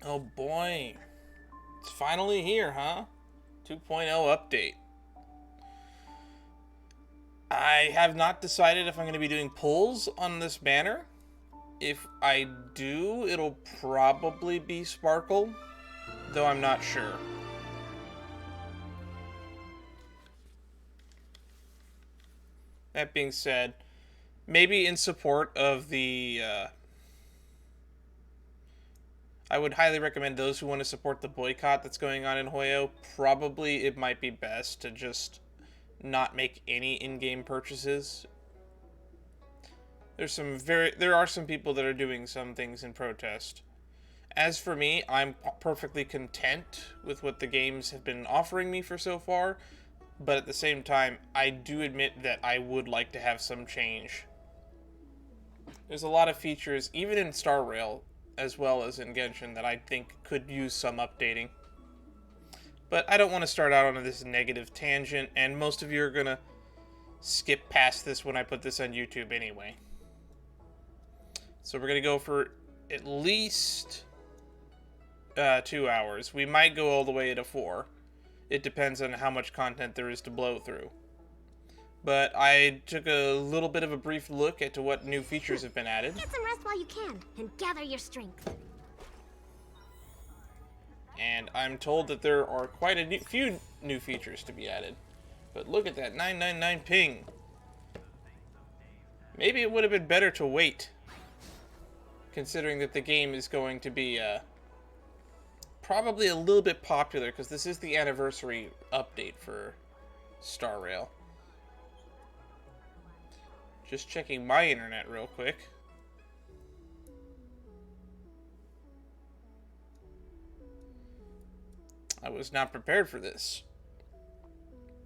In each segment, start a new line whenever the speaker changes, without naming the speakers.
Oh boy. It's finally here, huh? 2.0 update. I have not decided if I'm going to be doing pulls on this banner. If I do, it'll probably be Sparkle, though I'm not sure. That being said, maybe in support of the I would highly recommend those who want to support the boycott that's going on in Hoyo. Probably it might be best to just not make any in-game purchases. There are some people that are doing some things in protest. As for me, I'm perfectly content with what the games have been offering me for so far, but at the same time, I do admit that I would like to have some change. There's a lot of features, even in Star Rail, as well as in Genshin, that I think could use some updating. But I don't want to start out on this negative tangent, and most of you are going to skip past this when I put this on YouTube anyway. So we're going to go for at least 2 hours. We might go all the way to 4. It depends on how much content there is to blow through. But I took a little bit of a brief look at what new features have been added.
Get some rest while you can, and gather your strength.
And I'm told that there are quite a few new features to be added. But look at that 999 ping. Maybe it would have been better to wait, considering that the game is going to be probably a little bit popular, because this is the anniversary update for Star Rail. Just checking my internet real quick. I was not prepared for this.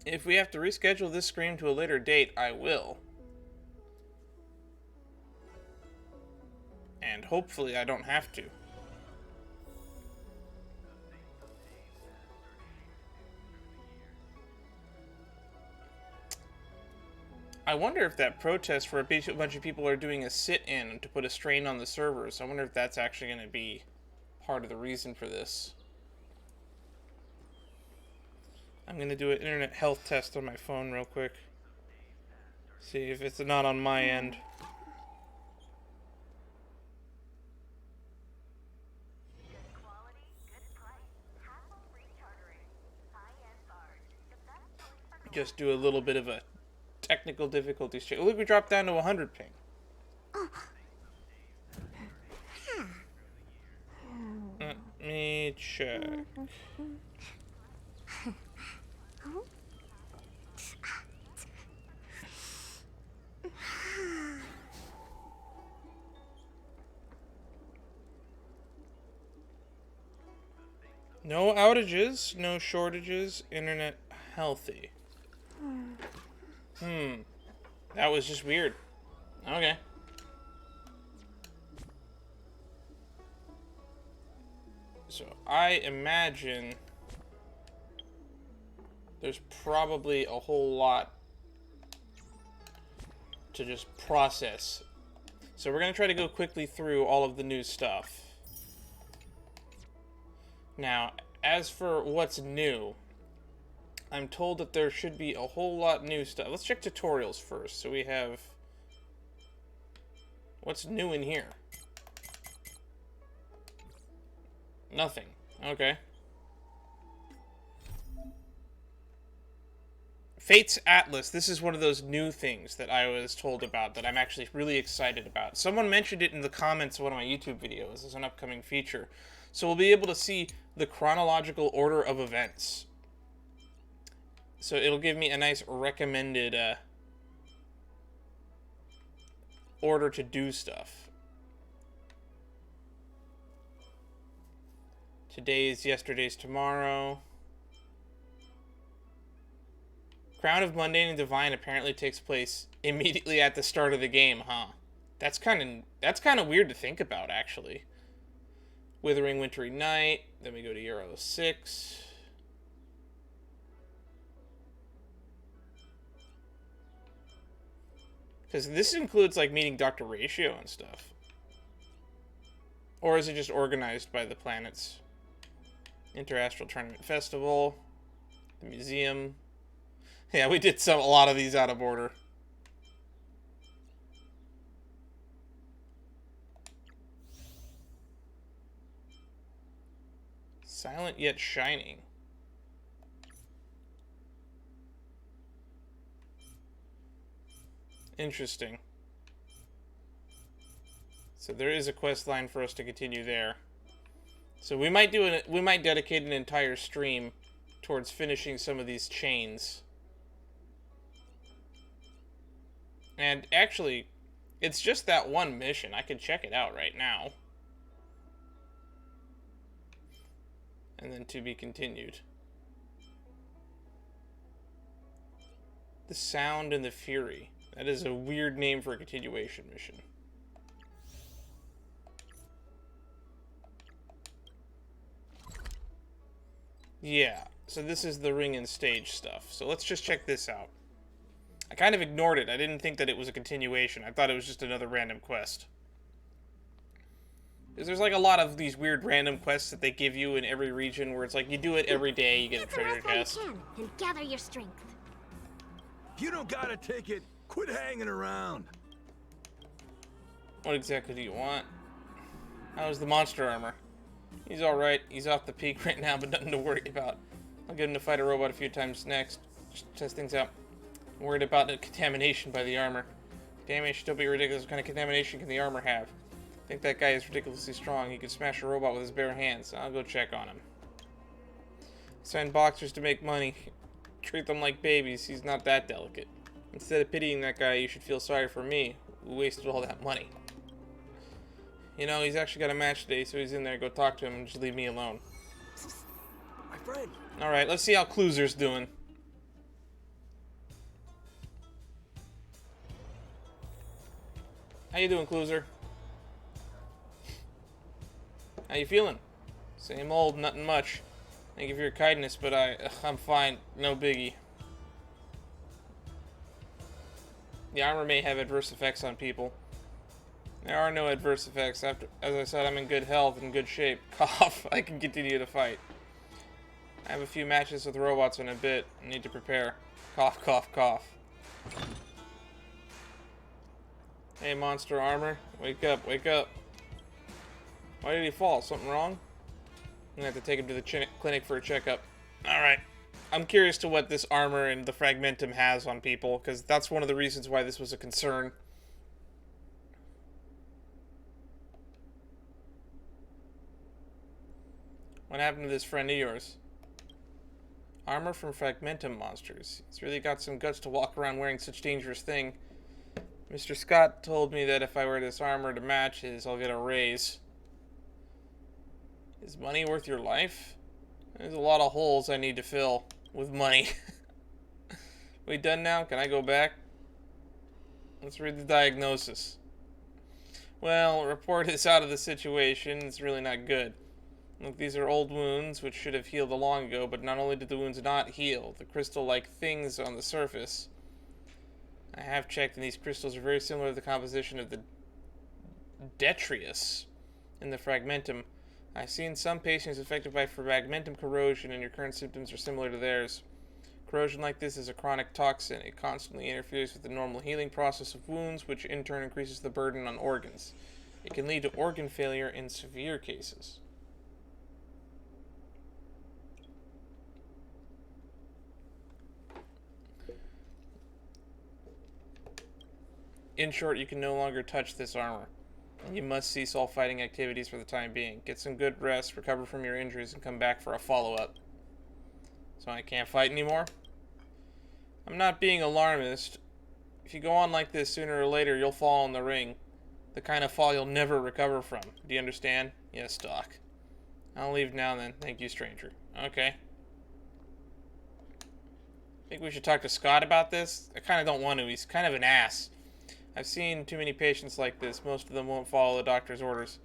If we have to reschedule this stream to a later date, I will. And hopefully I don't have to. I wonder if that protest where a bunch of people are doing a sit-in to put a strain on the servers, I wonder if that's actually going to be part of the reason for this. I'm going to do an internet health test on my phone real quick. See if it's not on my end. Just do a little bit of a technical difficulties check. Look, we dropped down to 100 ping. Let me check. No outages, no shortages, internet healthy. That was just weird. Okay. So I imagine there's probably a whole lot to just process. So we're going to try to go quickly through all of the new stuff. Now, as for what's new, I'm told that there should be a whole lot new stuff. Let's check tutorials first. So we have... What's new in here? Nothing. Okay. Fate's Atlas. This is one of those new things that I was told about that I'm actually really excited about. Someone mentioned it in the comments of one of my YouTube videos as an upcoming feature. So we'll be able to see the chronological order of events. So it'll give me a nice recommended order to do stuff. Today's yesterday's tomorrow. Crown of Mundane and Divine apparently takes place immediately at the start of the game, huh? That's kind of weird to think about, actually. Withering Wintry Night. Then we go to Euro 6. Because this includes, like, meeting Dr. Ratio and stuff. Or is it just organized by the planets? Interastral Tournament Festival. The museum. Yeah, we did a lot of these out of order. Silent yet shining. Interesting. So there is a quest line for us to continue there. So we might dedicate an entire stream towards finishing some of these chains. And actually, it's just that one mission. I could check it out right now. And then to be continued. The Sound and the Fury. That is a weird name for a continuation mission. Yeah, so this is the ring and stage stuff. So let's just check this out. I kind of ignored it. I didn't think that it was a continuation. I thought it was just another random quest. Because there's like a lot of these weird random quests that they give you in every region where it's like you do it every day, you get a treasure chest.
And gather your strength.
If you don't got a ticket, quit hanging around.
What exactly do you want? How's the monster armor? He's alright. He's off the peak right now, but nothing to worry about. I'll get him to fight a robot a few times next. Just test things out. I'm worried about the contamination by the armor. Contamination don't be ridiculous. What kind of contamination can the armor have? I think that guy is ridiculously strong. He could smash a robot with his bare hands. I'll go check on him. Sign boxers to make money. Treat them like babies. He's not that delicate. Instead of pitying that guy, you should feel sorry for me, who wasted all that money. You know, he's actually got a match today, so he's in there. Go talk to him and just leave me alone.
My friend.
Alright, let's see how Cluzer's doing. How you doing, Cluzer? How you feeling? Same old, nothing much. Thank you for your kindness, but I'm fine. No biggie. The armor may have adverse effects on people. There are no adverse effects. As I said, I'm in good health and good shape. Cough. I can continue to fight. I have a few matches with robots in a bit. I need to prepare. Cough, cough, cough. Hey, monster armor. Wake up, wake up. Why did he fall? Something wrong? I'm gonna have to take him to the clinic for a checkup. Alright. I'm curious to what this armor and the fragmentum has on people, because that's one of the reasons why this was a concern. What happened to this friend of yours? Armor from fragmentum monsters. He's really got some guts to walk around wearing such dangerous thing. Mr. Scott told me that if I wear this armor to match his, I'll get a raise. Is money worth your life? There's a lot of holes I need to fill with money. We done now? Can I go back? Let's read the diagnosis. Well, report is out of the situation. It's really not good. Look, these are old wounds, which should have healed long ago, but not only did the wounds not heal, the crystal-like things on the surface. I have checked, and these crystals are very similar to the composition of the detritus in the fragmentum. I've seen some patients affected by fragmentum corrosion, and your current symptoms are similar to theirs. Corrosion like this is a chronic toxin. It constantly interferes with the normal healing process of wounds, which in turn increases the burden on organs. It can lead to organ failure in severe cases. In short, you can no longer touch this armor, and you must cease all fighting activities for the time being. Get some good rest, recover from your injuries, and come back for a follow-up. So I can't fight anymore? I'm not being alarmist. If you go on like this, sooner or later, you'll fall in the ring. The kind of fall you'll never recover from. Do you understand? Yes, Doc. I'll leave now then. Thank you, stranger. Okay. Think we should talk to Scott about this? I kind of don't want to. He's kind of an ass. I've seen too many patients like this. Most of them won't follow the doctor's orders.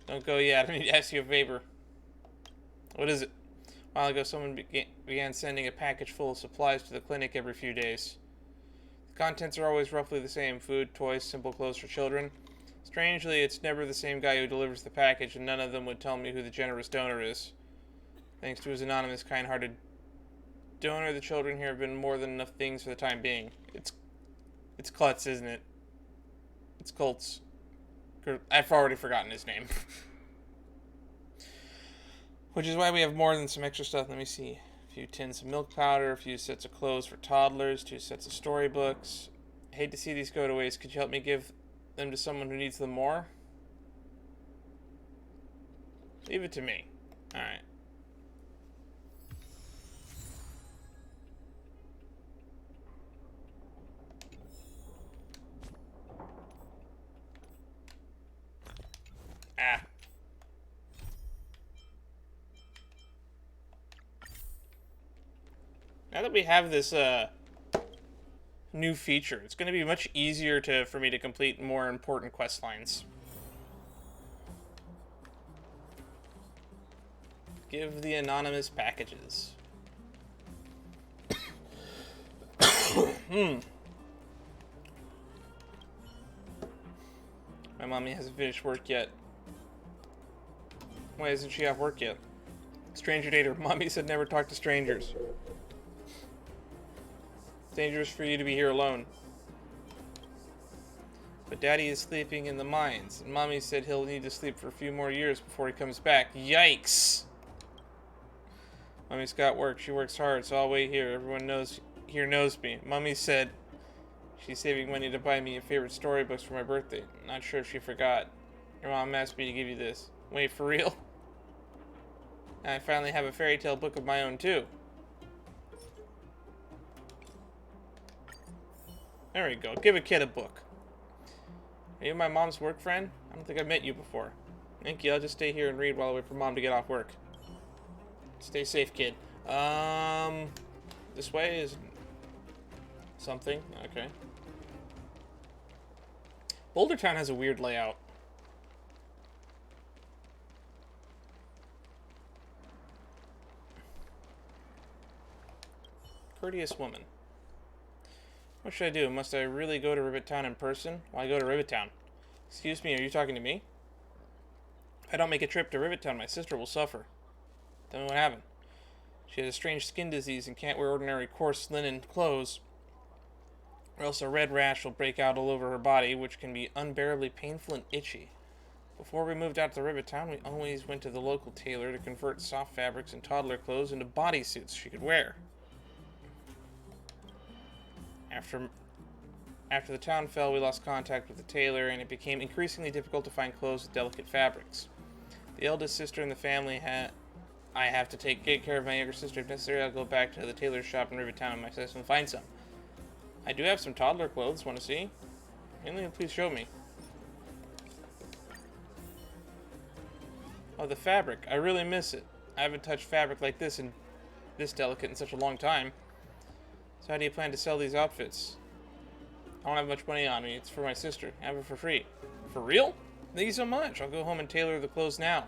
Don't go yet. I need to ask you a favor. What is it? A while ago, someone began sending a package full of supplies to the clinic every few days. The contents are always roughly the same. Food, toys, simple clothes for children. Strangely, it's never the same guy who delivers the package, and none of them would tell me who the generous donor is. Thanks to his anonymous, kind-hearted donor, the children here have been more than enough things for the time being. It's Klutz, isn't it? It's Colts. I've already forgotten his name. Which is why we have more than some extra stuff. Let me see. A few tins of milk powder, a few sets of clothes for toddlers, 2 sets of storybooks. I hate to see these go to waste. Could you help me give them to someone who needs them more? Leave it to me. Alright. Ah. Now that we have this new feature, it's going to be much easier for me to complete more important quest lines. Give the anonymous packages. My mommy hasn't finished work yet. Why isn't she off work yet? Stranger dater. Mommy said never talk to strangers. It's dangerous for you to be here alone. But Daddy is sleeping in the mines, and Mommy said he'll need to sleep for a few more years before he comes back. Yikes! Mommy's got work. She works hard, so I'll wait here. Everyone knows me. Mommy said she's saving money to buy me a favorite storybooks for my birthday. Not sure if she forgot. Your mom asked me to give you this. Wait, for real? And I finally have a fairy tale book of my own, too. There we go. Give a kid a book. Are you my mom's work friend? I don't think I've met you before. Thank you. I'll just stay here and read while I wait for Mom to get off work. Stay safe, kid. This way is something. Okay. Boulder Town has a weird layout. Courteous woman. What should I do? Must I really go to Ribbit Town in person? Why go to Ribbit Town? Excuse me, are you talking to me? If I don't make a trip to Ribbit Town, my sister will suffer. Tell me what happened. She has a strange skin disease and can't wear ordinary coarse linen clothes, or else a red rash will break out all over her body, which can be unbearably painful and itchy. Before we moved out to Ribbit Town, we always went to the local tailor to convert soft fabrics and toddler clothes into bodysuits she could wear. After the town fell, we lost contact with the tailor, and it became increasingly difficult to find clothes with delicate fabrics. The eldest sister in the family I have to take good care of my younger sister. If necessary, I'll go back to the tailor's shop in Ribbit Town and myself and find some. I do have some toddler clothes. Want to see? Please show me. Oh, the fabric. I really miss it. I haven't touched fabric like this delicate in such a long time. So how do you plan to sell these outfits? I don't have much money on me. It's for my sister. I have it for free. For real? Thank you so much. I'll go home and tailor the clothes now.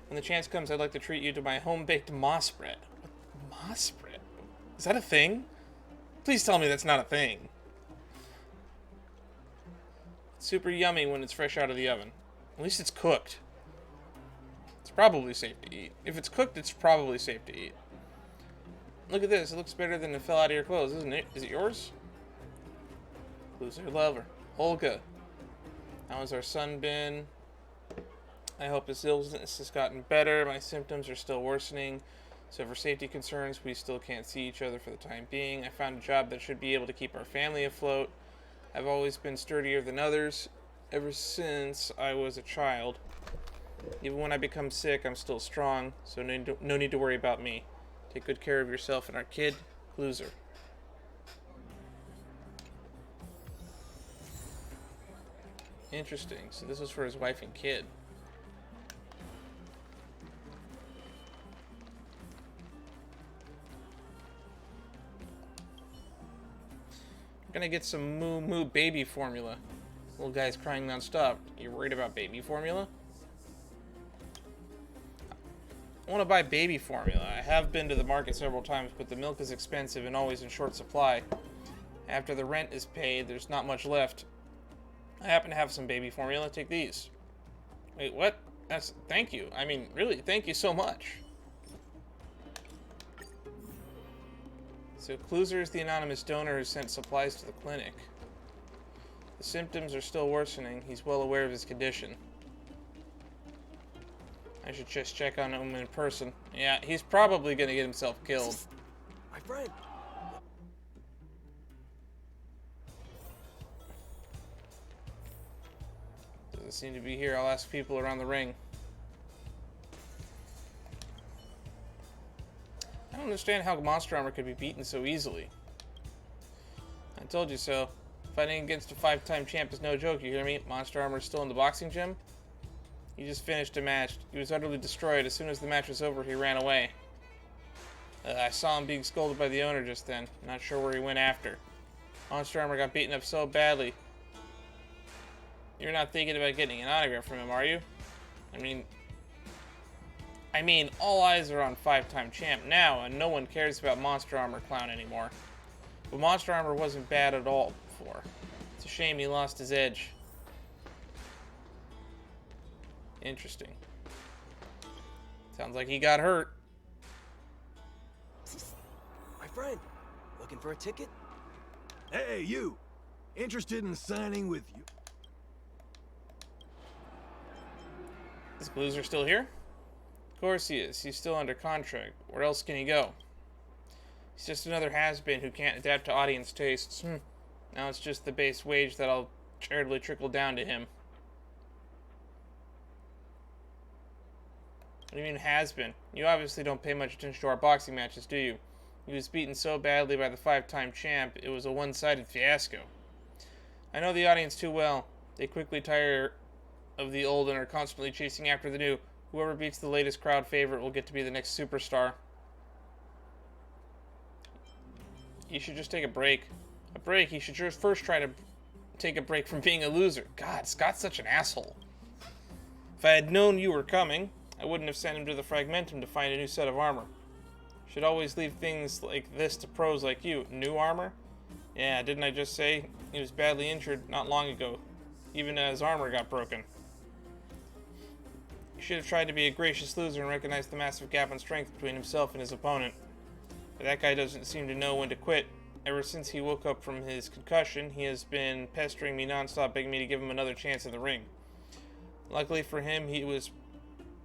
When the chance comes, I'd like to treat you to my home-baked moss bread. What? Moss bread? Is that a thing? Please tell me that's not a thing. It's super yummy when it's fresh out of the oven. At least it's cooked. It's probably safe to eat. If it's cooked, it's probably safe to eat. Look at this. It looks better than it fell out of your clothes, isn't it? Is it yours? Loser lover. Olga. How has our son been? I hope his illness has gotten better. My symptoms are still worsening. So for safety concerns, we still can't see each other for the time being. I found a job that should be able to keep our family afloat. I've always been sturdier than others ever since I was a child. Even when I become sick, I'm still strong. So no need to worry about me. Take good care of yourself and our kid, Loser. Interesting. So this was for his wife and kid. We're gonna get some moo moo baby formula. Little guy's crying nonstop. You worried about baby formula? I want to buy baby formula. I have been to the market several times, but the milk is expensive and always in short supply. After the rent is paid, there's not much left. I happen to have some baby formula. Take these. Wait, what? Thank you. I mean, really, thank you so much. So Kluser is the anonymous donor who sent supplies to the clinic. The symptoms are still worsening. He's well aware of his condition. I should just check on him in person. Yeah, he's probably gonna get himself killed.
My friend.
Doesn't seem to be here. I'll ask people around the ring. I don't understand how Monster Armor could be beaten so easily. I told you so. Fighting against a 5-time champ is no joke, you hear me? Monster Armor's still in the boxing gym? He just finished a match. He was utterly destroyed. As soon as the match was over, he ran away. I saw him being scolded by the owner just then. Not sure where he went after. Monster Armor got beaten up so badly. You're not thinking about getting an autograph from him, are you? I mean, all eyes are on 5-time champ now, and no one cares about Monster Armor Clown anymore. But Monster Armor wasn't bad at all before. It's a shame he lost his edge. Interesting. Sounds like he got hurt.
My friend. Looking for a ticket? Hey, you. Interested in signing with you?
Is Kluser still here? Of course he is. He's still under contract. Where else can he go? He's just another has-been who can't adapt to audience tastes. Now it's just the base wage that'll charitably trickle down to him. What do you mean has-been? You obviously don't pay much attention to our boxing matches, do you? He was beaten so badly by the 5-time champ, it was a one-sided fiasco. I know the audience too well. They quickly tire of the old and are constantly chasing after the new. Whoever beats the latest crowd favorite will get to be the next superstar. You should just take a break. A break? He should just first try to take a break from being a loser. God, Scott's such an asshole. If I had known you were coming, I wouldn't have sent him to the Fragmentum to find a new set of armor. Should always leave things like this to pros like you. New armor? Yeah, didn't I just say he was badly injured not long ago? Even his armor got broken. He should have tried to be a gracious loser and recognized the massive gap in strength between himself and his opponent. But that guy doesn't seem to know when to quit. Ever since he woke up from his concussion, he has been pestering me nonstop, begging me to give him another chance in the ring. Luckily for him, he was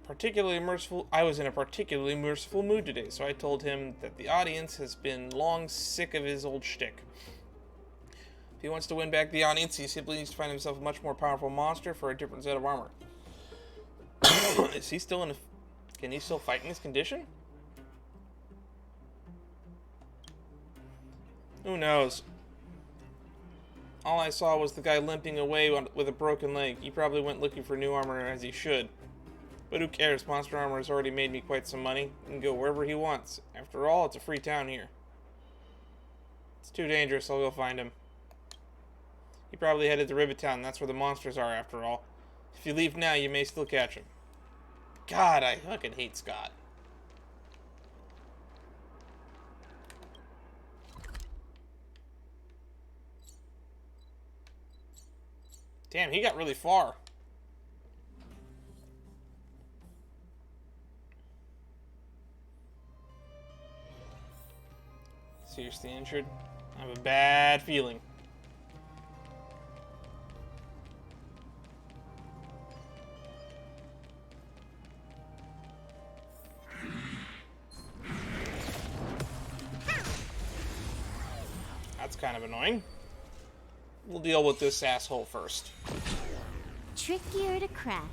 particularly merciful. I was in a particularly merciful mood today, so I told him that the audience has been long sick of his old shtick. If he wants to win back the audience, he simply needs to find himself a much more powerful monster for a different set of armor. Is he still in a... Can he still fight in this condition? Who knows? All I saw was the guy limping away with a broken leg. He probably went looking for new armor as he should. But who cares? Monster Armor has already made me quite some money. He can go wherever he wants. After all, it's a free town here. It's too dangerous. I'll go find him. He probably headed to Rivet Town. That's where the monsters are, after all. If you leave now, you may still catch him. God, I fucking hate Scott. Damn, he got really far. Seriously injured? I have a bad feeling. That's kind of annoying. We'll deal with this asshole first.
Trickier to crack.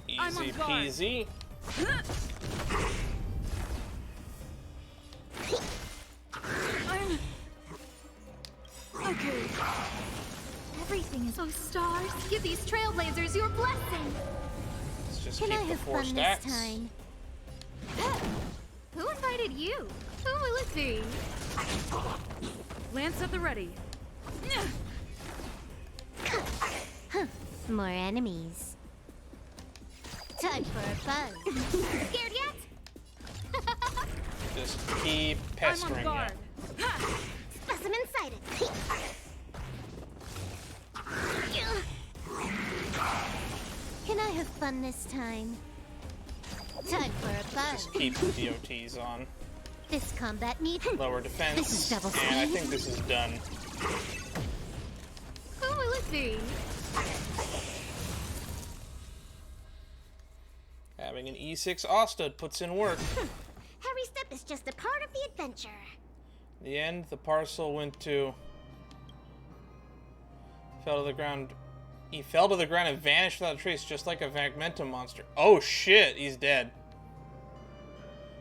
Easy peasy.
Okay. Everything is... Oh, stars, give these trailblazers your blessing.
Let's just
Can I
keep the
have
4
fun
stacks.
this time? Who invited you? Who will it be?
Lance at the ready.
More enemies. Time for a buzz. Scared yet?
Just keep pestering you.
Specimen sighted. Can I have fun this time? Time for a buzz.
Just keep the DOTs on.
This combat needs
Lower defense.
This is double
and I
speed.
think this is done.
Who will it be?
Having an E6 Ostad puts in work.
Every step is just a part of the adventure.
In the end, the parcel went to... Fell to the ground. He fell to the ground and vanished without a trace, just like a Magmentum monster. Oh shit, he's dead.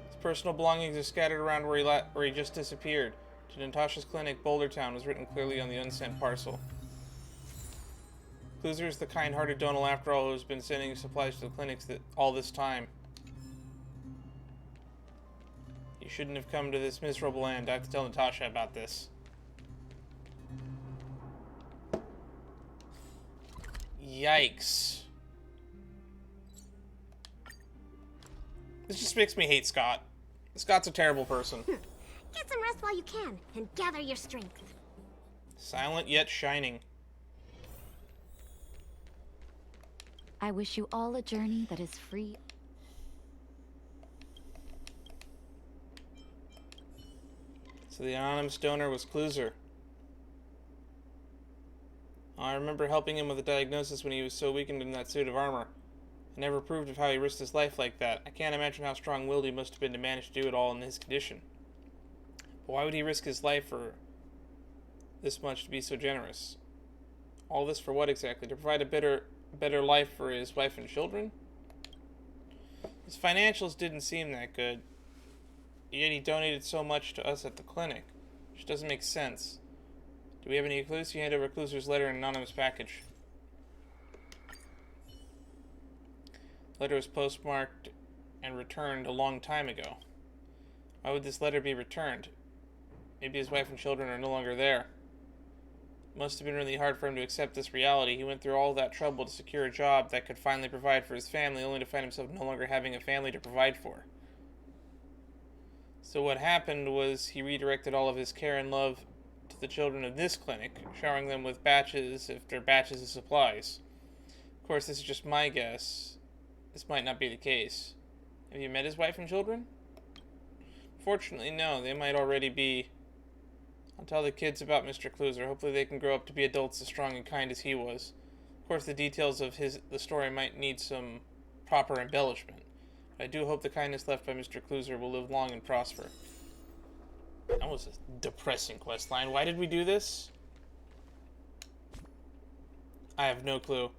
His personal belongings are scattered around where he just disappeared. To Natasha's clinic, Boulder Town was written clearly on the unsent parcel. Kluser's the kind-hearted Donal, after all, who's been sending supplies to the clinics all this time. You shouldn't have come to this miserable end. I have to tell Natasha about this. Yikes. This just makes me hate Scott. Scott's a terrible person.
Get some rest while you can, and gather your strength.
Silent yet shining.
I wish you all a journey that is free.
So the anonymous donor was Kluser. I remember helping him with a diagnosis when he was so weakened in that suit of armor. I never approved of how he risked his life like that. I can't imagine how strong-willed he must have been to manage to do it all in his condition. But why would he risk his life for this much to be so generous? All this for what exactly? To provide a better life for his wife and children? His financials didn't seem that good. Yet he donated so much to us at the clinic, which doesn't make sense. Do we have any clues? You hand over Kluser's letter in an anonymous package. The letter was postmarked and returned a long time ago. Why would this letter be returned? Maybe his wife and children are no longer there. It must have been really hard for him to accept this reality. He went through all that trouble to secure a job that could finally provide for his family, only to find himself no longer having a family to provide for. So what happened was he redirected all of his care and love to the children of this clinic, showering them with batches after batches of supplies. Of course, this is just my guess. This might not be the case. Have you met his wife and children? Fortunately, no. They might already be. I'll tell the kids about Mr. Kluser. Hopefully they can grow up to be adults as strong and kind as he was. Of course, the details of the story might need some proper embellishment. I do hope the kindness left by Mr. Kluser will live long and prosper. That was a depressing questline. Why did we do this? I have no clue.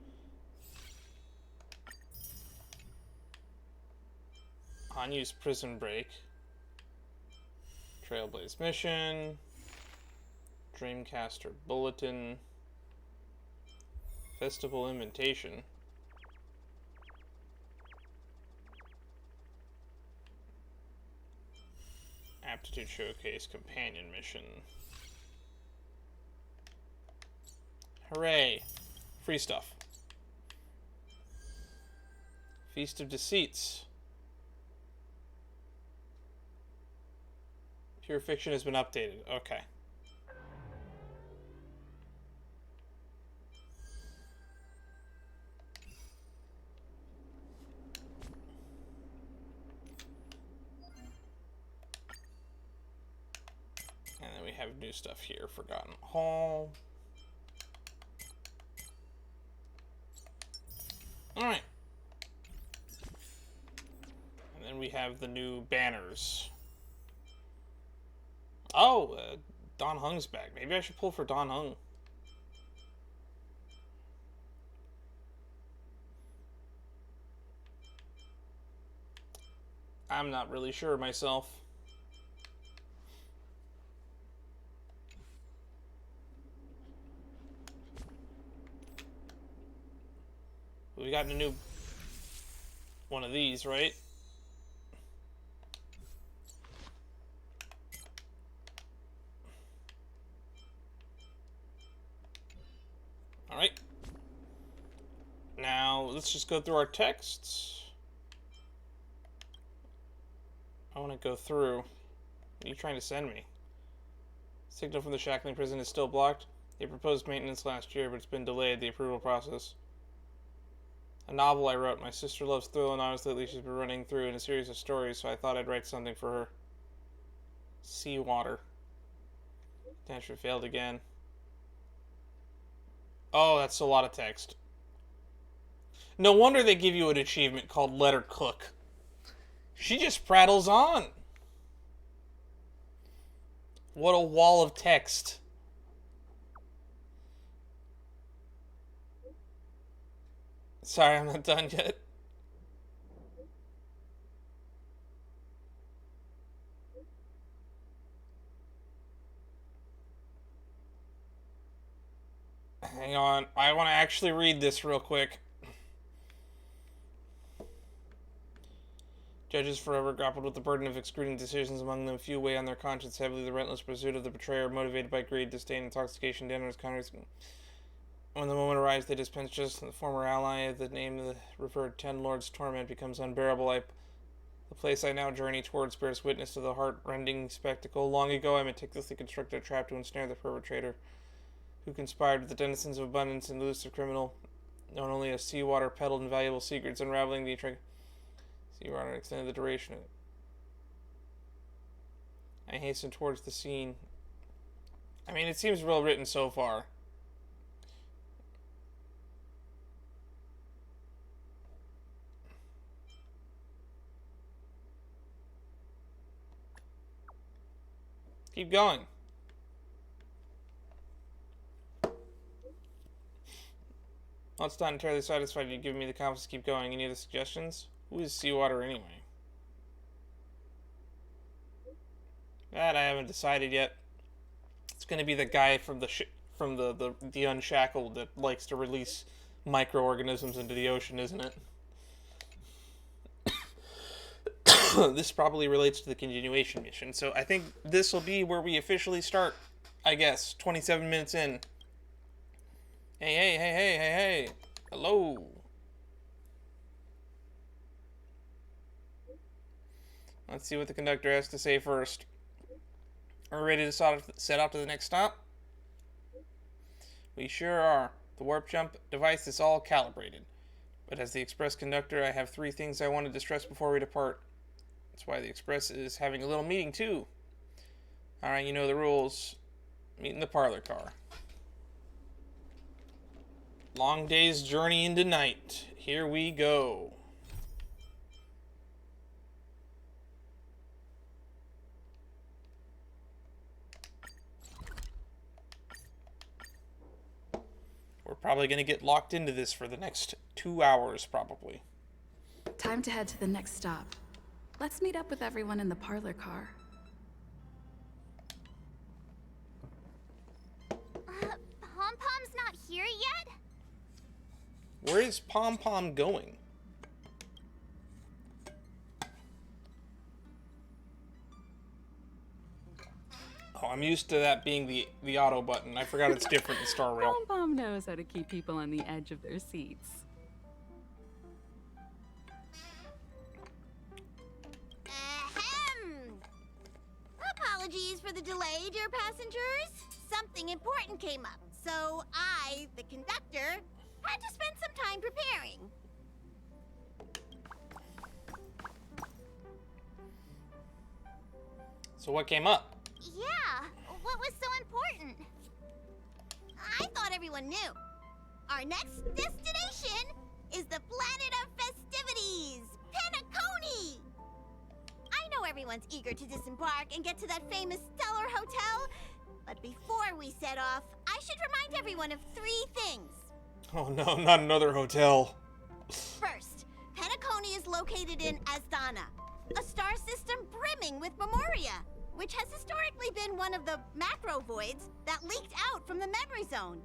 Unused prison break. Trailblaze mission. Dreamcaster bulletin. Festival invitation. Aptitude Showcase Companion Mission. Hooray! Free stuff. Feast of Deceits. Pure Fiction has been updated. Okay. And then we have new stuff here. Forgotten Hall. Alright. And then we have the new banners. Oh, Don Hung's back. Maybe I should pull for Don Hung. I'm not really sure myself. We got a new one of these, right? Alright. Now, let's just go through our texts. I want to go through. What are you trying to send me? Signal from the shackling prison is still blocked. They proposed maintenance last year, but it's been delayed, the approval process. A novel I wrote. My sister loves thrill and honest lately. She's been running through in a series of stories, so I thought I'd write something for her. Seawater. Attachment failed again. Oh, that's a lot of text. No wonder they give you an achievement called Let Her Cook. She just prattles on. What a wall of text. Sorry, I'm not done yet. Hang on. I want to actually read this real quick. Judges forever grappled with the burden of excluding decisions, among them few weigh on their conscience heavily the relentless pursuit of the betrayer, motivated by greed, disdain, intoxication, dangerous counters. When the moment arrives, they dispense just the former ally. The name of the referred Ten Lords' torment becomes unbearable. The place I now journey towards bears witness to the heart-rending spectacle. Long ago, I meticulously constructed a trap to ensnare the perpetrator, who conspired with the denizens of abundance and loosed the criminal, known only as Seawater, peddled invaluable secrets, unraveling the Seawater extended the duration of it. I hastened towards the scene. I mean, it seems well written so far. Keep going. Well, it's not entirely satisfied you've given me the confidence to keep going. Any other suggestions? Who is Seawater anyway? That I haven't decided yet. It's going to be the guy from the Unshackled that likes to release microorganisms into the ocean, isn't it? This probably relates to the continuation mission, so I think this will be where we officially start, I guess, 27 minutes in. Hey. Hello. Let's see what the conductor has to say first. Are we ready to set out to the next stop? We sure are. The warp jump device is all calibrated. But as the express conductor, I have 3 things I wanted to stress before we depart. That's why the express is having a little meeting too. Alright, you know the rules. Meet in the parlor car. Long day's journey into night. Here we go. We're probably going to get locked into this for the next 2 hours, probably.
Time to head to the next stop. Let's meet up with everyone in the parlor car.
Pom-Pom's not here yet?
Where is Pom-Pom going? Oh, I'm used to that being the auto button. I forgot it's different in Star Rail.
Pom-Pom knows how to keep people on the edge of their seats.
Ahem. Apologies for the delay, dear passengers. Something important came up, so I, the conductor, had to spend some time preparing.
So what came up?
Yeah, what was so important? I thought everyone knew. Our next destination is the planet of festivities, Penacony! I know everyone's eager to disembark and get to that famous Stellar Hotel, but before we set off, I should remind everyone of 3 things.
Oh no, not another hotel.
First, Penacony is located in Asdana, a star system brimming with Memoria, which has historically been one of the macro voids that leaked out from the memory zone.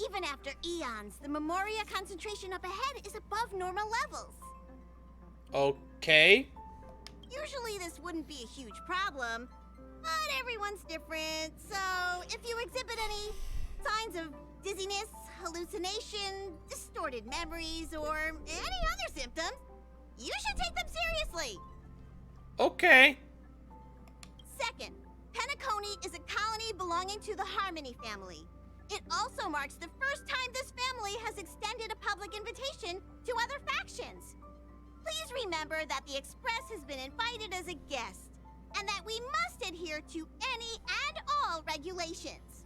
Even after eons, the Memoria concentration up ahead is above normal levels.
Okay.
Usually this wouldn't be a huge problem, but everyone's different, so if you exhibit any signs of dizziness, hallucination, distorted memories, or any other symptoms, you should take them seriously.
Okay.
Second, Penacony is a colony belonging to the Harmony family. It also marks the first time this family has extended a public invitation to other factions. Please remember that the Express has been invited as a guest, and that we must adhere to any and all regulations.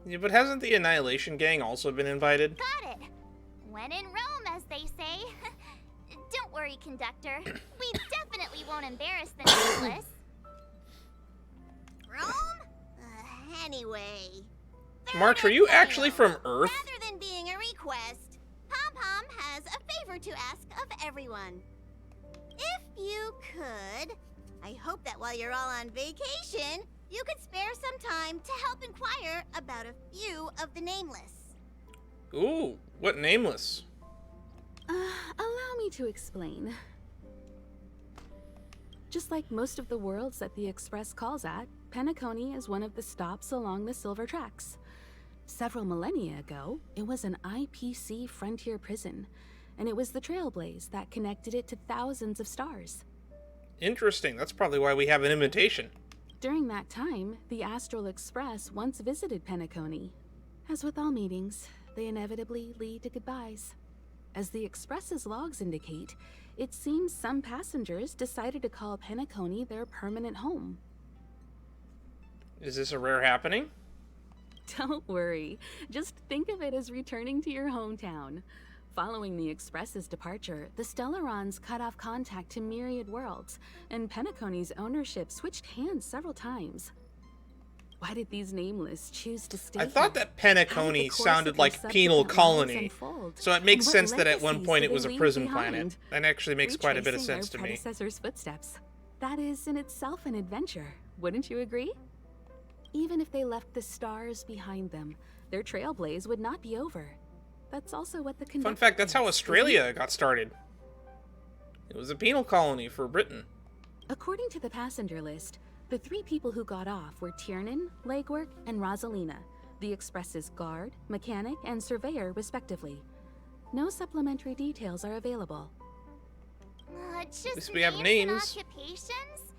Yeah, but hasn't the Annihilation Gang also been invited?
Got it. When in Rome, as they say. Don't worry, conductor. We definitely won't embarrass the Nameless.
Rome? Anyway.
March, are you actually from Earth?
Rather than being a request, Pom-Pom has a favor to ask of everyone. If you could, I hope that while you're all on vacation, you could spare some time to help inquire about a few of the Nameless.
Ooh, what Nameless?
Allow me to explain. Just like most of the worlds that the Express calls at, Penacony is one of the stops along the Silver Tracks. Several millennia ago, it was an IPC frontier prison, and it was the Trailblaze that connected it to thousands of stars.
Interesting. That's probably why we have an invitation.
During that time, the Astral Express once visited Penacony. As with all meetings, they inevitably lead to goodbyes. As the Express's logs indicate, it seems some passengers decided to call Penacony their permanent home.
Is this a rare happening?
Don't worry. Just think of it as returning to your hometown. Following the Express's departure, the Stellarons cut off contact to myriad worlds, and Penacony's ownership switched hands several times. Why did these Nameless choose to stay
I thought
here?
that Penacony sounded like penal colony, so it makes sense that at one point it was a prison planet. That actually makes quite a bit of sense to me.
Predecessor's footsteps. That is in itself an adventure, wouldn't you agree? Even if they left the stars behind them, their trailblaze would not be over. That's also what the
Fun fact, that's how Australia got started. It was a penal colony for Britain.
According to the passenger list, the 3 people who got off were Tiernan, Legwork, and Rosalina, the Express's guard, mechanic, and surveyor, respectively. No supplementary details are available.
Just
least we have
names
names.
and occupations?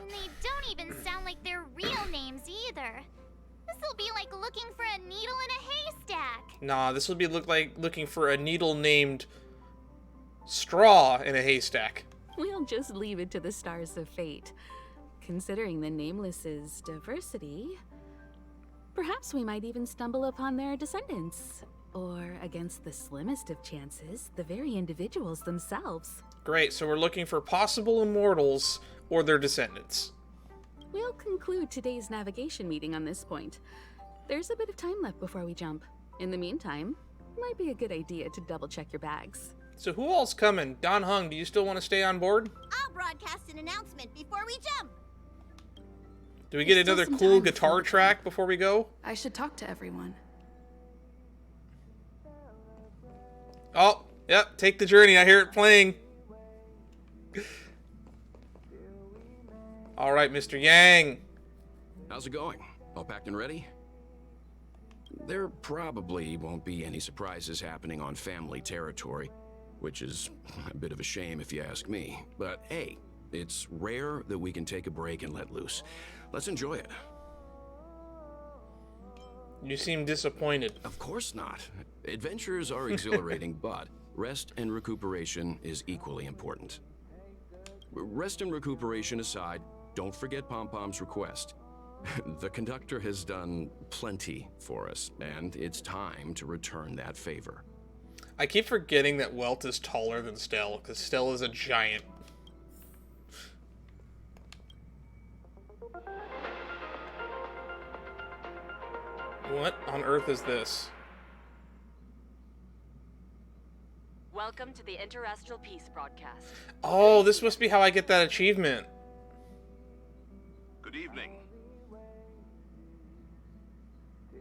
And they don't even sound like their real names either. This'll be like looking for a needle in a haystack.
Nah, this would be looking for a needle named Straw in a haystack.
We'll just leave it to the stars of fate. Considering the Nameless's diversity, perhaps we might even stumble upon their descendants. Or, against the slimmest of chances, the very individuals themselves.
Great, so we're looking for possible immortals or their descendants.
We'll conclude today's navigation meeting on this point. There's a bit of time left before we jump. In the meantime, it might be a good idea to double-check your bags.
So who all's coming? Don Hung, do you still want to stay on board?
I'll broadcast an announcement before we jump.
Do we get
There's still
another
some
cool
time
guitar
before we
track before we go?
I should talk to everyone.
Oh, yep, Take the Journey. I hear it playing. All right, Mr. Yang.
How's it going? All packed and ready? There probably won't be any surprises happening on family territory, which is a bit of a shame if you ask me. But hey, it's rare that we can take a break and let loose. Let's enjoy it.
You seem disappointed.
Of course not. Adventures are exhilarating, but rest and recuperation is equally important. Rest and recuperation aside, don't forget Pom-Pom's request. The conductor has done plenty for us, and it's time to return that favor.
I keep forgetting that Welt is taller than Stell, because Stell is a giant. What on earth is this?
Welcome to the Interastral Peace broadcast.
Oh, this must be how I get that achievement.
Good evening.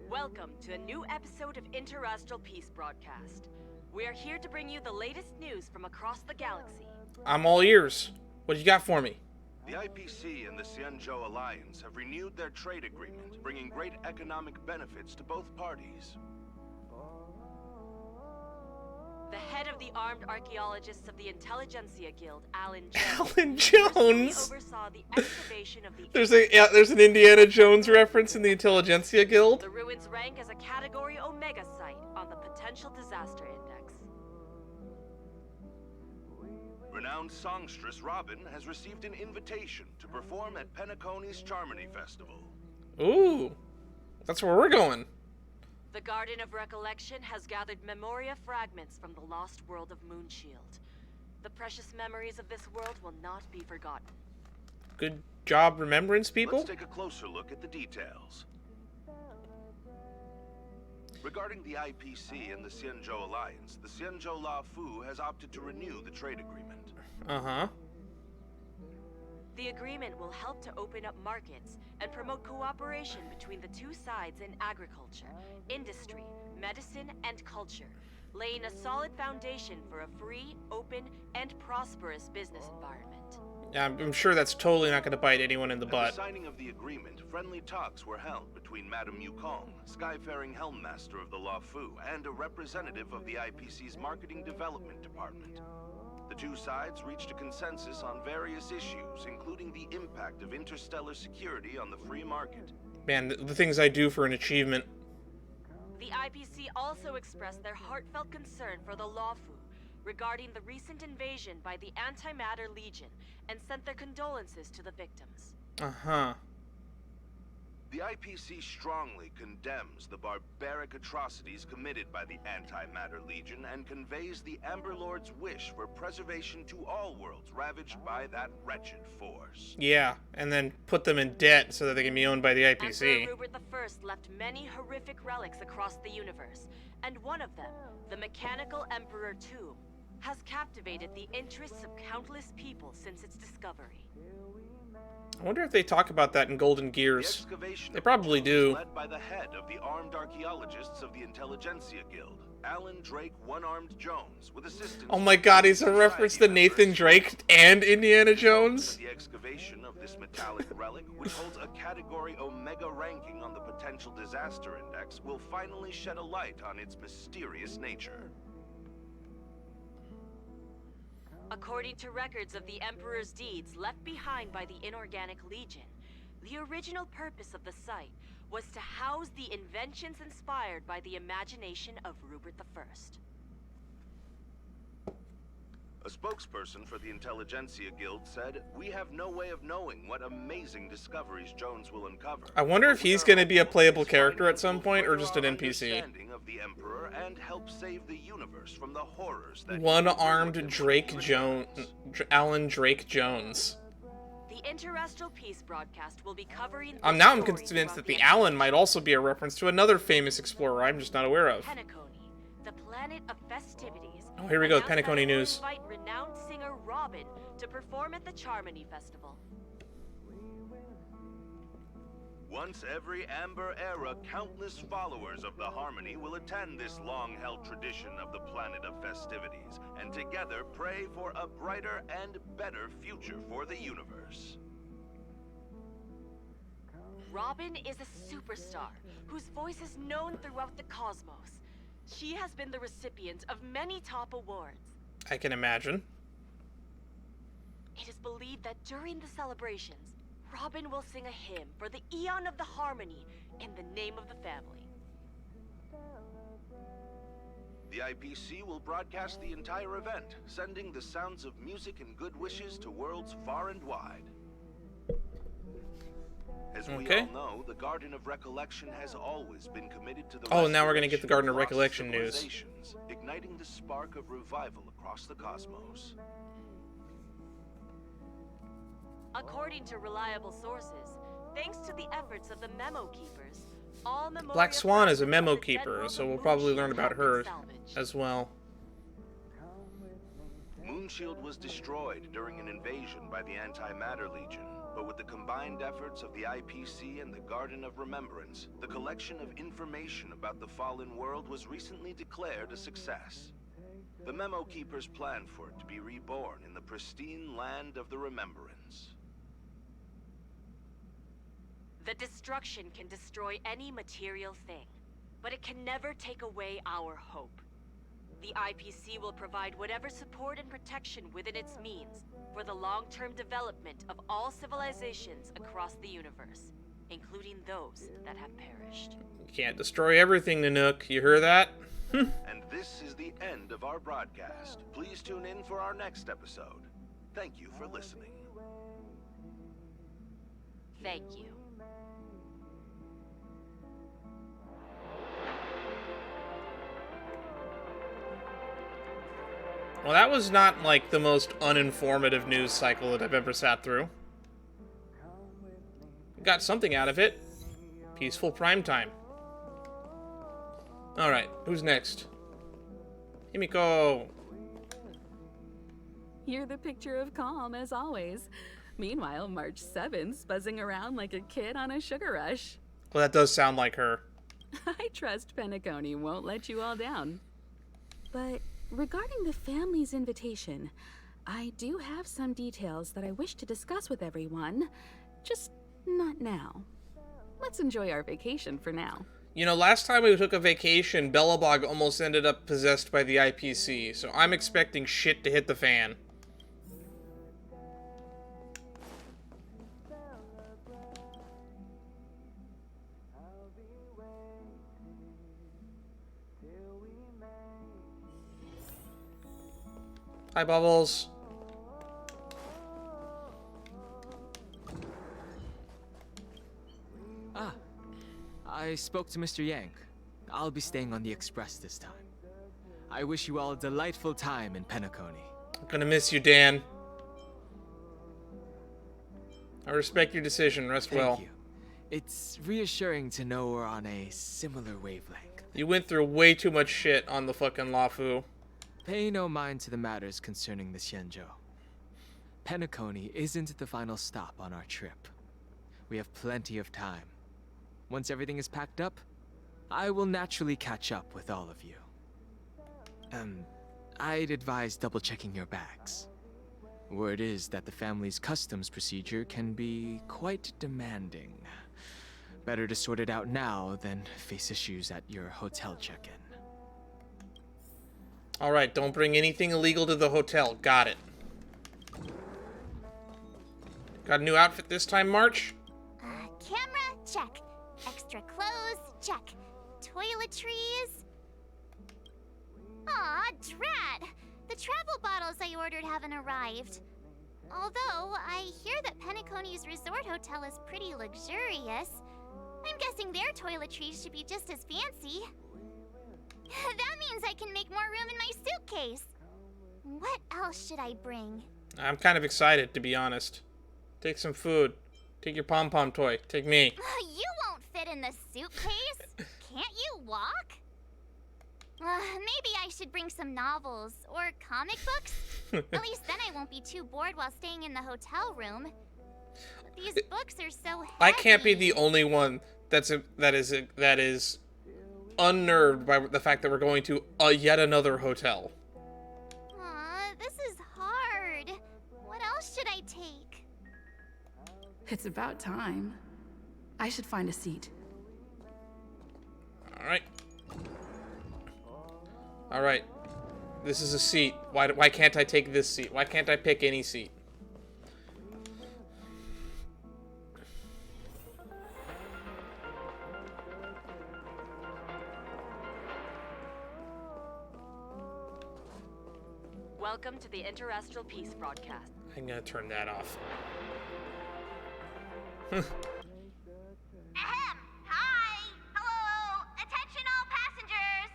Welcome to a new episode of Interastral Peace broadcast. We are here to bring you the latest news from across the galaxy.
I'm all ears. What do you got for me?
The IPC and the Xianzhou Alliance have renewed their trade agreement, bringing great economic benefits to both parties.
The head of the armed archaeologists of the Intelligentsia Guild, Alan Jones.
Alan
personally
Jones.
oversaw the excavation of the.
There's an Indiana Jones reference in the Intelligentsia Guild.
The ruins rank as a Category Omega site on the Potential Disaster Index.
Renowned songstress Robin has received an invitation to perform at Penacony's Charmony Festival.
Ooh, that's where we're going.
The Garden of Recollection has gathered memoria fragments from the lost world of Moonshield. The precious memories of this world will not be forgotten.
Good job, remembrance people.
Let's take a closer look at the details. Regarding the IPC and the Xianzhou Alliance, the Xianzhou La Fu has opted to renew the trade agreement.
Uh-huh.
The agreement will help to open up markets and promote cooperation between the two sides in agriculture, industry, medicine, and culture, laying a solid foundation for a free, open, and prosperous business environment.
Yeah, I'm sure that's totally not going to bite anyone in the
At
butt.
the signing of the agreement, friendly talks were held between Madame Yukong, Skyfaring Helmmaster of the La Fu, and a representative of the IPC's Marketing Development Department. The two sides reached a consensus on various issues, including the impact of interstellar security on the free market.
Man, the things I do for an achievement.
The IPC also expressed their heartfelt concern for the La Fu regarding the recent invasion by the Antimatter Legion and sent their condolences to the victims.
Uh-huh.
The IPC strongly condemns the barbaric atrocities committed by the Antimatter Legion and conveys the Amber Lord's wish for preservation to all worlds ravaged by that wretched force.
Yeah, and then put them in debt so that they can be owned by the IPC.
Emperor Rupert I left many horrific relics across the universe, and one of them, the Mechanical Emperor Tomb, has captivated the interests of countless people since its discovery.
I wonder if they talk about that in Golden Gears. They probably do.
Led by the head of the armed archaeologists of the Intelligentsia Guild, Alan Drake One-Armed Jones, with assistance.
Oh my God, he's a reference to Nathan Drake and Indiana Jones.
The excavation of this metallic relic, which holds a Category Omega ranking on the Potential Disaster Index, will finally shed a light on its mysterious nature.
According to records of the Emperor's deeds left behind by the Inorganic Legion, the original purpose of the site was to house the inventions inspired by the imagination of Rupert I.
A spokesperson for the Intelligentsia Guild said, "We have no way of knowing what amazing discoveries Jones will uncover."
I wonder if he's going to be a playable character at some point or just an NPC.
Of the Emperor and help save the universe from the horrors that
One-armed Drake Jones, Alan Drake Jones.
The Interestral Peace broadcast will be covering.
Now I'm convinced that the Alan might also be a reference to another famous explorer I'm just not aware of.
Penacony, the planet of festivities.
Oh, here we go, Penacony news.
Invite renowned singer Robin to perform at the Charmony Festival.
Once every Amber Era, countless followers of the Harmony will attend this long-held tradition of the planet of festivities, and together pray for a brighter and better future for the universe.
Robin is a superstar whose voice is known throughout the cosmos. She has been the recipient of many top awards.
I can imagine.
It is believed that during the celebrations, Robin will sing a hymn for the Eon of the Harmony in the name of the family.
The IPC will broadcast the entire event, sending the sounds of music and good wishes to worlds far and wide. As we all know, the Garden of Recollection has always been committed to the
now we're going to get the Garden of Recollection news.
Igniting the spark of revival across the cosmos.
According to reliable sources, thanks to the efforts of the Memo Keepers, all memoria
Black Swan is a memo
fragments of the dead
keeper,
world
so
of
we'll probably
Moonshield
learn about
have been
her
salvaged.
as well.
Moonshield was destroyed during an invasion by the Antimatter Legion, but with the combined efforts of the IPC and the Garden of Remembrance, the collection of information about the fallen world was recently declared a success. The Memo Keepers planned for it to be reborn in the pristine land of the Remembrance.
The destruction can destroy any material thing, but it can never take away our hope. The IPC will provide whatever support and protection within its means for the long-term development of all civilizations across the universe, including those that have perished.
You can't destroy everything, Nanook. You hear that?
And this is the end of our broadcast. Please tune in for our next episode. Thank you for listening.
Thank you.
Well, that was not, like, the most uninformative news cycle that I've ever sat through. Got something out of it. Peaceful primetime. Alright, who's next? Himiko!
You're the picture of calm, as always. Meanwhile, March 7th's buzzing around like a kid on a sugar rush.
Well, that does sound like her.
I trust Penacony won't let you all down. But regarding the family's invitation, I do have some details that I wish to discuss with everyone. Just not now. Let's enjoy our vacation for now.
You know, last time we took a vacation, Bellabog almost ended up possessed by the IPC, so I'm expecting shit to hit the fan. Hi, Bubbles.
I spoke to Mr. Yang. I'll be staying on the Express this time. I wish you all a delightful time in Penacony.
I'm gonna miss you, Dan. I respect your decision. Rest well.
Thank you. It's reassuring to know we're on a similar wavelength.
You went through way too much shit on the fucking Lafu.
Pay no mind to the matters concerning the Xianzhou. Penacony isn't the final stop on our trip. We have plenty of time. Once everything is packed up, I will naturally catch up with all of you. I'd advise double-checking your bags. Word is that the family's customs procedure can be quite demanding. Better to sort it out now than face issues at your hotel check-in.
Alright, don't bring anything illegal to the hotel. Got it. Got a new outfit this time, March?
Camera, check. Extra clothes, check. Toiletries. Aw, drat! The travel bottles I ordered haven't arrived. Although, I hear that Penacony's resort hotel is pretty luxurious. I'm guessing their toiletries should be just as fancy. That means I can make more room in my suitcase. What else should I bring?
I'm kind of excited, to be honest. Take some food. Take your pom-pom toy. Take me.
You won't fit in the suitcase. Can't you walk? Maybe I should bring some novels or comic books. At least then I won't be too bored while staying in the hotel room. These books are so heavy.
I can't be the only one that is unnerved by the fact that we're going to yet another hotel.
Aw, this is hard. What else should I take?
It's about time. I should find a seat.
Alright. Alright. This is a seat. Why can't I take this seat? Why can't I pick any seat?
Welcome to the Interastral Peace broadcast.
I'm gonna turn that off.
Ahem. Hi. Hello. Attention all passengers.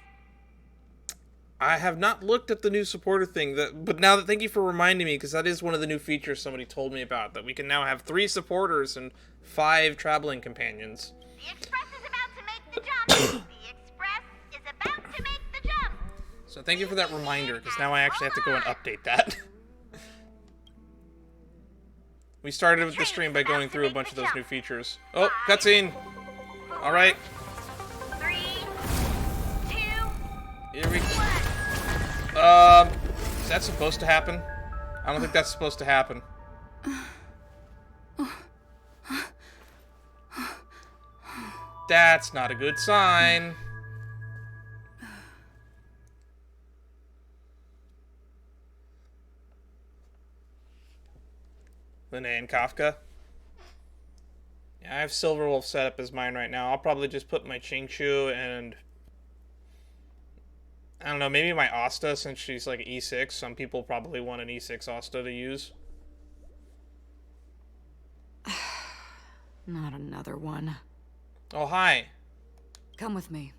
I have not looked at the new supporter thing, but now thank you for reminding me, because that is one of the new features somebody told me about, that we can now have 3 supporters and 5 traveling companions.
The Express is about to make the jump. The Express is about to make the jump.
So thank you for that reminder, because now I actually have to go and update that. We started with the stream by going through a bunch of those new features. Oh, cutscene! Alright.
3, 2,
Here we go. Is that supposed to happen? I don't think that's supposed to happen. That's not a good sign. Linnea and Kafka. Yeah, I have Silverwolf set up as mine right now. I'll probably just put my Qingqiu and... I don't know, maybe my Asta, since she's like E6. Some people probably want an E6 Asta to use.
Not another one.
Oh, hi.
Come with me.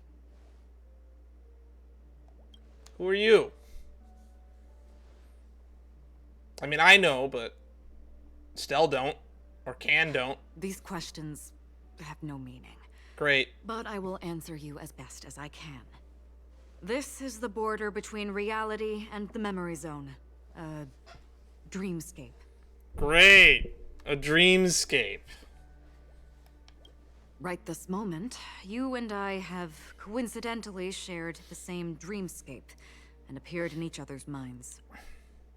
Who are you? I mean, I know, but Stell don't. Or Can don't.
These questions have no meaning.
Great.
But I will answer you as best as I can. This is the border between reality and the memory zone. A dreamscape.
Great. A dreamscape.
Right this moment, you and I have coincidentally shared the same dreamscape and appeared in each other's minds.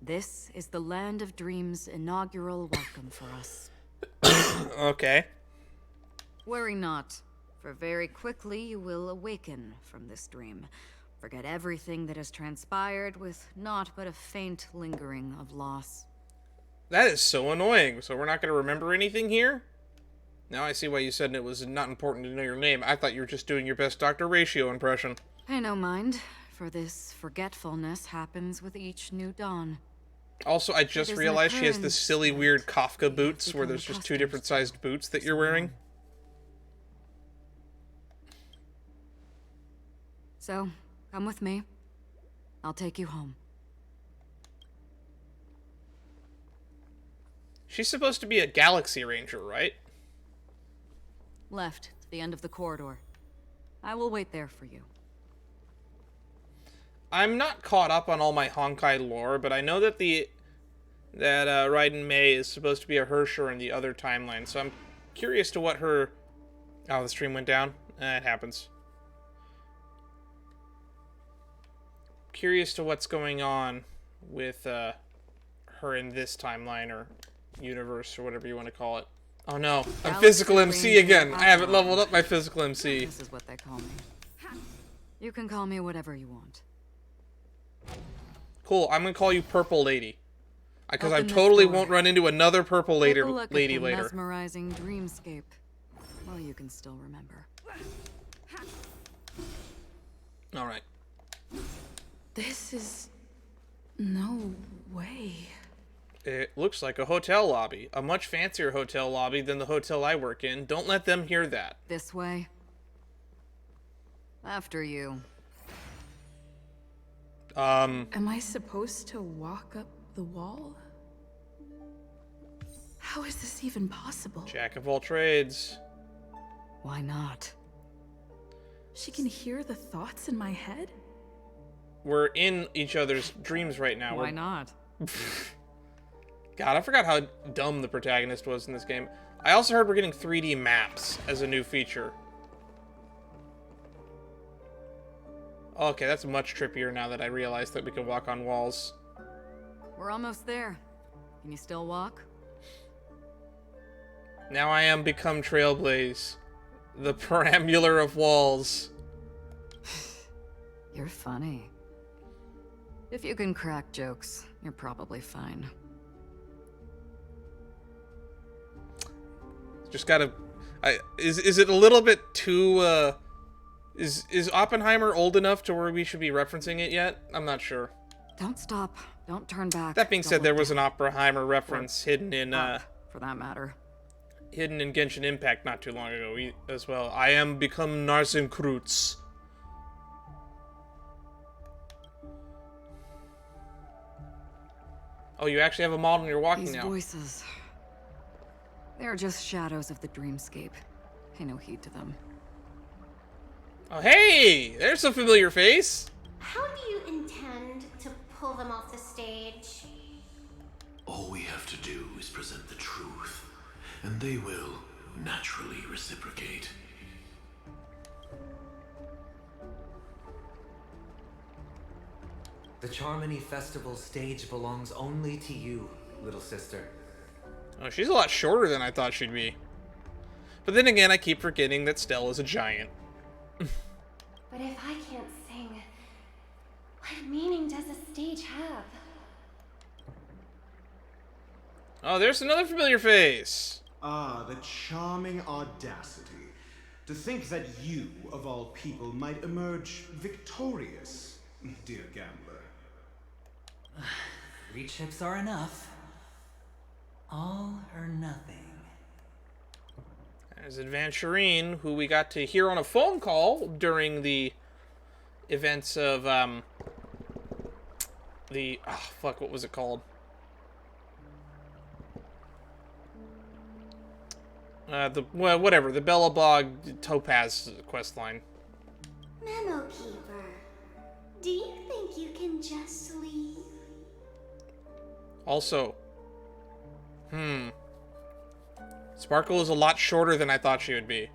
This is the Land of Dreams' inaugural welcome for us.
Okay.
Worry not, for very quickly you will awaken from this dream. Forget everything that has transpired with naught but a faint lingering of loss.
That is so annoying. So we're not going to remember anything here? Now I see why you said it was not important to know your name. I thought you were just doing your best Dr. Ratio impression.
Pay no mind, for this forgetfulness happens with each new dawn.
Also, I just realized she has this silly, weird Kafka boots where there's just two different sized boots that you're wearing.
So, come with me. I'll take you home.
She's supposed to be a Galaxy Ranger, right?
Left, to the end of the corridor. I will wait there for you.
I'm not caught up on all my Honkai lore, but I know that Raiden Mei is supposed to be a Hersher in the other timeline, so I'm curious to what her... Oh, the stream went down? It happens. Curious to what's going on with her in this timeline, or universe, or whatever you want to call it. Oh no, I'm physical MC again! I haven't leveled up my physical MC.
This is what they call me. You can call me whatever you want.
Cool, I'm gonna call you Purple Lady. Because I totally won't run into another purple lady later.
Mesmerizing dreamscape. Well, you can still remember.
Alright.
This is... no way.
It looks like a hotel lobby. A much fancier hotel lobby than the hotel I work in. Don't let them hear that.
This way. After you.
Am I supposed to walk up the wall? How is this even possible?
Jack of all trades.
Why not?
She can hear the thoughts in my head?
We're in each other's dreams right now.
Why not?
God, I forgot how dumb the protagonist was in this game. I also heard we're getting 3D maps as a new feature. Okay, that's much trippier now that I realize that we can walk on walls.
We're almost there. Can you still walk?
Now I am become Trailblaze, the perambulator of walls.
You're funny. If you can crack jokes, you're probably fine.
Just gotta... Is it a little bit too, Is Oppenheimer old enough to where we should be referencing it yet? I'm not sure.
Don't stop. Don't turn back.
That being said, there was an Oppenheimer reference hidden in,
for that matter.
Hidden in Genshin Impact not too long ago as well. I am become Narsenkreutz. Oh, you actually have a model and you're walking
These
now.
Voices. They're just shadows of the dreamscape. Pay no heed to them.
Oh, hey! There's a familiar face!
How do you intend to pull them off the stage?
All we have to do is present the truth, and they will naturally reciprocate.
The Charmony Festival stage belongs only to you, little sister.
Oh, she's a lot shorter than I thought she'd be. But then again, I keep forgetting that Stell is a giant.
But if I can't sing, what meaning does a stage have?
Oh, there's another familiar face.
Ah, the charming audacity. To think that you, of all people, might emerge victorious, dear gambler.
3 chips are enough. All or nothing.
There's Adventurine, who we got to hear on a phone call during the events of, what was it called? The Bellabog Topaz questline.
Memo Keeper, do you think you can just leave?
Also, Sparkle is a lot shorter than I thought she would be.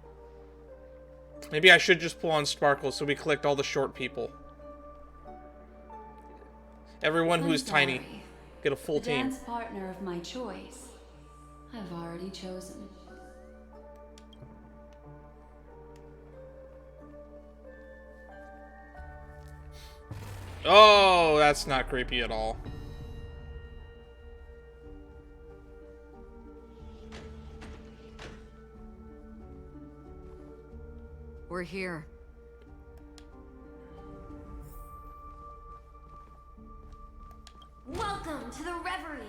Maybe I should just pull on Sparkle so we collect all the short people. Everyone who is tiny. Get a full team.
Dance partner of my choice. I've already chosen.
Oh, that's not creepy at all.
We're here.
Welcome to the Reverie.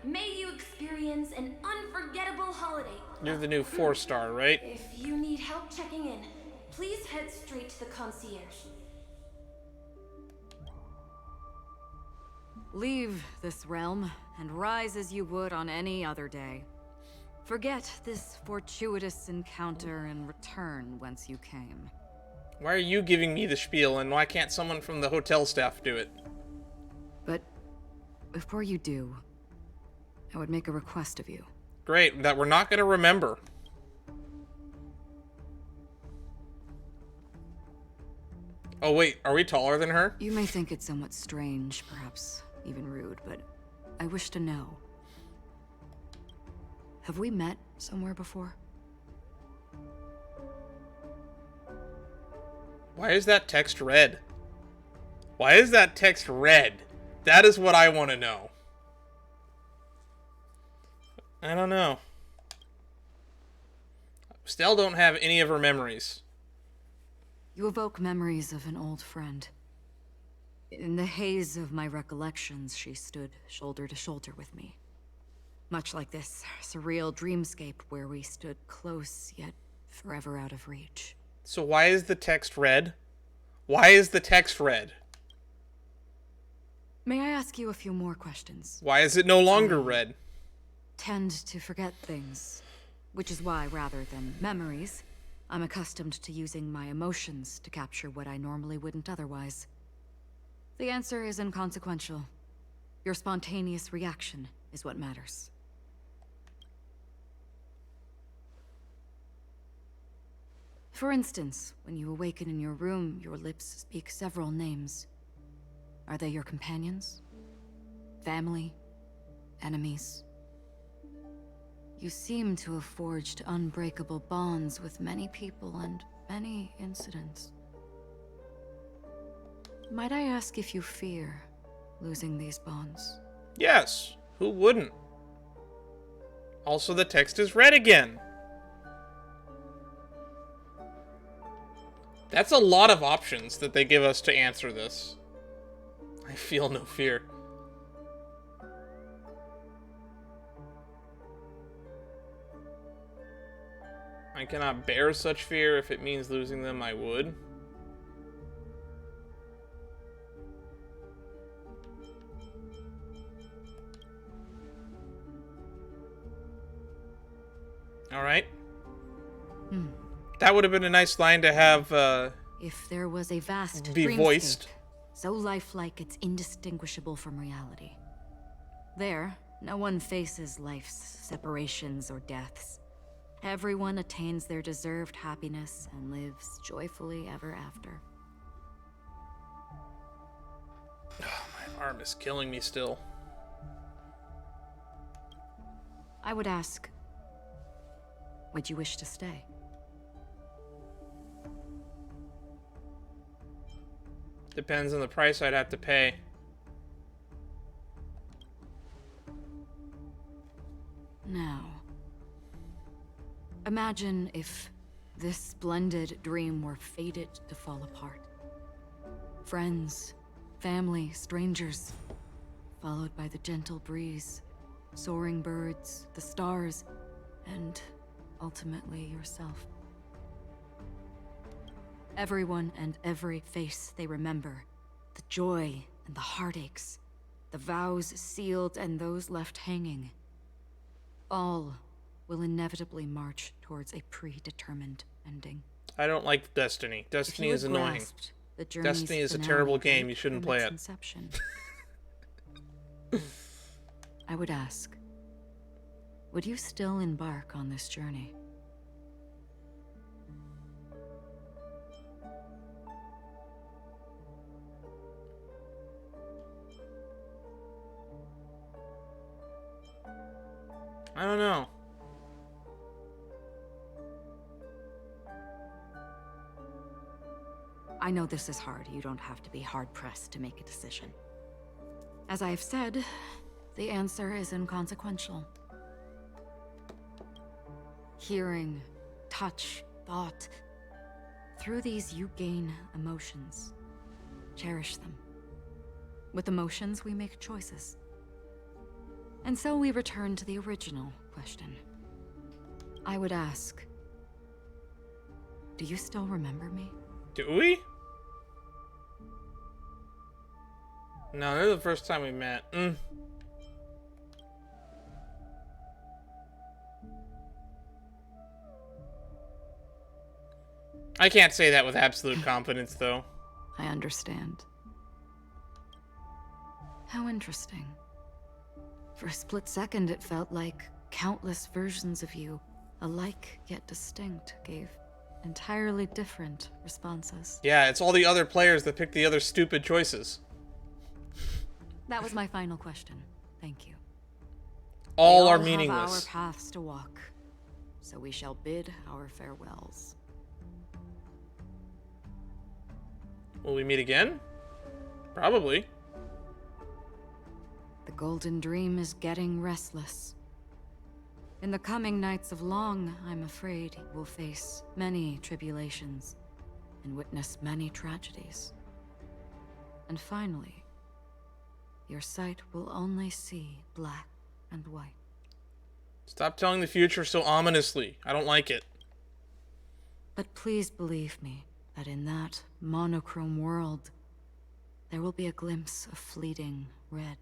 May you experience an unforgettable holiday.
You're the new 4-star, right?
If you need help checking in, please head straight to the concierge.
Leave this realm and rise as you would on any other day. Forget this fortuitous encounter and return whence you came.
Why are you giving me the spiel, and why can't someone from the hotel staff do it?
But before you do, I would make a request of you.
Great, that we're not going to remember. Oh wait, are we taller than her?
You may think it somewhat strange, perhaps even rude, but I wish to know. Have we met somewhere before?
Why is that text red? Why is that text red? That is what I want to know. I don't know. Still don't have any of her memories.
You evoke memories of an old friend. In the haze of my recollections, she stood shoulder to shoulder with me. Much like this surreal dreamscape where we stood close, yet forever out of reach.
So why is the text red? Why is the text red?
May I ask you a few more questions?
Why is it no longer red?
Tend to forget things, which is why, rather than memories, I'm accustomed to using my emotions to capture what I normally wouldn't otherwise. The answer is inconsequential. Your spontaneous reaction is what matters. For instance, when you awaken in your room, your lips speak several names. Are they your companions? Family? Enemies? You seem to have forged unbreakable bonds with many people and many incidents. Might I ask if you fear losing these bonds?
Yes, who wouldn't? Also, the text is red again. That's a lot of options that they give us to answer this. I feel no fear. I cannot bear such fear. If it means losing them, I would. Alright. That would have been a nice line to have,
if there was a vast
be
dreamscape,
voiced.
so lifelike it's indistinguishable from reality. There, no one faces life's separations or deaths. Everyone attains their deserved happiness and lives joyfully ever after.
Oh, my arm is killing me still.
I would ask, would you wish to stay?
Depends on the price I'd have to pay.
Now, imagine if this splendid dream were fated to fall apart. Friends, family, strangers, followed by the gentle breeze, soaring birds, the stars, and ultimately yourself. Everyone and every face they remember, the joy and the heartaches, the vows sealed and those left hanging, all will inevitably march towards a predetermined ending.
I don't like Destiny. Destiny is annoying. Destiny is a
finale
terrible game. You shouldn't
from
play
its
it.
inception, I would ask, would you still embark on this journey?
I don't know.
I know this is hard. You don't have to be hard-pressed to make a decision. As I have said, the answer is inconsequential. Hearing, touch, thought. Through these you gain emotions. Cherish them. With emotions, we make choices. And so we return to the original question. I would ask, do you still remember me?
Do we? No, this is the first time we met. I can't say that with absolute confidence, though.
I understand. How interesting. For a split second, it felt like countless versions of you, alike yet distinct, gave entirely different responses.
Yeah, it's all the other players that pick the other stupid choices.
That was my final question. Thank you.
All
We
are
have
meaningless.
our paths to walk, so we shall bid our farewells.
Will we meet again? Probably.
The Golden Dream is getting restless. In the coming nights of Long, I'm afraid you will face many tribulations and witness many tragedies. And finally, your sight will only see black and white.
Stop telling the future so ominously. I don't like it.
But please believe me that in that monochrome world, there will be a glimpse of fleeting red.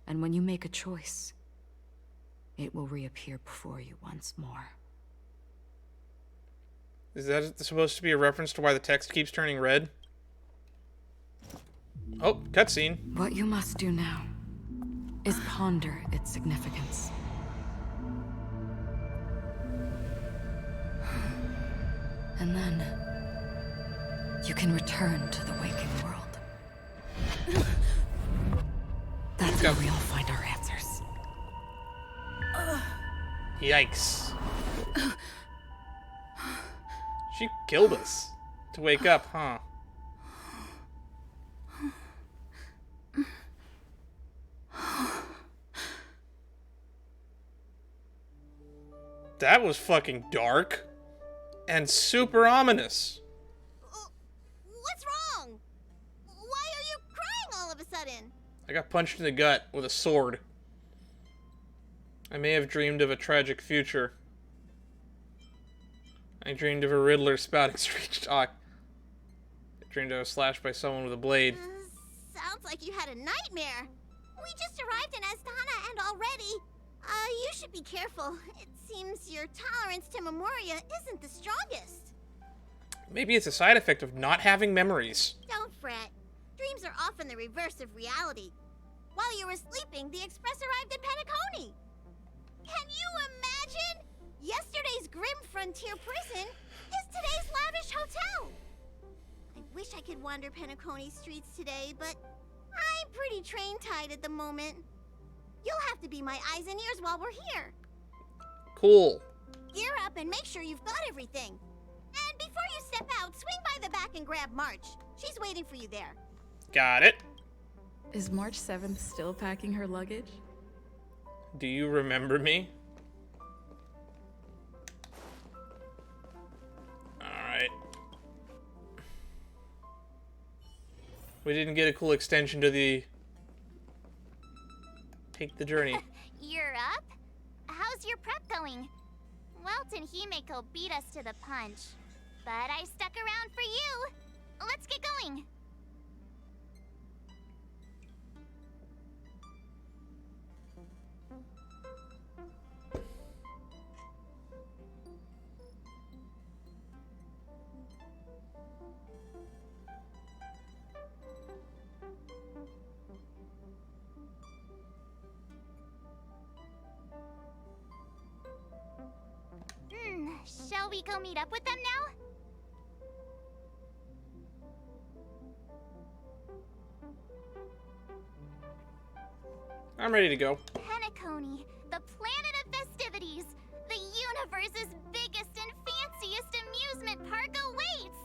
And when you make a choice, it will reappear before you once more.
Is that supposed to be a reference to why the text keeps turning red? Oh, cutscene.
What you must do now is ponder its significance. And then you can return to the waking world. That's where we'll find our answers.
Yikes. She killed us to wake up, huh? That was fucking dark and super ominous.
What's wrong? Why are you crying all of a sudden?
I got punched in the gut with a sword. I may have dreamed of a tragic future. I dreamed of a Riddler spouting screech talk. I dreamed I was slashed by someone with a blade.
Sounds like you had a nightmare. We just arrived in Astana and already... you should be careful. It seems your tolerance to Memoria isn't the strongest.
Maybe it's a side effect of not having memories.
Don't fret. Dreams are often the reverse of reality. While you were sleeping, the Express arrived in Penacony. Can you imagine? Yesterday's grim frontier prison is today's lavish hotel. I wish I could wander Penacony streets today, but I'm pretty train-tied at the moment. You'll have to be my eyes and ears while we're here.
Cool.
Gear up and make sure you've got everything. And before you step out, swing by the back and grab March. She's waiting for you there.
Got it.
Is March 7th still packing her luggage?
Do you remember me? Alright. We didn't get a cool extension to the... Take the journey.
You're up? How's your prep going? Welt and Himeko beat us to the punch, but I stuck around for you. Let's get going. Shall we go meet up with them now?
I'm ready to go.
Penacony, the planet of festivities. The universe's biggest and fanciest amusement park awaits.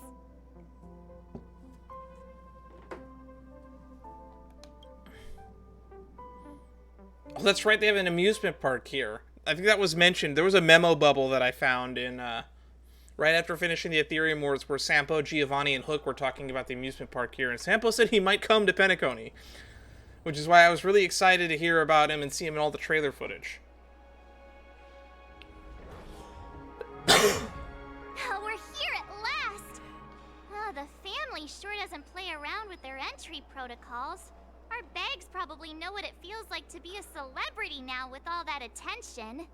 Oh, that's right, they have an amusement park here. I think that was mentioned. There was a memo bubble that I found in, right after finishing the Ethereum Wars where Sampo, Giovanni, and Hook were talking about the amusement park here, and Sampo said he might come to Penacony, which is why I was really excited to hear about him and see him in all the trailer footage.
Oh, we're here at last! Oh, the family sure doesn't play around with their entry protocols. Our bags probably know what it feels like to be a celebrity now with all that attention.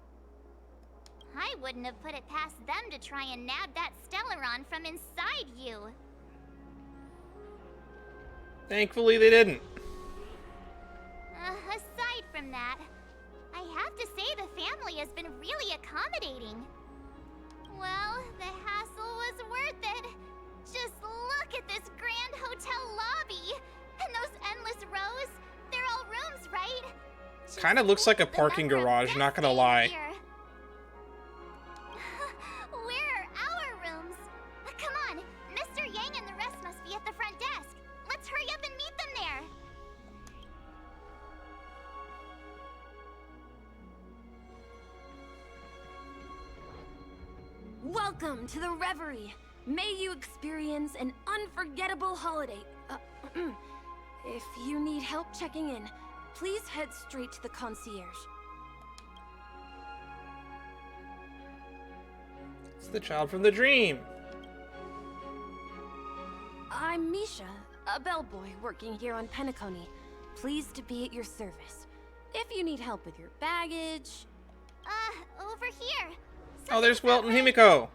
I wouldn't have put it past them to try and nab that Stellaron from inside you.
Thankfully, they didn't.
Aside from that, I have to say the family has been really accommodating. Well, the hassle was worth it. Just look at this grand hotel lobby. And those endless rows, they're all rooms, right?
Kind of looks like a parking garage, not gonna lie.
Where are our rooms? Come on, Mr. Yang and the rest must be at the front desk. Let's hurry up and meet them there.
Welcome to the Reverie. May you experience an unforgettable holiday. If you need help checking in, please head straight to the concierge.
It's the child from the dream.
I'm Misha, a bellboy working here on Penacony. Pleased to be at your service. If you need help with your baggage...
Over here.
Oh, there's Welt and Himeko.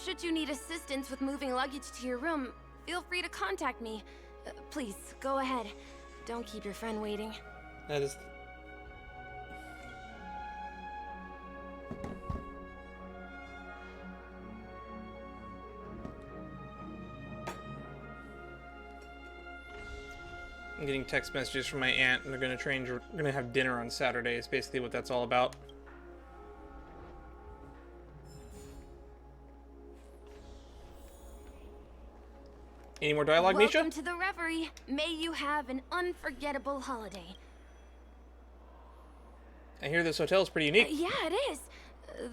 Should you need assistance with moving luggage to your room, feel free to contact me. Please, go ahead. Don't keep your friend waiting.
That is... I'm getting text messages from my aunt, and they're gonna have dinner on Saturday. Is basically what that's all about. Any more dialogue, Misha?
Welcome to the Reverie. May you have an unforgettable holiday.
I hear this hotel is pretty unique.
Yeah, it is.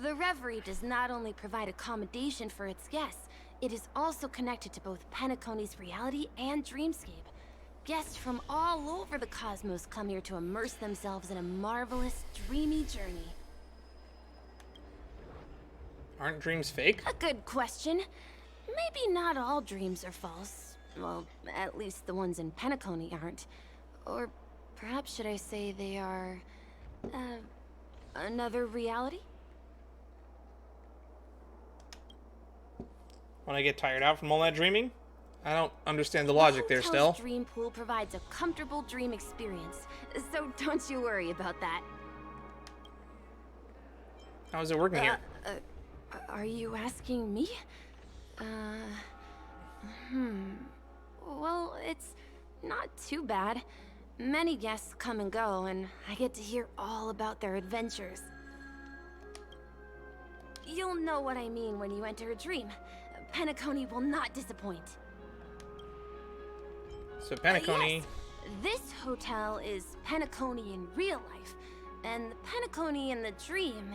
The Reverie does not only provide accommodation for its guests, it is also connected to both Penacony's reality and dreamscape. Guests from all over the cosmos come here to immerse themselves in a marvelous, dreamy journey.
Aren't dreams fake?
A good question. Maybe not all dreams are false. Well, at least the ones in Penacony aren't. Or perhaps should I say they are... another reality?
When I get tired out from all that dreaming? I don't understand the logic there still.
The dream pool provides a comfortable dream experience, so don't you worry about that.
How is it working here?
Are you asking me? Well, it's not too bad. Many guests come and go, and I get to hear all about their adventures. You'll know what I mean when you enter a dream. Penacony will not disappoint.
So Penacony...
Yes. This hotel is Penacony in real life, And the Penacony in the dream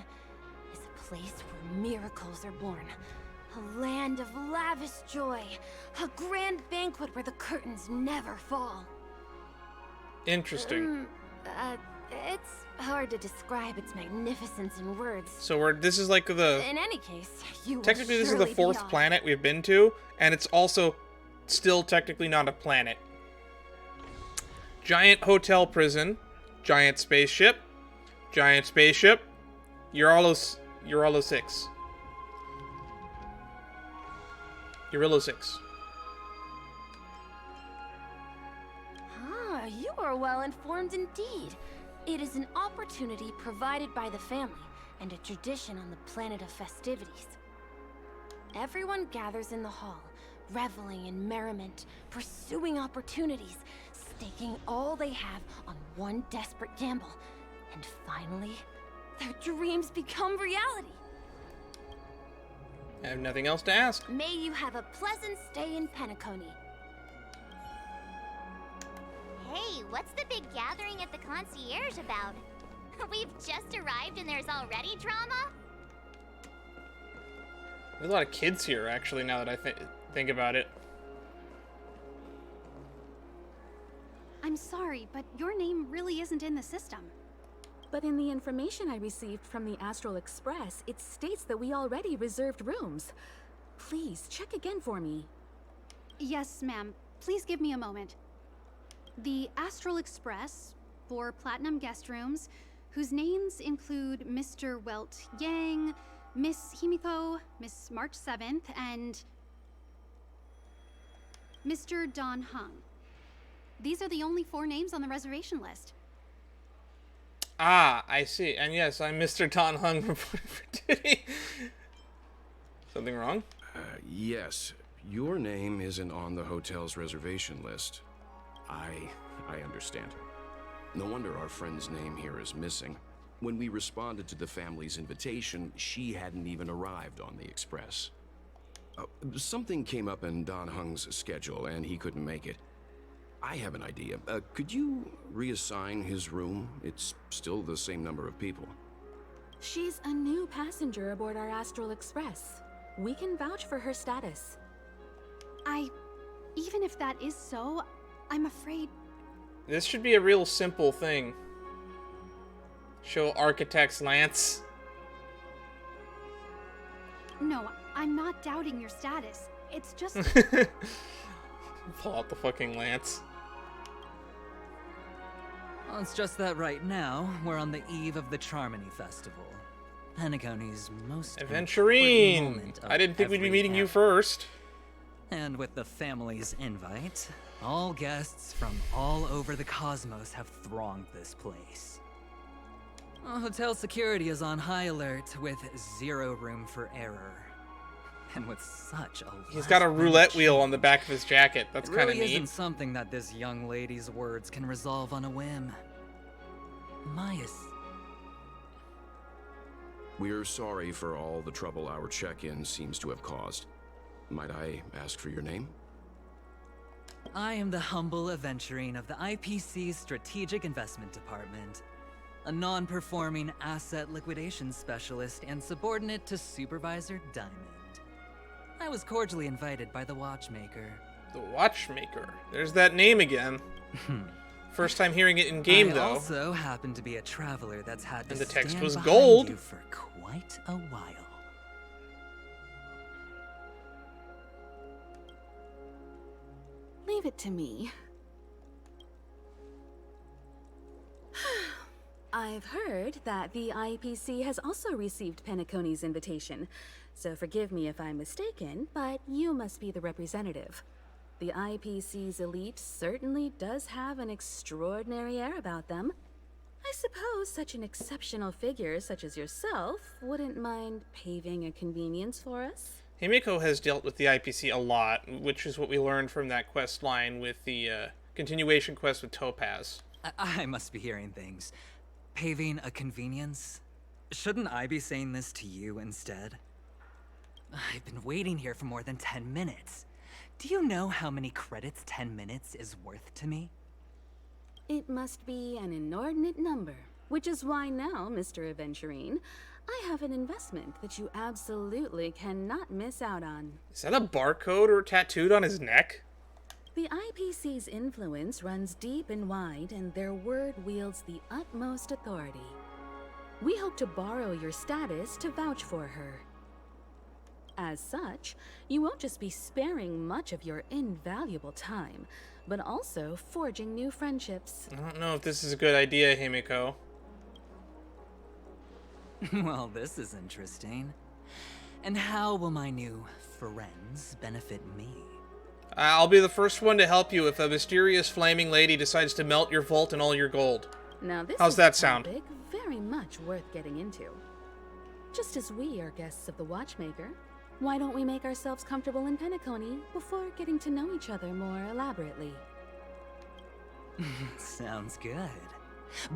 is a place where miracles are born. A land of lavish joy. A grand banquet where the curtains never fall.
Interesting.
It's hard to describe its magnificence in words.
So this is like the...
In any case, you
technically
will
this is the
surely be
4th
off.
planet we've been to, and it's also still technically not a planet. Giant hotel prison, giant spaceship, Urillo 6. Urillo 6.
Ah, you are well informed indeed. It is an opportunity provided by the family and a tradition on the planet of festivities. Everyone gathers in the hall, reveling in merriment, pursuing opportunities, staking all they have on one desperate gamble. And finally, their dreams become reality.
I have nothing else to ask.
May you have a pleasant stay in Penacony.
Hey, what's the big gathering at the concierge about? We've just arrived and there's already drama?
There's a lot of kids here, actually, now that I think about it.
I'm sorry, but your name really isn't in the system.
But in the information I received from the Astral Express, it states that we already reserved rooms. Please, check again for me.
Yes, ma'am. Please give me a moment. The Astral Express, 4 platinum guest rooms, whose names include Mr. Welt Yang, Miss Himiko, Miss March 7th, and Mr. Don Hung. These are the only 4 names on the reservation list.
Ah, I see. And yes, I'm Mr. Don Hung reporting for duty. Something wrong?
Yes. Your name isn't on the hotel's reservation list. I understand. No wonder our friend's name here is missing. When we responded to the family's invitation, she hadn't even arrived on the express. Something came up in Don Hung's schedule, and he couldn't make it. I have an idea. Could you reassign his room? It's still the same number of people.
She's a new passenger aboard our Astral Express. We can vouch for her status.
Even if that is so, I'm afraid...
This should be a real simple thing. Show Architect's Lance.
No, I'm not doubting your status. It's just...
Pull out the fucking lance.
Well, it's just that right now, we're on the eve of the Charmony Festival. Penacony's most
Aventurine!
important moment of
I didn't think we'd be
every
meeting you
era.
first.
And with the family's invite, all guests from all over the cosmos have thronged this place. Hotel security is on high alert with 0 room for error. And with such a
He's got a roulette
last-minute
wheel on the back of his jacket. That's
It
kind of
really
neat.
isn't something that this young lady's words can resolve on a whim.
We're sorry for all the trouble our check-in seems to have caused. Might I ask for your name?
I am the humble aventurine of the IPC's Strategic Investment Department. A non-performing asset liquidation specialist and subordinate to Supervisor Diamond. I was cordially invited by the Watchmaker.
The Watchmaker. There's that name again. First time hearing it in game,
I
though.
also happen to be a traveler that's had to
And the text
stand
was
behind
gold.
you for quite a while.
Leave it to me. I've heard that the IPC has also received Penacony's invitation, so forgive me if I'm mistaken, but you must be the representative. The IPC's elite certainly does have an extraordinary air about them. I suppose such an exceptional figure such as yourself wouldn't mind paving a convenience for us.
Himiko has dealt with the IPC a lot, which is what we learned from that quest line with the continuation quest with Topaz.
I must be hearing things. Paving a convenience? Shouldn't I be saying this to you instead? I've been waiting here for more than 10 minutes. Do you know how many credits 10 minutes is worth to me?
It must be an inordinate number. Which is why now, Mr. Aventurine, I have an investment that you absolutely cannot miss out on.
Is that a barcode or tattooed on his neck?
The IPC's influence runs deep and wide, and their word wields the utmost authority. We hope to borrow your status to vouch for her. As such, you won't just be sparing much of your invaluable time, but also forging new friendships.
I don't know if this is a good idea, Himiko.
Well, this is interesting. And how will my new friends benefit me?
I'll be the first one to help you if a mysterious flaming lady decides to melt your vault and all your gold.
Now this
How's
is
that
a
sound?
topic very much worth getting into. Just as we are guests of the Watchmaker, why don't we make ourselves comfortable in Penacony before getting to know each other more elaborately?
Sounds good.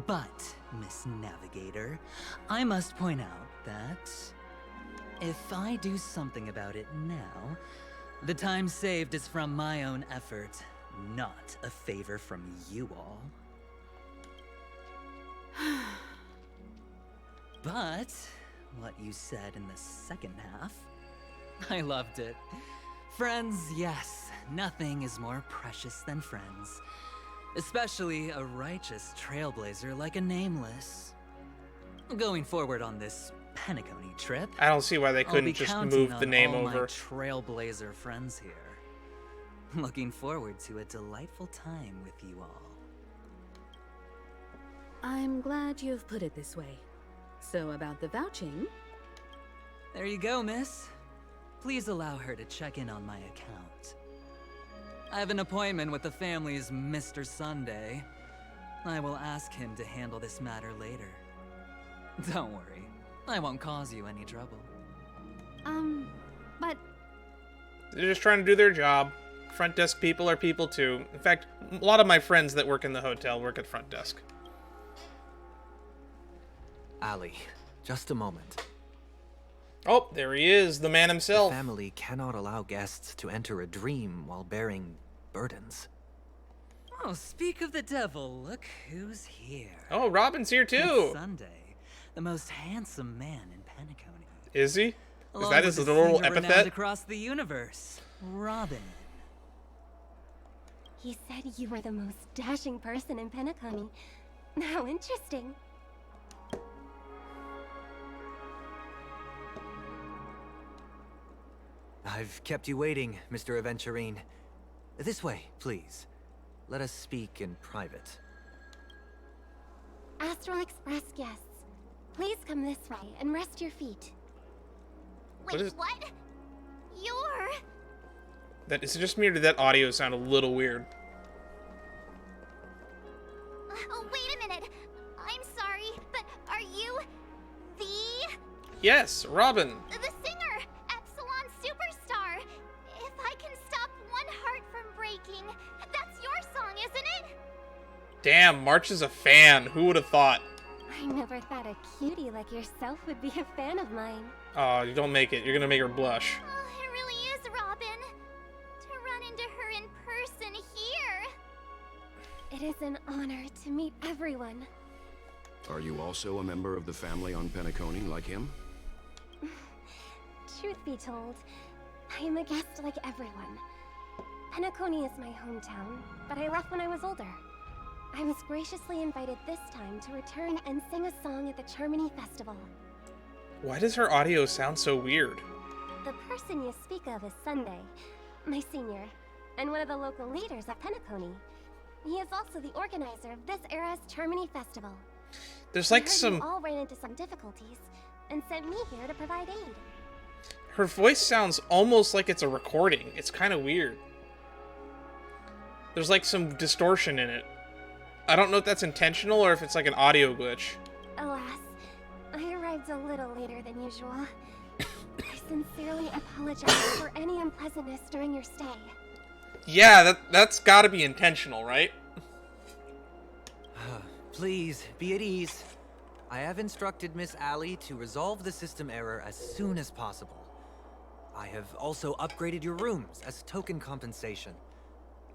But, Miss Navigator, I must point out that if I do something about it now, the time saved is from my own effort, not a favor from you all. But, what you said in the second half, I loved it. Friends, yes, nothing is more precious than friends. Especially a righteous trailblazer like a Nameless. Going forward on this Penacony trip,
I don't see why they
I'll
couldn't
be
just
counting
move the
on
name
all my
over.
trailblazer friends here. Looking forward to a delightful time with you all.
I'm glad you've put it this way. So about the vouching...
There you go, miss. Please allow her to check in on my account. I have an appointment with the family's Mr. Sunday. I will ask him to handle this matter later. Don't worry, I won't cause you any trouble.
But...
They're just trying to do their job. Front desk people are people too. In fact, a lot of my friends that work in the hotel work at front desk.
Ali, just a moment.
Oh, there he is, the man himself.
The family cannot allow guests to enter a dream while bearing burdens.
Oh, speak of the devil, look who's here.
Oh, Robin's here too.
It's Sunday, the most handsome man in Penacony.
Is he? Is
Along
that
with
his
a
little
singer renowned
epithet?
across the universe, Robin.
He said you were the most dashing person in Penacony. How interesting.
I've kept you waiting, Mr. Aventurine. This way, please. Let us speak in private.
Astral Express guests, please come this way and rest your feet.
Wait, what? You're...
That is it just me or did that audio sound a little weird?
Oh, wait a minute. I'm sorry, but are you the...
Yes, Robin.
The singer, Epsilon Superstar. If I can stop one heart from breaking, that's your song, isn't it?
Damn, March is a fan. Who would have thought?
I never thought a cutie like yourself would be a fan of mine.
Oh, you don't make it. You're gonna make her blush.
Oh, it really is, Robin. To run into her in person here.
It is an honor to meet everyone.
Are you also a member of the family on Penacony like him?
Truth be told, I am a guest like everyone. Penacony is my hometown, but I left when I was older. I was graciously invited this time to return and sing a song at the Charmony Festival.
Why does her audio sound so weird?
The person you speak of is Sunday, my senior, and one of the local leaders at Penacony. He is also the organizer of this era's Charmony Festival.
There's
I
like
heard
some...
you all ran into some difficulties, and sent me here to provide aid.
Her voice sounds almost like it's a recording. It's kind of weird. There's like some distortion in it. I don't know if that's intentional or if it's like an audio glitch.
Alas, I arrived a little later than usual. I sincerely apologize for any unpleasantness during your stay.
Yeah, that's gotta be intentional, right?
Please, be at ease. I have instructed Miss Ali to resolve the system error as soon as possible. I have also upgraded your rooms as token compensation.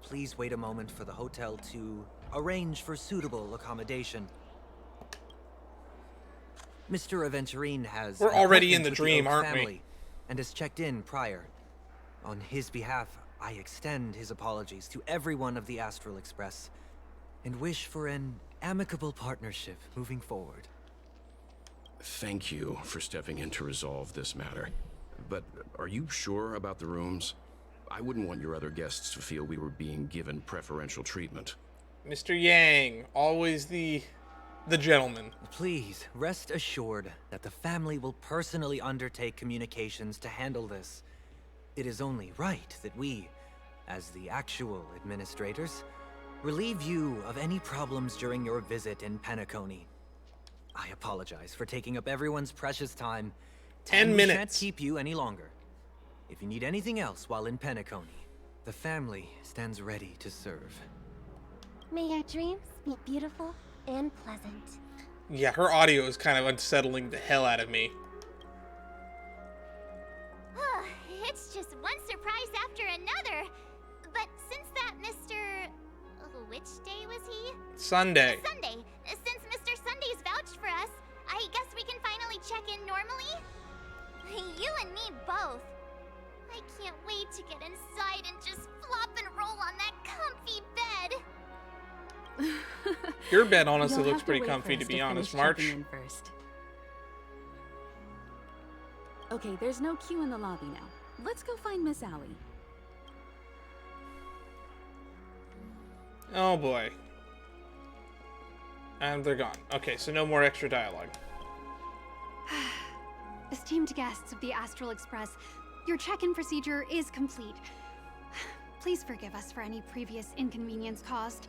Please wait a moment for the hotel to arrange for suitable accommodation. Mr. Aventurine has...
We're
an
already in the
appointment with
dream,
Oak
aren't we?
family and has checked in prior. On his behalf, I extend his apologies to everyone of the Astral Express and wish for an amicable partnership moving forward.
Thank you for stepping in to resolve this matter. But are you sure about the rooms? I wouldn't want your other guests to feel we were being given preferential treatment.
Mr. Yang, always the gentleman.
Please, rest assured that the family will personally undertake communications to handle this. It is only right that we, as the actual administrators, relieve you of any problems during your visit in Penacony. I apologize for taking up everyone's precious time.
10
We shan't
minutes.
keep you any longer. If you need anything else while in Penacony, the family stands ready to serve.
May your dreams be beautiful and pleasant.
Yeah, her audio is kind of unsettling the hell out of me.
It's just one surprise after another. But since that Mr. Which day was he?
Sunday.
Sunday. Since Mr. Sunday's vouched for us, I guess we can finally check in normally? You and me both. I can't wait to get inside and just flop and roll on that comfy bed.
Your bed honestly
You'll
looks
have to
pretty
wait for
comfy,
us
to be
finish
honest,
checking
March.
in first. Okay, there's no queue in the lobby now. Let's go find Miss Allie.
Oh boy. And they're gone. Okay, so no more extra dialogue.
Esteemed guests of the Astral Express, your check-in procedure is complete. Please forgive us for any previous inconvenience caused.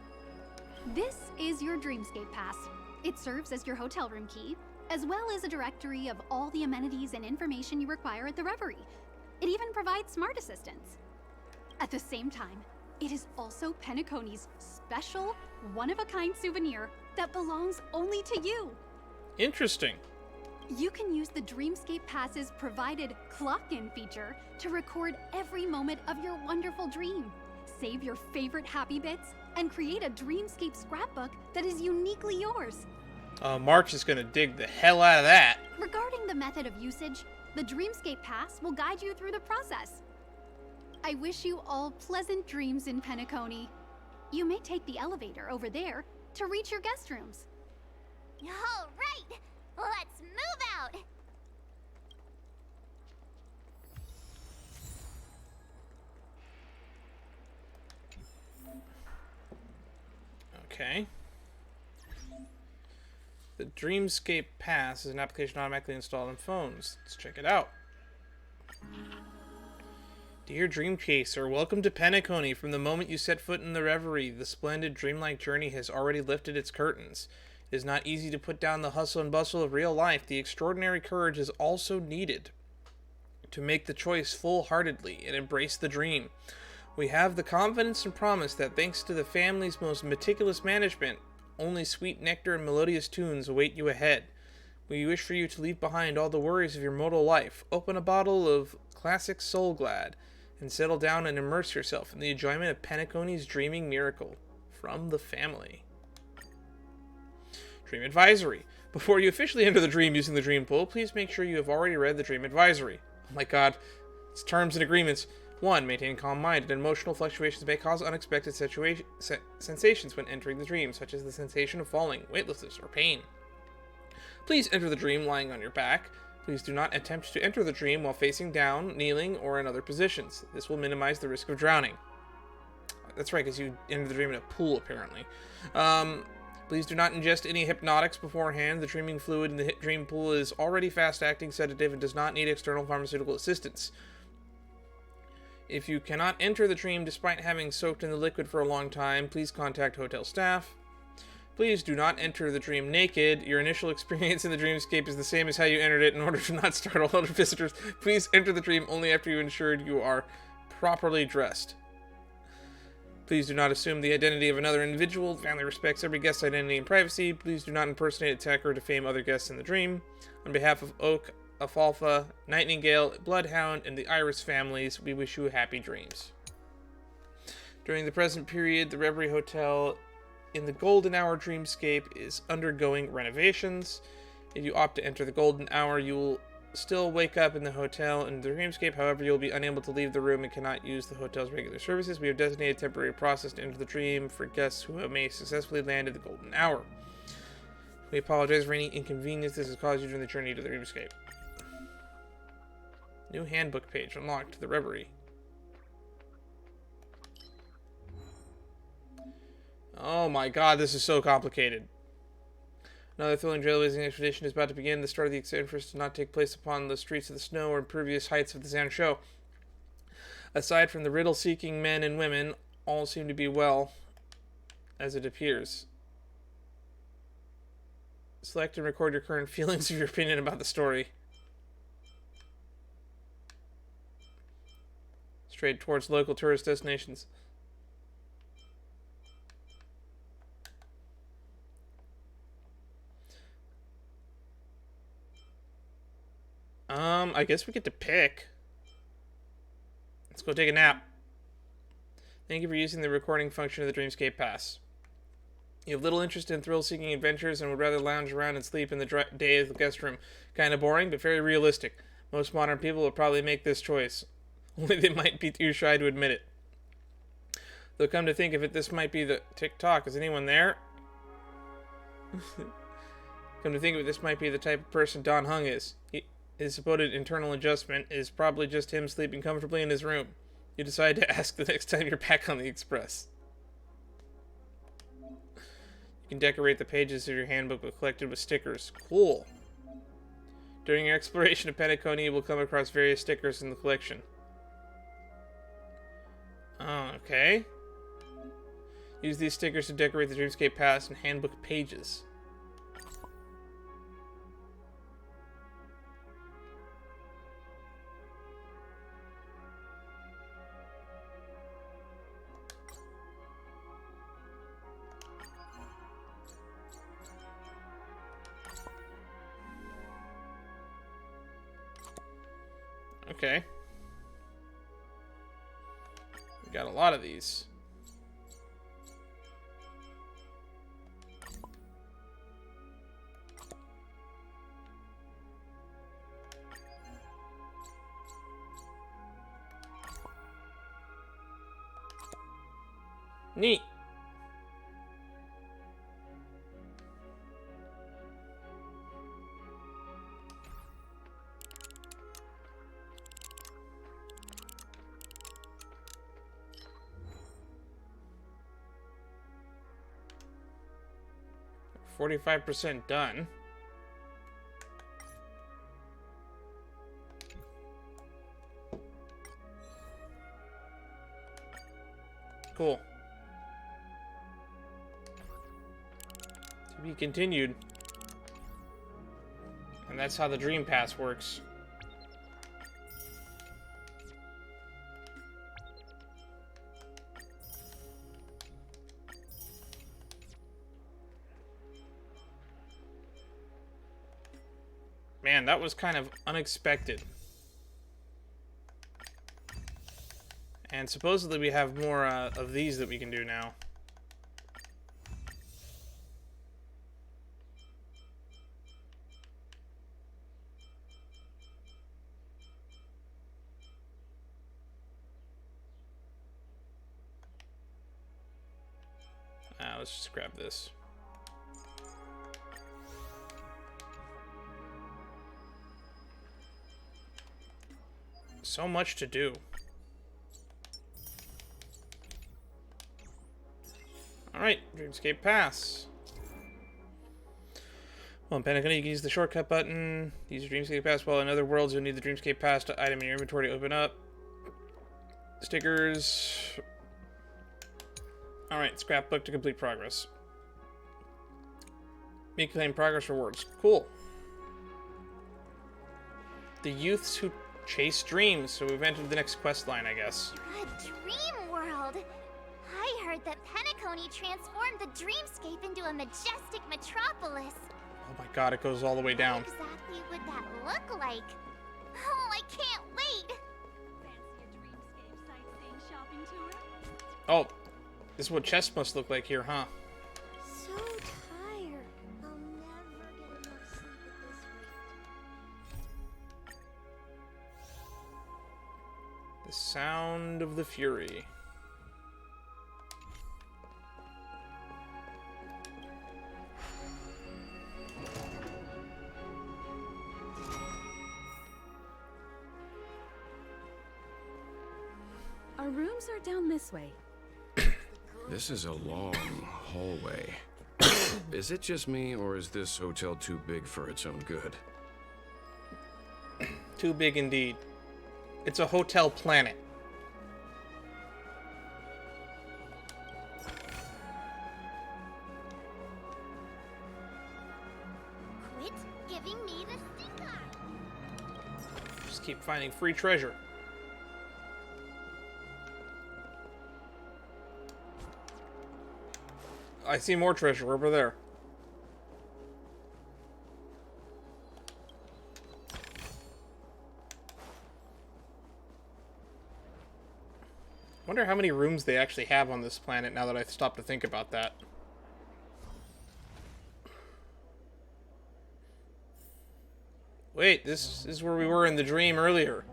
This is your Dreamscape Pass. It serves as your hotel room key, as well as a directory of all the amenities and information you require at the Reverie. It even provides smart assistants. At the same time, it is also Penacony's special, one-of-a-kind souvenir that belongs only to you.
Interesting.
You can use the Dreamscape Pass's provided clock-in feature to record every moment of your wonderful dream. Save your favorite happy bits and create a Dreamscape scrapbook that is uniquely yours.
March is gonna dig the hell out of that.
Regarding the method of usage, the Dreamscape Pass will guide you through the process. I wish you all pleasant dreams in Penacony. You may take the elevator over there to reach your guest rooms.
All right, let's move out.
Okay. The Dreamscape Pass is an application automatically installed on phones. Let's check it out. Dear Dreamchaser, welcome to Penacony. From the moment you set foot in the Reverie, the splendid dreamlike journey has already lifted its curtains. It is not easy to put down the hustle and bustle of real life. The extraordinary courage is also needed to make the choice full-heartedly and embrace the dream. We have the confidence and promise that thanks to the family's most meticulous management, only sweet nectar and melodious tunes await you ahead. We wish for you to leave behind all the worries of your mortal life, open a bottle of classic Soul Glad, and settle down and immerse yourself in the enjoyment of Penacony's dreaming miracle. From the family. Dream Advisory. Before you officially enter the dream using the dream pool, please make sure you have already read the Dream Advisory. Oh my god, it's terms and agreements. 1. Maintain a calm mind, and emotional fluctuations may cause unexpected sensations when entering the dream, such as the sensation of falling, weightlessness, or pain. Please enter the dream lying on your back. Please do not attempt to enter the dream while facing down, kneeling, or in other positions. This will minimize the risk of drowning. That's right, because you enter the dream in a pool, apparently. Please do not ingest any hypnotics beforehand. The dreaming fluid in the dream pool is already fast-acting sedative and does not need external pharmaceutical assistance. If you cannot enter the dream despite having soaked in the liquid for a long time, please contact hotel staff. Please do not enter the dream naked. Your initial experience in the dreamscape is the same as how you entered it. In order to not startle other visitors, please enter the dream only after you ensured you are properly dressed. Please do not assume the identity of another individual. The family respects every guest's identity and privacy. Please do not impersonate, attack, or defame other guests in the dream. On behalf of Oak, Alfalfa, Nightingale, Bloodhound, and the Iris families, we wish you happy dreams. During the present period, the Reverie Hotel in the Golden Hour Dreamscape is undergoing renovations. If you opt to enter the golden hour, you will still wake up in the hotel in the dreamscape. However, you'll be unable to leave the room and cannot use the hotel's regular services. We have designated a temporary process to enter the dream for guests who may successfully land at the golden hour. We apologize for any inconvenience this has caused you during the journey to the dreamscape. New handbook page unlocked to the reverie. Oh my god, this is so complicated. Another thrilling trailblazing expedition is about to begin. The start of the adventure does not take place upon the streets of the snow or impervious heights of the Zan Show. Aside from the riddle-seeking men and women, all seem to be well, as it appears. Select and record your current feelings of your opinion about the story. Straight towards local tourist destinations. I guess we get to pick. Let's go take a nap. Thank you for using the recording function of the Dreamscape Pass. You have little interest in thrill-seeking adventures and would rather lounge around and sleep in the day of the guest room. Kind of boring, but very realistic. Most modern people will probably make this choice. Only they might be too shy to admit it. Though come to think of it, this might be the... Tick-tock, is anyone there? Come to think of it, this might be the type of person Don Hung is. His supposed internal adjustment is probably just him sleeping comfortably in his room. You decide to ask the next time you're back on the Express. You can decorate the pages of your handbook collected with stickers. Cool. During your exploration of Penacony, you will come across various stickers in the collection. Oh, okay. Use these stickers to decorate the Dreamscape Pass and handbook pages. Okay. We got a lot of these. Neat. %45 done. Cool. To be continued. And that's how the Dream Pass works. Man, that was kind of unexpected. And supposedly we have more of these that we can do now. Let's just grab this. So much to do. Alright, Dreamscape Pass. Well, in Penacony, you can use the shortcut button. Use your Dreamscape Pass. While in other worlds, you'll need the Dreamscape Pass to item in your inventory to open up. Stickers. Alright, scrapbook to complete progress. Make claim progress rewards. Cool. The youths who chase dreams. So we've entered the next quest line, I guess.
A dream world! I heard that Penacony transformed the dreamscape into a majestic metropolis.
Oh my god, it goes all the way down.
What exactly would that look like? Oh, I can't wait!
Fancy a dreamscape sightseeing shopping tour?
Oh, this is what chess must look like here, huh?
So tired. I'll never get enough sleep at
Sound of the Fury.
Our rooms are down this way.
This is a long hallway. Is it just me, or is this hotel too big for its own good?
Too big indeed. It's a hotel planet.
Quit giving me the stink eye.
Just keep finding free treasure. I see more treasure over there. Wonder how many rooms they actually have on this planet now that I've stopped to think about that. Wait, this is where we were in the dream earlier.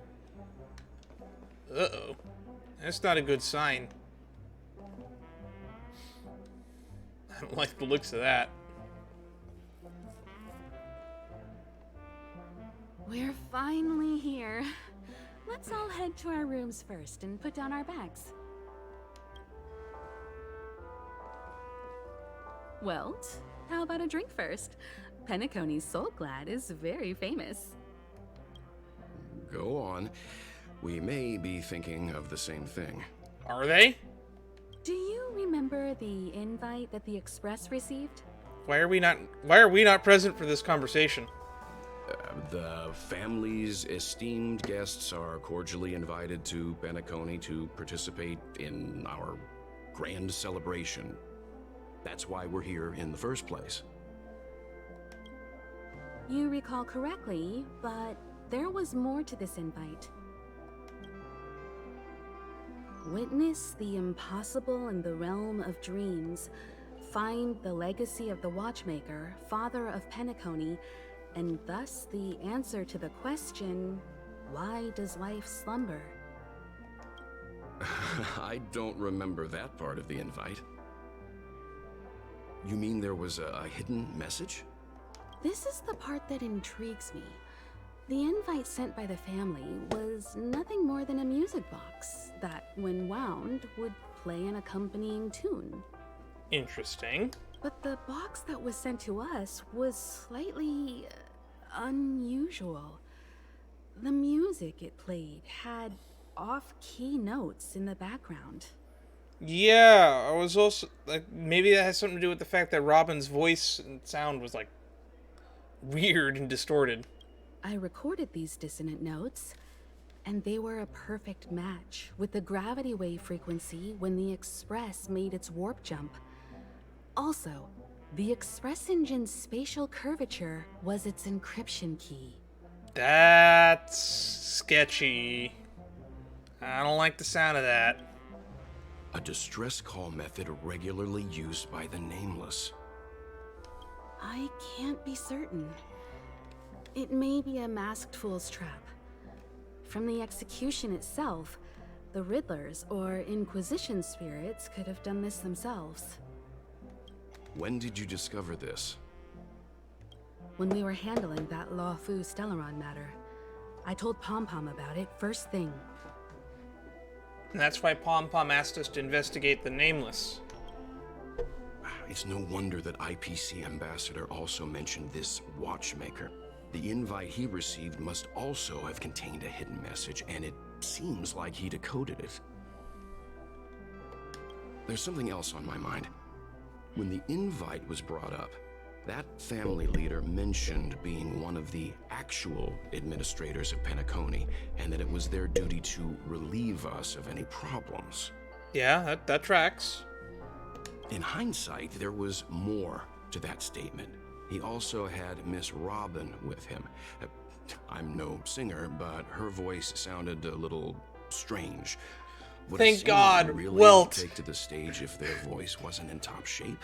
Uh-oh. That's not a good sign. I don't like the looks of that.
We're finally here. Let's all head to our rooms first and put down our bags. Welt, how about a drink first? Penacony's Soul Glad is very famous.
Go on. We may be thinking of the same thing.
Are they?
Do you remember the invite that the Express received?
Why are we not present for this conversation?
The family's esteemed guests are cordially invited to Penacony to participate in our grand celebration. That's why we're here in the first place.
You recall correctly, but there was more to this invite. Witness the impossible in the realm of dreams. Find the legacy of the Watchmaker, father of Penacony, and thus the answer to the question, why does life slumber?
I don't remember that part of the invite. You mean there was a hidden message?
This is the part that intrigues me. The invite sent by the family was nothing more than a music box that, when wound, would play an accompanying tune.
Interesting.
But the box that was sent to us was slightly unusual. The music it played had off-key notes in the background.
Yeah, I was also like, maybe that has something to do with the fact that Robin's voice and sound was like weird and distorted.
I recorded these dissonant notes, and they were a perfect match with the gravity wave frequency when the Express made its warp jump. Also, the Express engine's spatial curvature was its encryption key.
That's sketchy. I don't like the sound of that.
A distress call method regularly used by the Nameless.
I can't be certain. It may be a masked fool's trap. From the execution itself, the Riddlers or Inquisition spirits could have done this themselves.
When did you discover this?
When we were handling that Law Fu Stellaron matter, I told Pom Pom about it first thing.
And that's why Pom Pom asked us to investigate the Nameless.
It's no wonder that IPC Ambassador also mentioned this Watchmaker. The invite he received must also have contained a hidden message, and it seems like he decoded it. There's something else on my mind. When the invite was brought up, that family leader mentioned being one of the actual administrators of Penacony, and that it was their duty to relieve us of any problems.
Yeah, that tracks.
In hindsight, there was more to that statement. He also had Miss Robin with him. I'm no singer, but her voice sounded a little strange. Would
Thank God,
really
Welt.
take to the stage if their voice wasn't in top shape?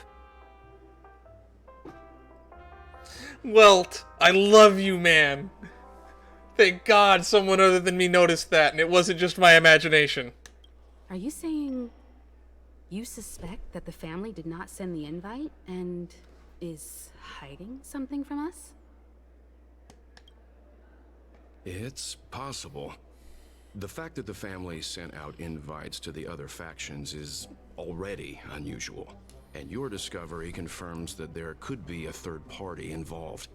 Welt, I love you, man. Thank God someone other than me noticed that, and it wasn't just my imagination.
Are you saying you suspect that the family did not send the invite and is hiding something from us?
It's possible. The fact that the family sent out invites to the other factions is already unusual, and your discovery confirms that there could be a third party involved.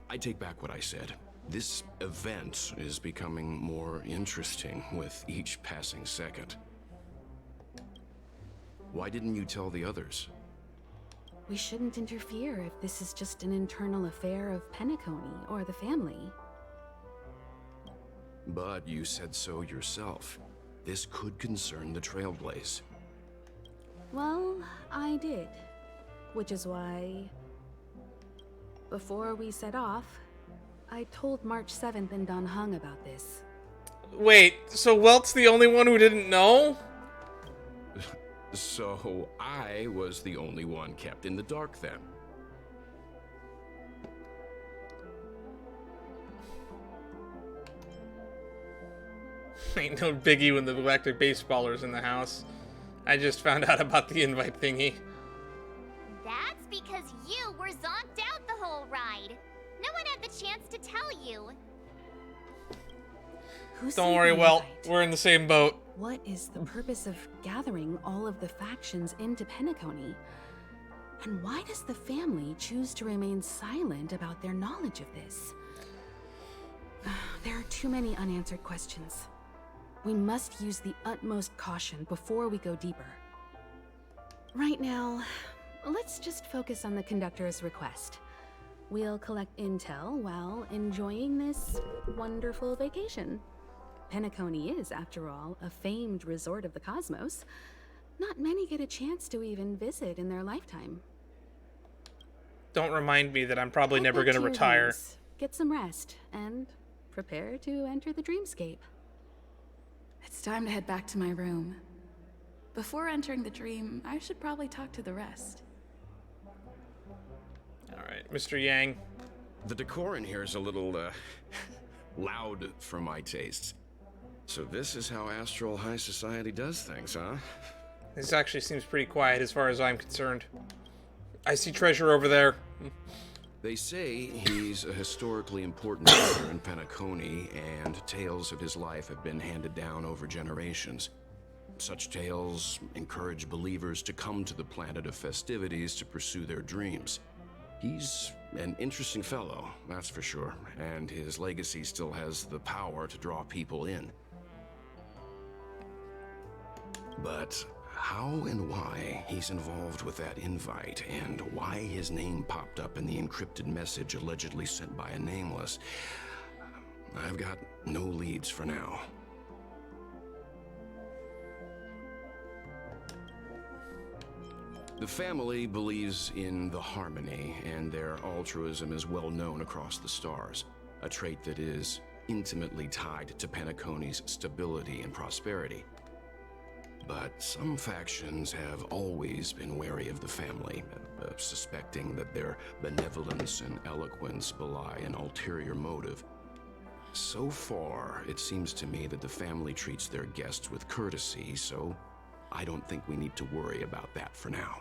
I take back what I said. This event is becoming more interesting with each passing second. Why didn't you tell the others?
We shouldn't interfere if this is just an internal affair of Penacony or the family.
But you said so yourself. This could concern the Trailblaze.
Well, I did. Which is why, before we set off, I told March 7th and Don Hung about this.
Wait, so Welt's the only one who didn't know?
So I was the only one kept in the dark then.
Ain't no biggie when the Galactic Baseballer's in the house. I just found out about the invite thingy.
That's because you were zonked out the whole ride. No one had the chance to tell you.
Don't worry, Welt. We're in the same boat.
What is the purpose of gathering all of the factions into Penacony? And why does the family choose to remain silent about their knowledge of this? There are too many unanswered questions. We must use the utmost caution before we go deeper. Right now, let's just focus on the conductor's request. We'll collect intel while enjoying this wonderful vacation. Penacony is, after all, a famed resort of the cosmos. Not many get a chance to even visit in their lifetime.
Don't remind me that I'm probably never going to retire.
Rooms, get some rest, and prepare to enter the dreamscape.
It's time to head back to my room. Before entering the dream, I should probably talk to the rest.
Alright, Mr. Yang.
The decor in here is a little, loud for my tastes. So this is how Astral High Society does things, huh?
This actually seems pretty quiet as far as I'm concerned. I see treasure over there.
They say he's a historically important figure in Penacony, and tales of his life have been handed down over generations. Such tales encourage believers to come to the planet of festivities to pursue their dreams. He's an interesting fellow, that's for sure, and his legacy still has the power to draw people in. But how and why he's involved with that invite, and why his name popped up in the encrypted message allegedly sent by a nameless, I've got no leads for now. The family believes in the harmony, and their altruism is well known across the stars, a trait that is intimately tied to Penacony's stability and prosperity. But some factions have always been wary of the family, suspecting that their benevolence and eloquence belie an ulterior motive. So far, it seems to me that the family treats their guests with courtesy, so I don't think we need to worry about that for now.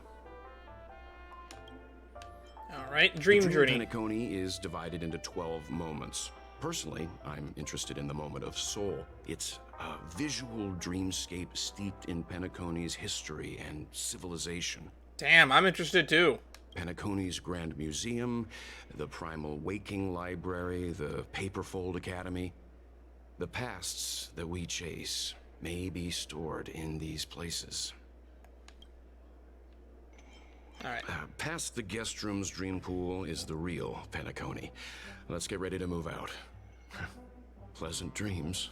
Alright, Dream Journey.
Penacony is divided into 12 moments. Personally, I'm interested in the moment of Soul. It's a visual dreamscape steeped in Penacony's history and civilization.
Damn, I'm interested too.
Penacony's Grand Museum, the Primal Waking Library, the Paperfold Academy. The pasts that we chase may be stored in these places.
All right.
Past the guest room's dream pool is the real Penacony. Let's get ready to move out. Pleasant dreams.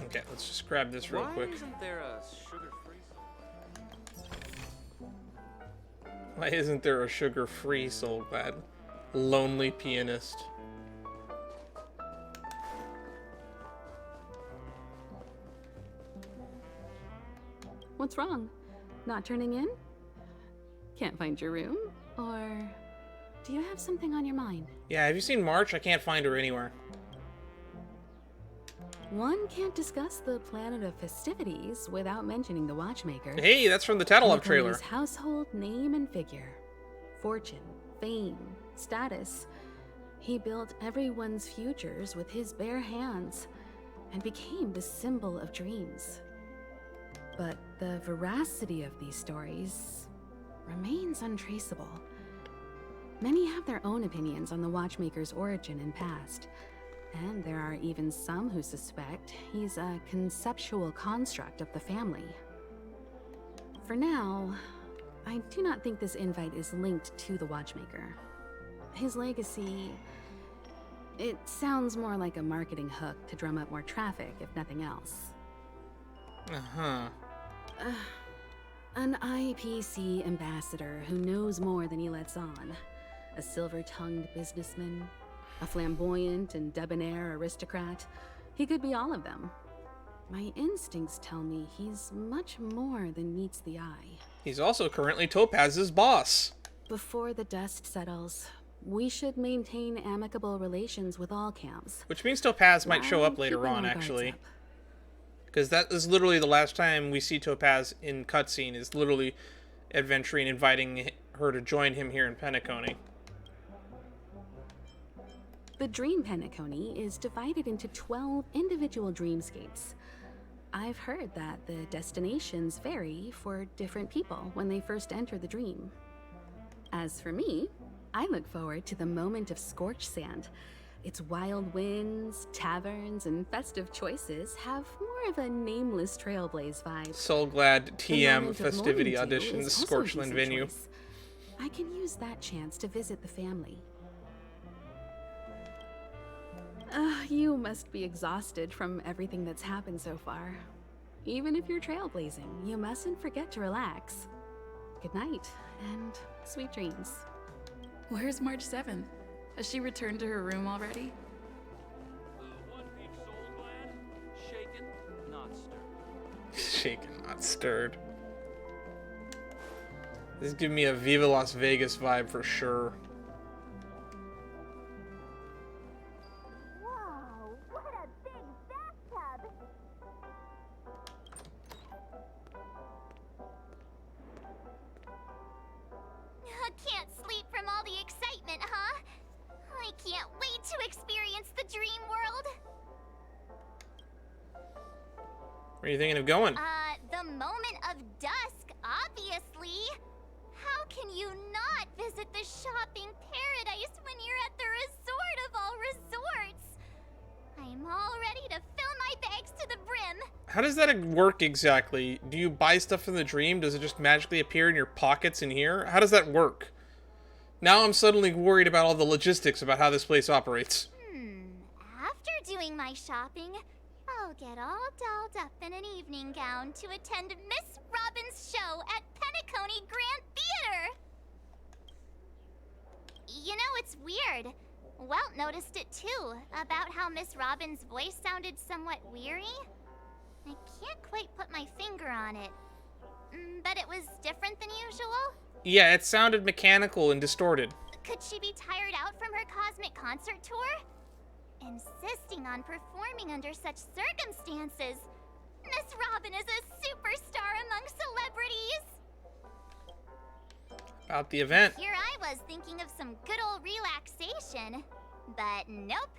Okay, let's just grab this real quick.
Isn't there a sugar-free
Why isn't there a sugar-free Soul Glad? Lonely pianist.
What's wrong? Not turning in? Can't find your room? Or do you have something on your mind?
Yeah, have you seen March? I can't find her anywhere.
One can't discuss the planet of festivities without mentioning the Watchmaker.
Hey, that's from the Tattletop trailer.
His household name and figure. Fortune, fame, status. He built everyone's futures with his bare hands and became the symbol of dreams. But the veracity of these stories remains untraceable. Many have their own opinions on the Watchmaker's origin and past, and there are even some who suspect he's a conceptual construct of the family. For now, I do not think this invite is linked to the Watchmaker. His legacy... it sounds more like a marketing hook to drum up more traffic, if nothing else.
Uh-huh.
An IPC ambassador who knows more than he lets on. A silver-tongued businessman. A flamboyant and debonair aristocrat. He could be all of them. My instincts tell me he's much more than meets the eye.
He's also currently Topaz's boss.
Before the dust settles, we should maintain amicable relations with all camps.
Which means Topaz might show up later on, actually. Because that is literally the last time we see Topaz in cutscene, is literally Adventurine inviting her to join him here in Penacony.
The Dream Penacony is divided into 12 individual dreamscapes. I've heard that the destinations vary for different people when they first enter the dream. As for me, I look forward to the moment of scorched sand. Its wild winds, taverns, and festive choices have more of a nameless Trailblaze vibe.
So glad TM festivity
auditions
auditions Scorchland venue.
I can use that chance to visit the family. You must be exhausted from everything that's happened so far. Even if you're trailblazing, you mustn't forget to relax. Good night, and sweet dreams.
Where's March 7th? Has she returned to her room already?
Shaken, not stirred.
Shaken, not stirred. This is giving me a Viva Las Vegas vibe for sure.
Can't sleep from all the excitement, huh? I can't wait to experience the dream world.
Where are you thinking of going?
The moment of dusk, obviously. How can you not visit the shopping paradise when you're at the resort of all resorts? I am all ready to fill my bags to the brim.
How does that work exactly? Do you buy stuff in the dream? Does it just magically appear in your pockets in here? How does that work? Now I'm suddenly worried about all the logistics about how this place operates.
After doing my shopping, I'll get all dolled up in an evening gown to attend Miss Robin's show at Penacony Grand Theater. You know, it's weird. Welt noticed it too, about how Miss Robin's voice sounded somewhat weary. I can't quite put my finger on it, but it was different than usual.
Yeah, it sounded mechanical and distorted.
Could she be tired out from her cosmic concert tour? Insisting on performing under such circumstances. Miss Robin is a superstar among celebrities.
About the event.
Here I was thinking of some good old relaxation. But nope.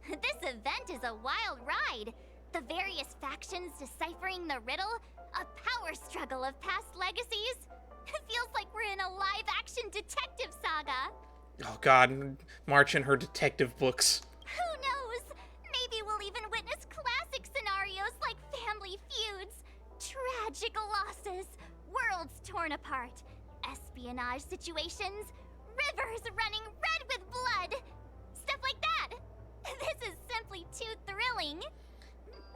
This event is a wild ride. The various factions deciphering the riddle, a power struggle of past legacies. It feels like we're in a live-action detective saga.
Oh god, March and her detective books.
Who knows? Maybe we'll even witness classic scenarios like family feuds, tragic losses, worlds torn apart, espionage situations, rivers running red with blood. Stuff like that. This is simply too thrilling.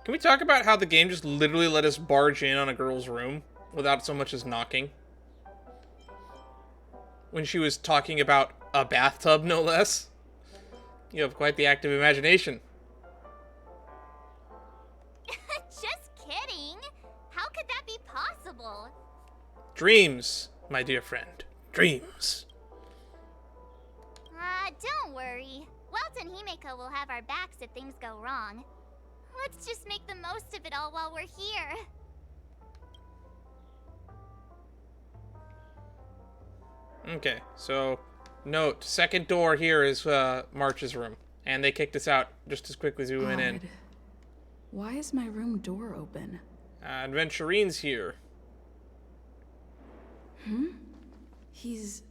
Can we talk about how the game just literally let us barge in on a girl's room without so much as knocking? When she was talking about a bathtub, no less. You have quite the active imagination.
Just kidding. How could that be possible?
Dreams, my dear friend. Dreams.
don't worry. Welt and Himeko will have our backs if things go wrong. Let's just make the most of it all while we're here.
Okay, so note, second door here is March's room, and they kicked us out just as quickly as we went in.
Odd. Why is my room door open?
Adventurine's here.
He's...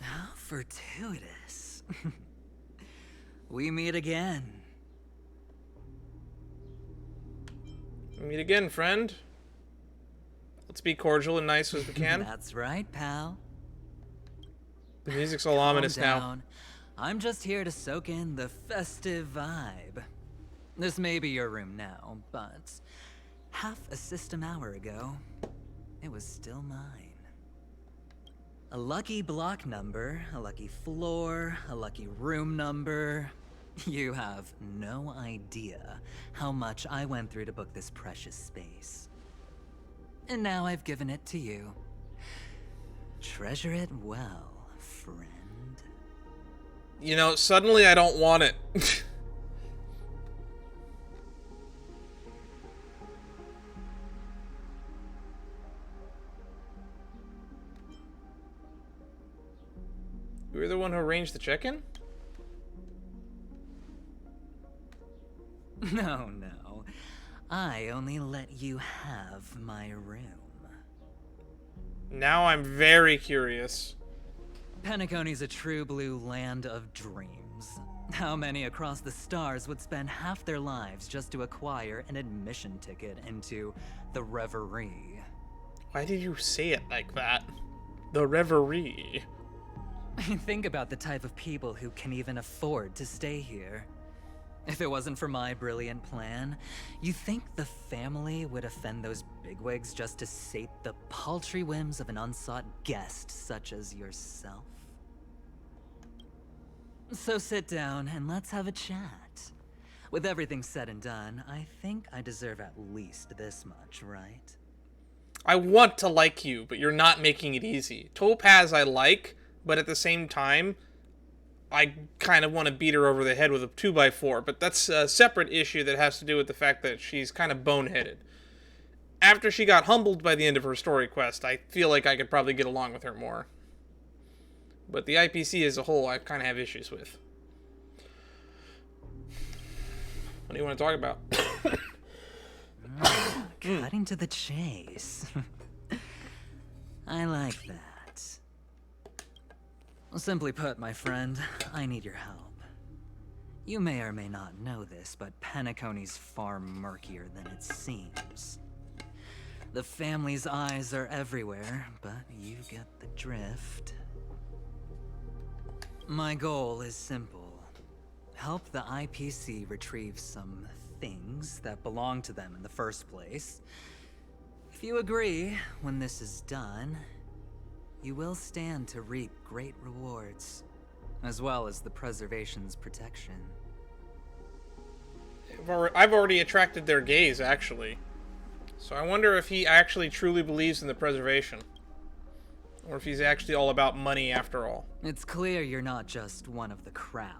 How fortuitous. We meet again.
Meet again, friend. Let's be cordial and nice as we can.
That's right, pal.
The music's all ominous now.
I'm just here to soak in the festive vibe. This may be your room now, but half a system hour ago, it was still mine. A lucky block number, a lucky floor, a lucky room number. You have no idea how much I went through to book this precious space. And now I've given it to you. Treasure it well, friend.
You know, suddenly I don't want it. You were the one who arranged the check-in?
No. I only let you have my room.
Now I'm very curious.
Penacony's a true blue land of dreams. How many across the stars would spend half their lives just to acquire an admission ticket into the Reverie?
Why did you say it like that? The Reverie.
Think about the type of people who can even afford to stay here. If it wasn't for my brilliant plan, you think the family would offend those bigwigs just to sate the paltry whims of an unsought guest such as yourself? So sit down and let's have a chat. With everything said and done, I think I deserve at least this much, right?
I want to like you, but you're not making it easy. Topaz I like, but at the same time, I kind of want to beat her over the head with a 2x4, but that's a separate issue that has to do with the fact that she's kind of boneheaded. After she got humbled by the end of her story quest, I feel like I could probably get along with her more. But the IPC as a whole, I kind of have issues with. What do you want to talk about?
Cutting to the chase. I like that. Simply put, my friend, I need your help. You may or may not know this, but Penacony's far murkier than it seems. The family's eyes are everywhere, but you get the drift. My goal is simple. Help the IPC retrieve some things that belong to them in the first place. If you agree, when this is done, you will stand to reap great rewards, as well as the preservation's protection.
I've already attracted their gaze, actually. So I wonder if he actually truly believes in the preservation. Or if he's actually all about money after all.
It's clear you're not just one of the crowd.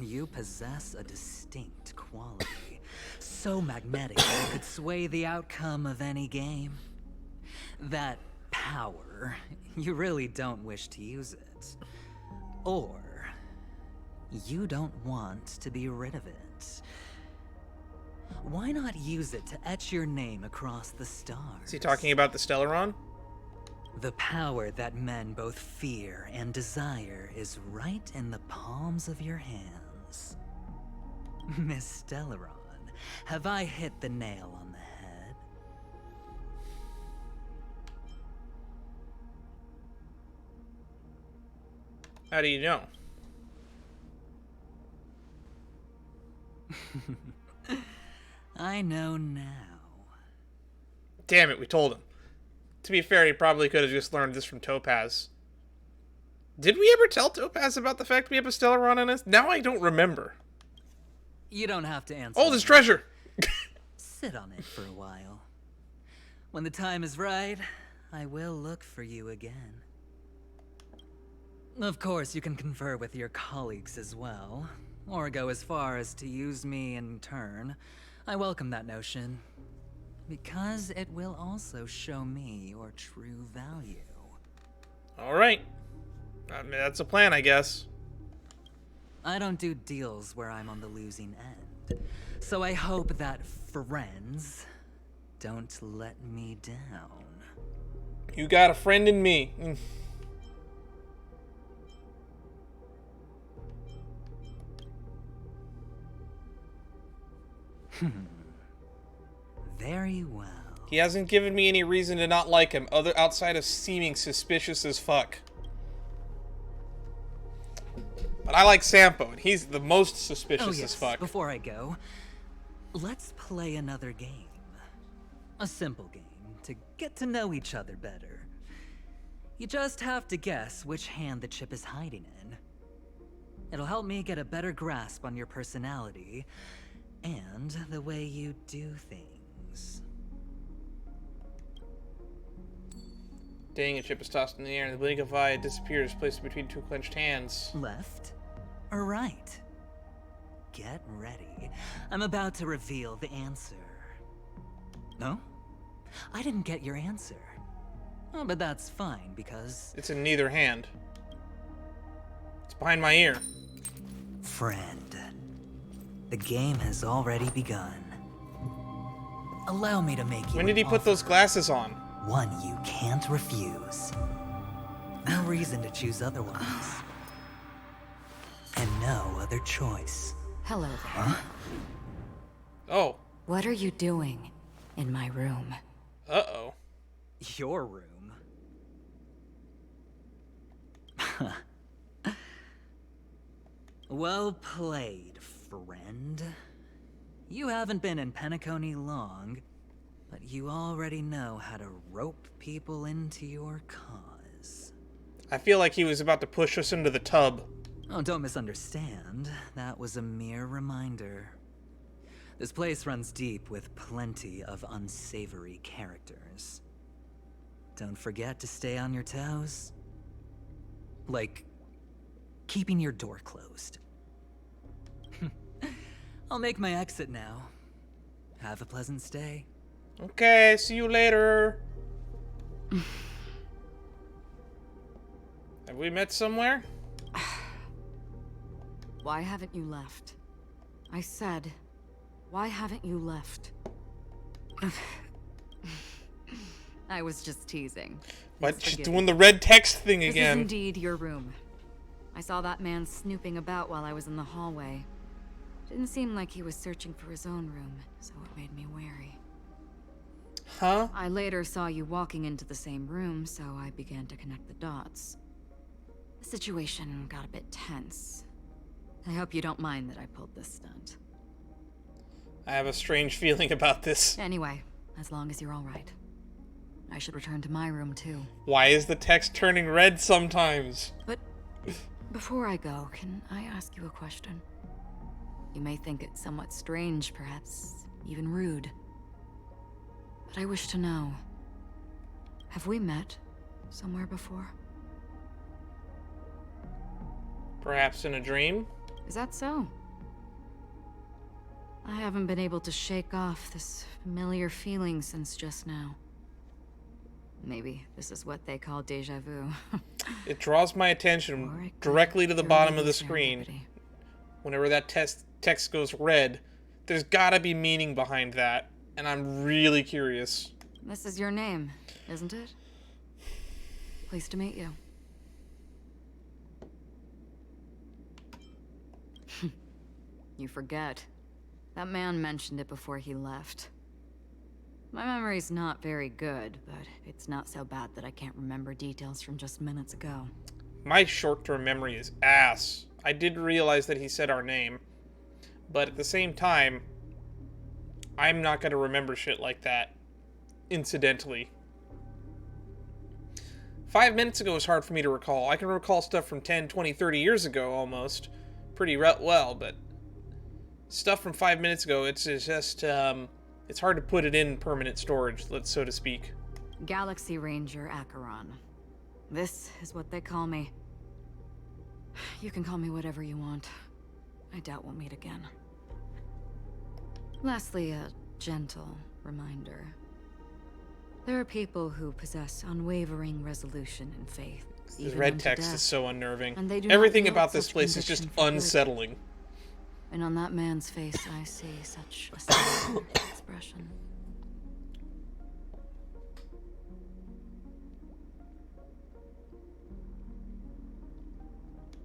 You possess a distinct quality, so magnetic that it could sway the outcome of any game. That power, you really don't wish to use it. Or, you don't want to be rid of it. Why not use it to etch your name across the stars?
Is he talking about the Stellaron?
The power that men both fear and desire is right in the palms of your hands. Miss Stellaron, have I hit the nail on the head?
How do you know?
I know now.
Damn it, we told him. To be fair, he probably could have just learned this from Topaz. Did we ever tell Topaz about the fact we have a Stellaron in us? Now I don't remember.
You don't have to answer.
Oh, there's treasure!
Sit on it for a while. When the time is right, I will look for you again. Of course, you can confer with your colleagues as well, or go as far as to use me in turn. I welcome that notion, because it will also show me your true value.
Alright. I mean, that's a plan, I guess.
I don't do deals where I'm on the losing end, so I hope that friends don't let me down.
You got a friend in me.
Very well.
He hasn't given me any reason to not like him, outside of seeming suspicious as fuck. But I like Sampo, and he's the most suspicious as fuck.
Before I go, let's play another game. A simple game to get to know each other better. You just have to guess which hand the chip is hiding in. It'll help me get a better grasp on your personality and the way you do things.
Dang, a chip is tossed in the air, and the blink of eye, it disappears, placed between two clenched hands.
Left or right? Get ready. I'm about to reveal the answer. No? I didn't get your answer. Oh, but that's fine, because...
It's in neither hand. It's behind my ear.
Friend. The game has already begun. Allow me to make you...
When did he put those glasses on?
One you can't refuse. No reason to choose otherwise. And no other choice.
Hello there.
Huh?
Oh.
What are you doing in my room?
Uh-oh.
Your room? Well played, friend. You haven't been in Penacony long, but you already know how to rope people into your cause.
I feel like he was about to push us into the tub.
Oh, don't misunderstand. That was a mere reminder. This place runs deep with plenty of unsavory characters. Don't forget to stay on your toes. Like, keeping your door closed. I'll make my exit now. Have a pleasant stay.
Okay, see you later. Have we met somewhere?
Why haven't you left? I said, why haven't you left? I was just teasing.
What? She's doing the red text thing
This
again.
is indeed your room. I saw that man snooping about while I was in the hallway. Didn't seem like he was searching for his own room, so it made me wary.
Huh?
I later saw you walking into the same room, so I began to connect the dots. The situation got a bit tense. I hope you don't mind that I pulled this stunt.
I have a strange feeling about this.
Anyway, as long as you're all right. I should return to my room, too.
Why is the text turning red sometimes?
But before I go, can I ask you a question? You may think it somewhat strange, perhaps even rude. But I wish to know, have we met somewhere before?
Perhaps in a dream?
Is that so? I haven't been able to shake off this familiar feeling since just now. Maybe this is what they call déjà vu.
It draws my attention directly to the bottom of the screen. Whenever that text goes red, there's gotta be meaning behind that, and I'm really curious.
This is your name, isn't it? Pleased to meet you. You forget. That man mentioned it before he left. My memory's not very good, but it's not so bad that I can't remember details from just minutes ago.
My short-term memory is ass. I did realize that he said our name, but at the same time, I'm not gonna remember shit like that, incidentally. 5 minutes ago is hard for me to recall. I can recall stuff from 10, 20, 30 years ago, almost. Pretty well, but stuff from 5 minutes ago, it's just, it's hard to put it in permanent storage, so to speak.
Galaxy Ranger Acheron. This is what they call me. You can call me whatever you want. I doubt we'll meet again. Lastly, a gentle reminder. There are people who possess unwavering resolution and faith.
This red text is so unnerving.
And they do
Everything about this place is just unsettling.
And on that man's face, I see such a sad expression.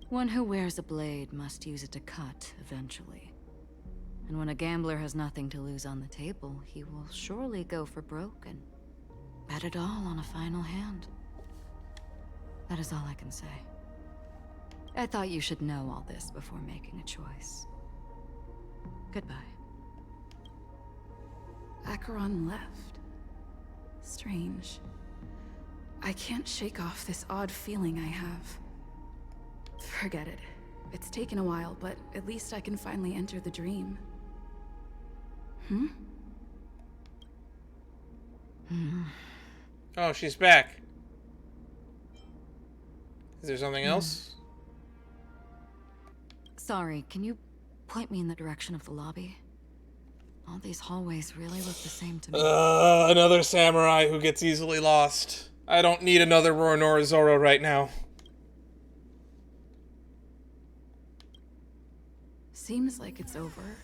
One who wears a blade must use it to cut eventually. And when a gambler has nothing to lose on the table, he will surely go for broke and bet it all on a final hand. That is all I can say. I thought you should know all this before making a choice. Goodbye.
Acheron left. Strange. I can't shake off this odd feeling I have. Forget it. It's taken a while, but at least I can finally enter the dream.
Oh, she's back. Is there something else?
Sorry, can you point me in the direction of the lobby? All these hallways really look the same to me.
Another samurai who gets easily lost. I don't need another Roronoa Zoro right now.
Seems like it's over.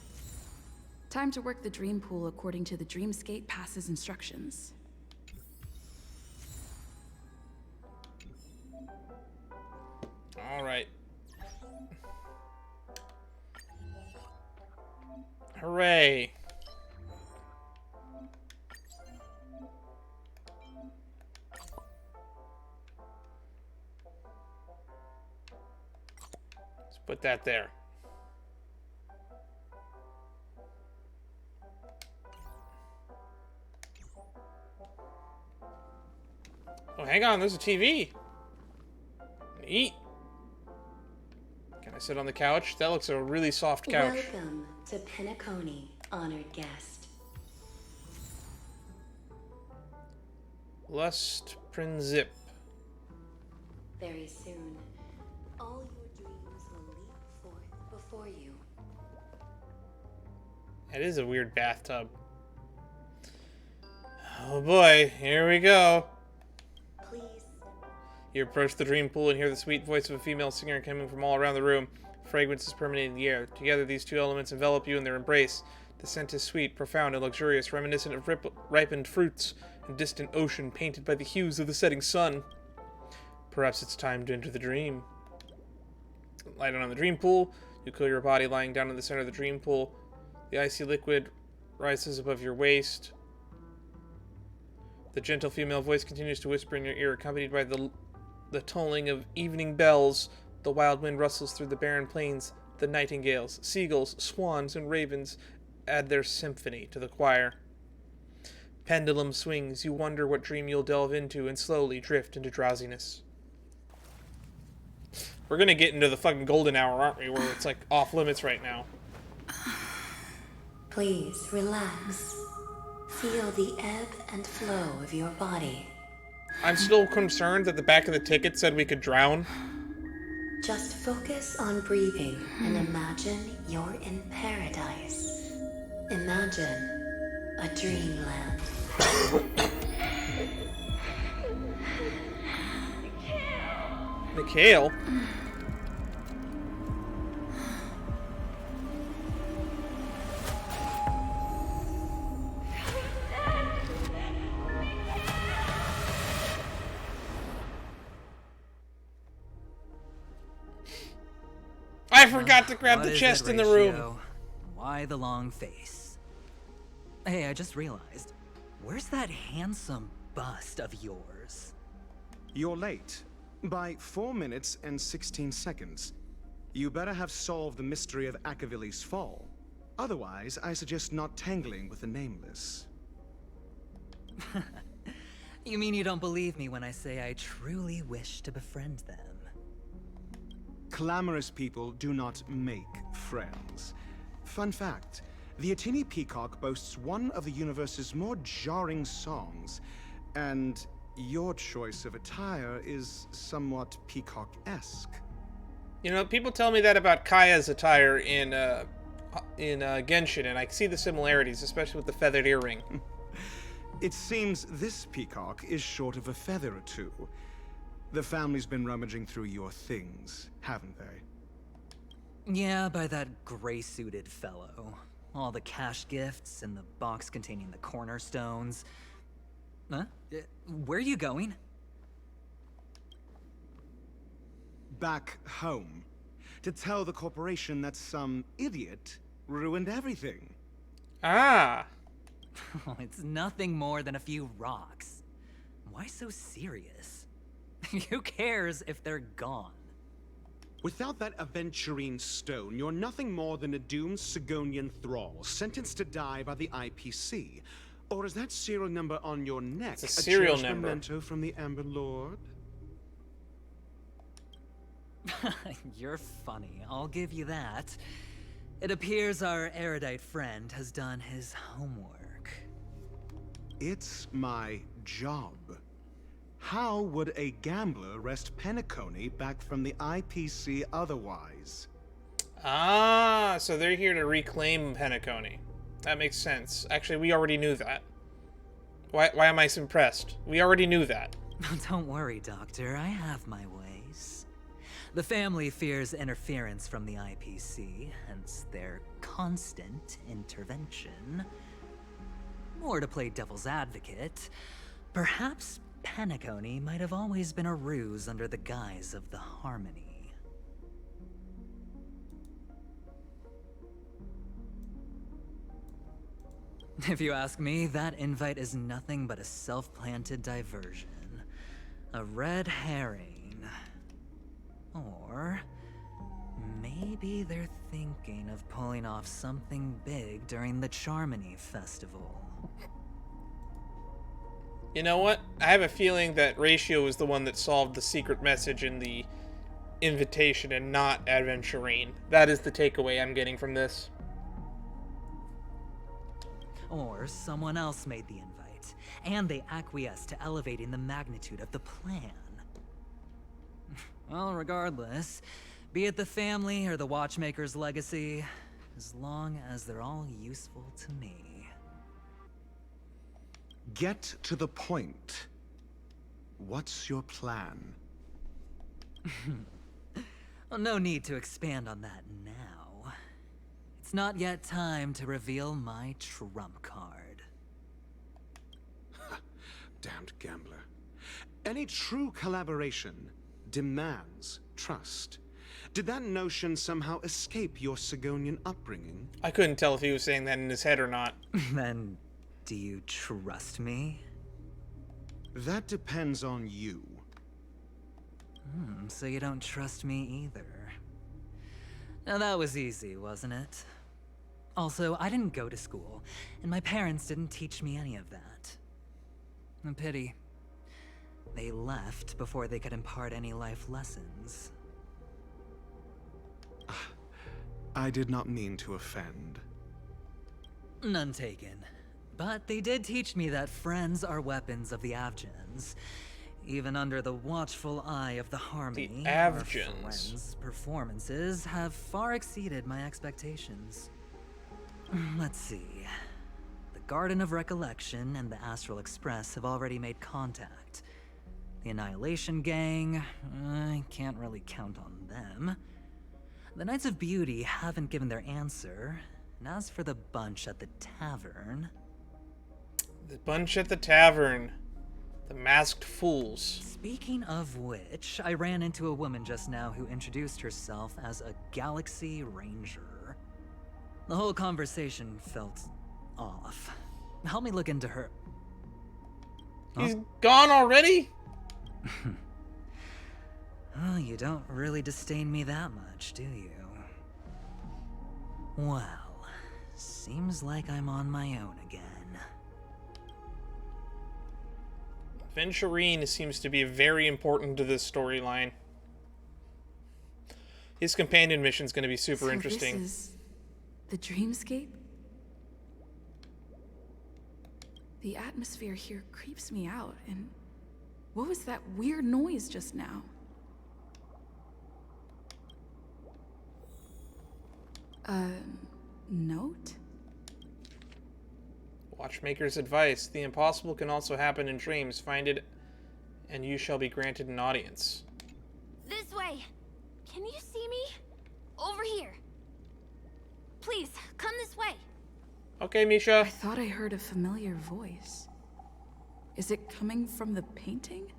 Time to work the dream pool according to the Dreamscape Pass's instructions.
Alright. Hooray. Let's put that there. Oh, hang on, there's a TV. Eat. Can I sit on the couch? That looks a really soft couch.
Welcome to Penacony, honored guest.
Lust Prinzip.
Very soon, all your dreams will leap forth before you.
That is a weird bathtub. Oh boy, here we go.
Please.
You approach the dream pool and hear the sweet voice of a female singer coming from all around the room. Fragrance is permeating the air. Together, these two elements envelop you in their embrace. The scent is sweet, profound, and luxurious, reminiscent of ripened fruits and distant ocean painted by the hues of the setting sun. Perhaps it's time to enter the dream. Lie down on the dream pool. You cool your body lying down in the center of the dream pool. The icy liquid rises above your waist. The gentle female voice continues to whisper in your ear, accompanied by the tolling of evening bells. The wild wind rustles through the barren plains. The nightingales, seagulls, swans, and ravens add their symphony to the choir. Pendulum swings. You wonder what dream you'll delve into and slowly drift into drowsiness. We're gonna get into the fucking golden hour, aren't we? Where it's like off limits right now.
Please relax. Feel the ebb and flow of your body.
I'm still concerned that the back of the ticket said we could drown.
Just focus on breathing and imagine you're in paradise. Imagine a dreamland.
Mikhail? I forgot to grab the chest in the room.
Why the long face? Hey, I just realized. Where's that handsome bust of yours?
You're late. By 4 minutes and 16 seconds. You better have solved the mystery of Akavili's fall. Otherwise, I suggest not tangling with the Nameless.
You mean you don't believe me when I say I truly wish to befriend them?
Clamorous people do not make friends. Fun fact, the Atini Peacock boasts one of the universe's more jarring songs, And your choice of attire is somewhat peacock-esque.
You know, people tell me that about Kaya's attire in Genshin, and I see the similarities, especially with the feathered earring.
It seems this peacock is short of a feather or two. The family's been rummaging through your things, haven't they?
Yeah, by that gray-suited fellow. All the cash gifts and the box containing the cornerstones. Huh? Where are you going?
Back home. To tell the corporation that some idiot ruined everything.
Ah!
It's nothing more than a few rocks. Why so serious? Who cares if they're gone?
Without that aventurine stone, you're nothing more than a doomed Sigonian thrall, sentenced to die by the IPC. Or is that serial number on your neck
it's a serial
cherished
number
memento from the Amber Lord?
You're funny, I'll give you that. It appears our erudite friend has done his homework.
It's my job. How would a gambler wrest Penacony back from the IPC otherwise?
Ah, so they're here to reclaim Penacony. That makes sense. Actually, we already knew that. Why am I so impressed? We already knew that.
Don't worry, Doctor. I have my ways. The family fears interference from the IPC, hence their constant intervention. Or to play devil's advocate, perhaps Penacony might have always been a ruse under the guise of the Harmony. If you ask me, that invite is nothing but a self-planted diversion. A red herring. Or maybe they're thinking of pulling off something big during the Charmony Festival.
You know what? I have a feeling that Ratio is the one that solved the secret message in the invitation and not Adventurine. That is the takeaway I'm getting from this.
Or someone else made the invite, and they acquiesced to elevating the magnitude of the plan. Well, regardless, be it the family or the Watchmaker's legacy, as long as they're all useful to me.
Get to the point. What's your plan?
Well, no need to expand on that now. It's not yet time to reveal my trump card.
Damned gambler. Any true collaboration demands trust. Did that notion somehow escape your Sigonian upbringing?
I couldn't tell if he was saying that in his head or not.
Then, do you trust me?
That depends on you.
So you don't trust me either. Now that was easy, wasn't it? Also, I didn't go to school, and my parents didn't teach me any of that. A pity. They left before they could impart any life lessons.
I did not mean to offend.
None taken. But they did teach me that friends are weapons of the Avgens. Even under the watchful eye of the Harmony, our friends' performances have far exceeded my expectations. Let's see. The Garden of Recollection and the Astral Express have already made contact. The Annihilation Gang, I can't really count on them. The Knights of Beauty haven't given their answer. And as for the bunch at the tavern...
The bunch at the tavern. The masked fools.
Speaking of which, I ran into a woman just now who introduced herself as a Galaxy Ranger. The whole conversation felt off. Help me look into her.
He's gone already?
Oh, you don't really disdain me that much, do you? Well, seems like I'm on my own again.
Venturine seems to be very important to this storyline. His companion mission is going to be super interesting.
This is the dreamscape? The atmosphere here creeps me out, and what was that weird noise just now? Note?
Watchmaker's advice. The impossible can also happen in dreams. Find it, and you shall be granted an audience.
This way. Can you see me? Over here. Please, come this way.
Okay, Misha.
I thought I heard a familiar voice. Is it coming from the painting?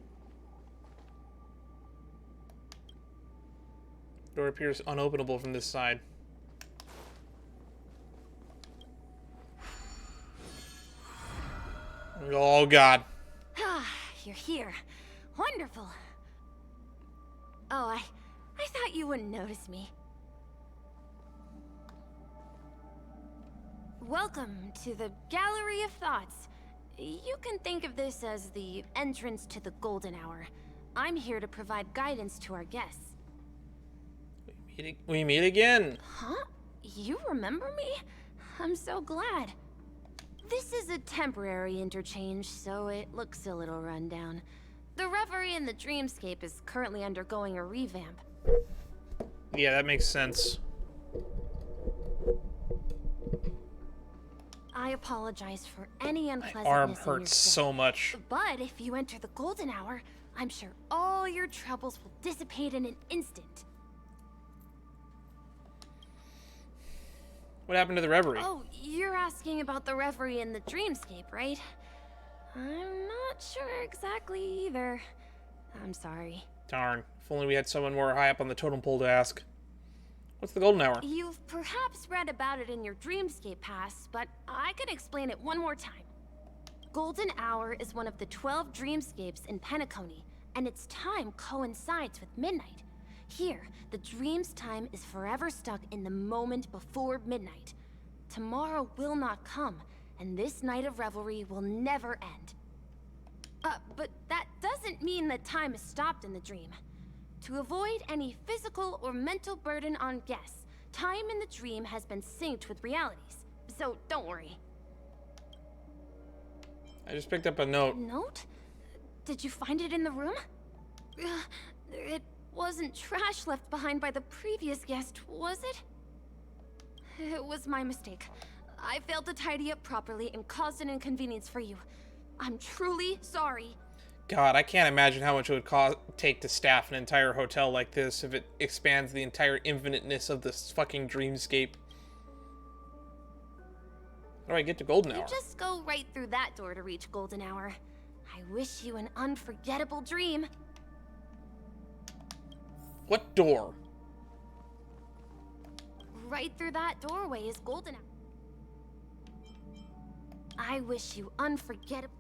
Door appears unopenable from this side. Oh, God.
Ah, you're here. Wonderful. Oh, I thought you wouldn't notice me. Welcome to the Gallery of Thoughts. You can think of this as the entrance to the Golden Hour. I'm here to provide guidance to our guests.
We meet again.
Huh? You remember me? I'm so glad. This is a temporary interchange, so it looks a little rundown. The Reverie in the Dreamscape is currently undergoing a revamp.
Yeah, that makes sense.
I apologize for any unpleasantness.
My arm
in your
hurts
stay.
so much.
But if you enter the Golden Hour, I'm sure all your troubles will dissipate in an instant.
What happened to the Reverie?
Oh, you're asking about the Reverie in the Dreamscape, right? I'm not sure exactly either. I'm sorry.
Darn. If only we had someone more high up on the totem pole to ask. What's the Golden Hour?
You've perhaps read about it in your Dreamscape Pass, but I can explain it one more time. Golden Hour is one of the 12 dreamscapes in Penacony, and its time coincides with midnight. Here, the dream's time is forever stuck in the moment before midnight. Tomorrow will not come, and this night of revelry will never end. But that doesn't mean that time is stopped in the dream. To avoid any physical or mental burden on guests, time in the dream has been synced with realities, so don't worry.
I just picked up a note.
Note? Did you find it in the room? It wasn't trash left behind by the previous guest, was it? It was my mistake. I failed to tidy up properly and caused an inconvenience for you. I'm truly sorry.
God, I can't imagine how much it would take to staff an entire hotel like this if it expands the entire infiniteness of this fucking dreamscape. How do I get to Golden Hour?
You just go right through that door to reach Golden Hour. I wish you an unforgettable dream.
What door?
Right through that doorway is Golden Hour. I wish you unforgettable.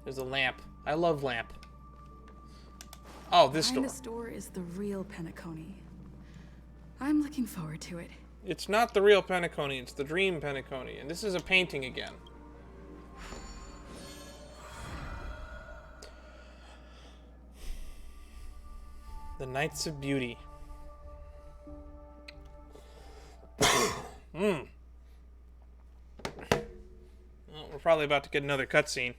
There's a lamp. I love lamp. Oh, this door.
Behind this door is the real Penacony. I'm looking forward to it.
It's not the real Penacony, it's the dream Penacony. And this is a painting again. The Nights of Beauty. Well, we're probably about to get another cutscene.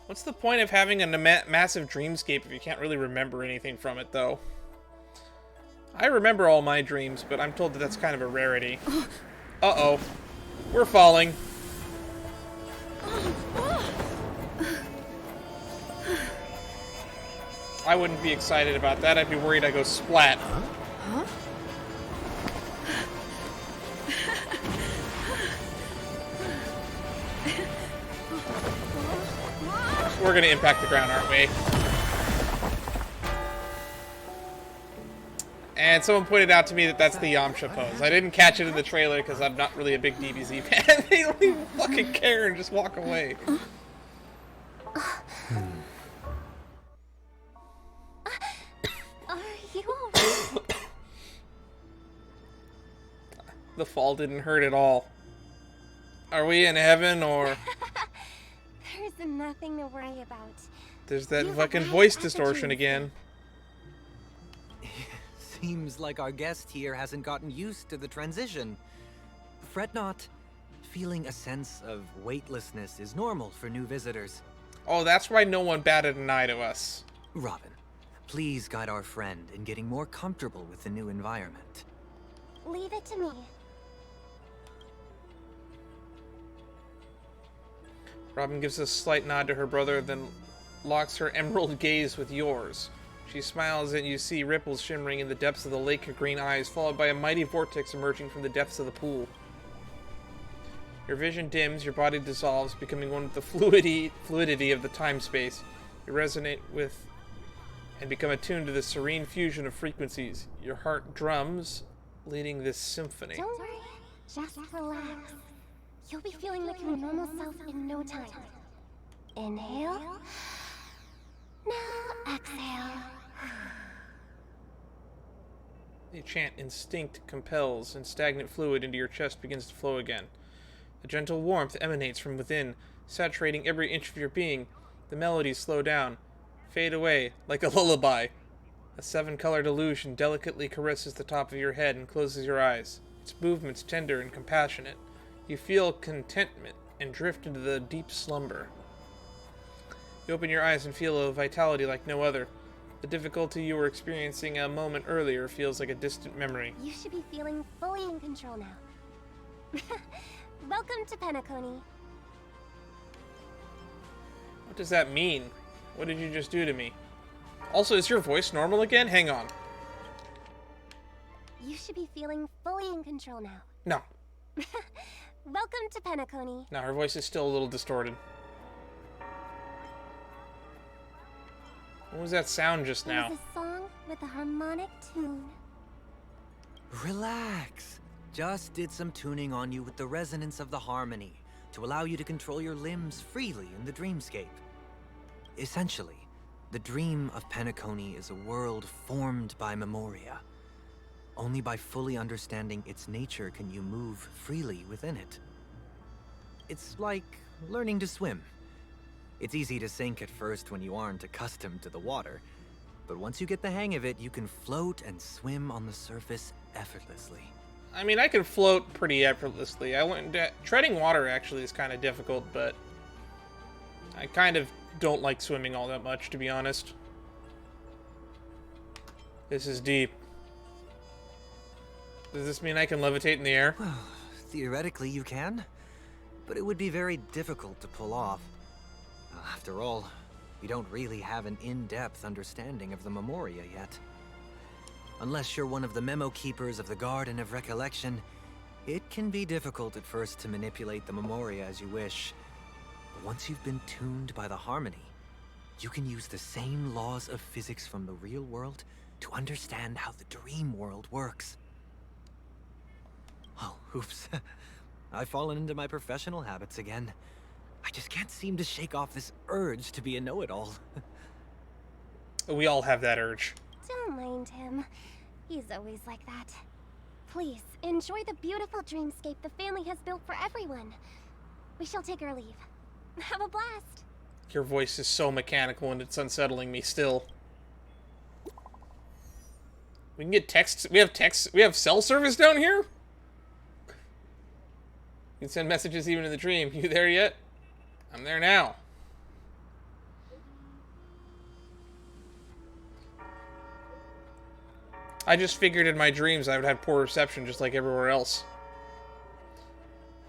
What's the point of having a massive dreamscape if you can't really remember anything from it, though? I remember all my dreams, but I'm told that that's kind of a rarity. Uh-oh. We're falling. I wouldn't be excited about that. I'd be worried I go splat.
Huh?
We're gonna impact the ground, aren't we? And someone pointed out to me that that's the Yamcha pose. I didn't catch it in the trailer because I'm not really a big DBZ fan. They don't even fucking care and just walk away.
Are
you alright?
The fall didn't hurt at all. Are we in heaven or...
There's nothing to worry about.
There's that
You
fucking
arrived
voice
at the
distortion
dream
again.
Seems like our guest here hasn't gotten used to the transition. Fret not. Feeling a sense of weightlessness is normal for new visitors.
Oh, that's why no one batted an eye to us.
Robin, please guide our friend in getting more comfortable with the new environment.
Leave it to me.
Robin gives a slight nod to her brother, then locks her emerald gaze with yours. She smiles and you see ripples shimmering in the depths of the lake of green eyes, followed by a mighty vortex emerging from the depths of the pool. Your vision dims, your body dissolves, becoming one with the fluidity of the time-space. You resonate with and become attuned to the serene fusion of frequencies. Your heart drums, leading this symphony.
Don't worry. Just relax. You'll be feeling like your normal self in no time. Inhale. Now exhale.
The chant instinct compels, and stagnant fluid into your chest begins to flow again. A gentle warmth emanates from within, saturating every inch of your being. The melodies slow down, fade away like a lullaby. A 7-colored illusion delicately caresses the top of your head and closes your eyes. Its movements tender and compassionate. You feel contentment and drift into the deep slumber. You open your eyes and feel a vitality like no other. The difficulty you were experiencing a moment earlier feels like a distant memory.
You should be feeling fully in control now. Welcome to Penacony.
What does that mean? What did you just do to me? Also, is your voice normal again? Hang on.
You should be feeling fully in control now.
No.
Welcome to Penacony.
No, her voice is still a little distorted. What was that sound just now?
It was a song with a harmonic tune.
Relax. Just did some tuning on you with the resonance of the harmony to allow you to control your limbs freely in the dreamscape. Essentially, the dream of Penacony is a world formed by memoria. Only by fully understanding its nature can you move freely within it. It's like learning to swim. It's easy to sink at first when you aren't accustomed to the water, but once you get the hang of it, you can float and swim on the surface effortlessly.
I mean, I can float pretty effortlessly. Treading water actually is kind of difficult, but I kind of don't like swimming all that much, to be honest. This is deep. Does this mean I can levitate in the air?
Well, theoretically you can, but it would be very difficult to pull off. After all, we don't really have an in-depth understanding of the memoria yet. Unless you're one of the memo keepers of the Garden of Recollection, it can be difficult at first to manipulate the memoria as you wish. But once you've been tuned by the harmony, you can use the same laws of physics from the real world to understand how the dream world works. Oh, oops. I've fallen into my professional habits again. I just can't seem to shake off this urge to be a know-it-all.
We all have that urge.
Don't mind him. He's always like that. Please, enjoy the beautiful dreamscape the family has built for everyone. We shall take our leave. Have a blast.
Your voice is so mechanical and it's unsettling me still. We can get texts. We have texts. We have cell service down here? You can send messages even in the dream. You there yet? I'm there now. I just figured in my dreams I would have poor reception just like everywhere else.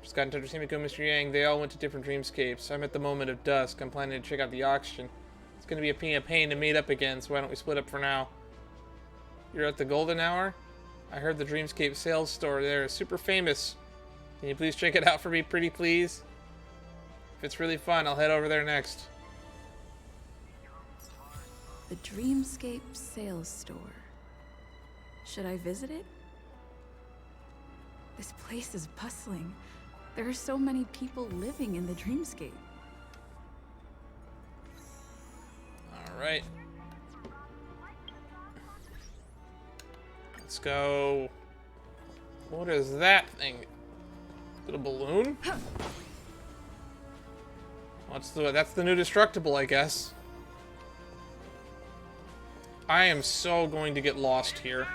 Just got in touch with Himiko and Mr. Yang. They all went to different dreamscapes. I'm at the moment of dusk. I'm planning to check out the oxygen. It's going to be a pain to meet up again, so why don't we split up for now? You're at the Golden Hour? I heard the Dreamscape sales store there is super famous. Can you please check it out for me, pretty please? If it's really fun, I'll head over there next.
The Dreamscape sales store. Should I visit it? This place is bustling. There are so many people living in the Dreamscape.
Alright. Let's go. What is that thing? Is it a balloon? That's the new destructible, I guess. I am so going to get lost here.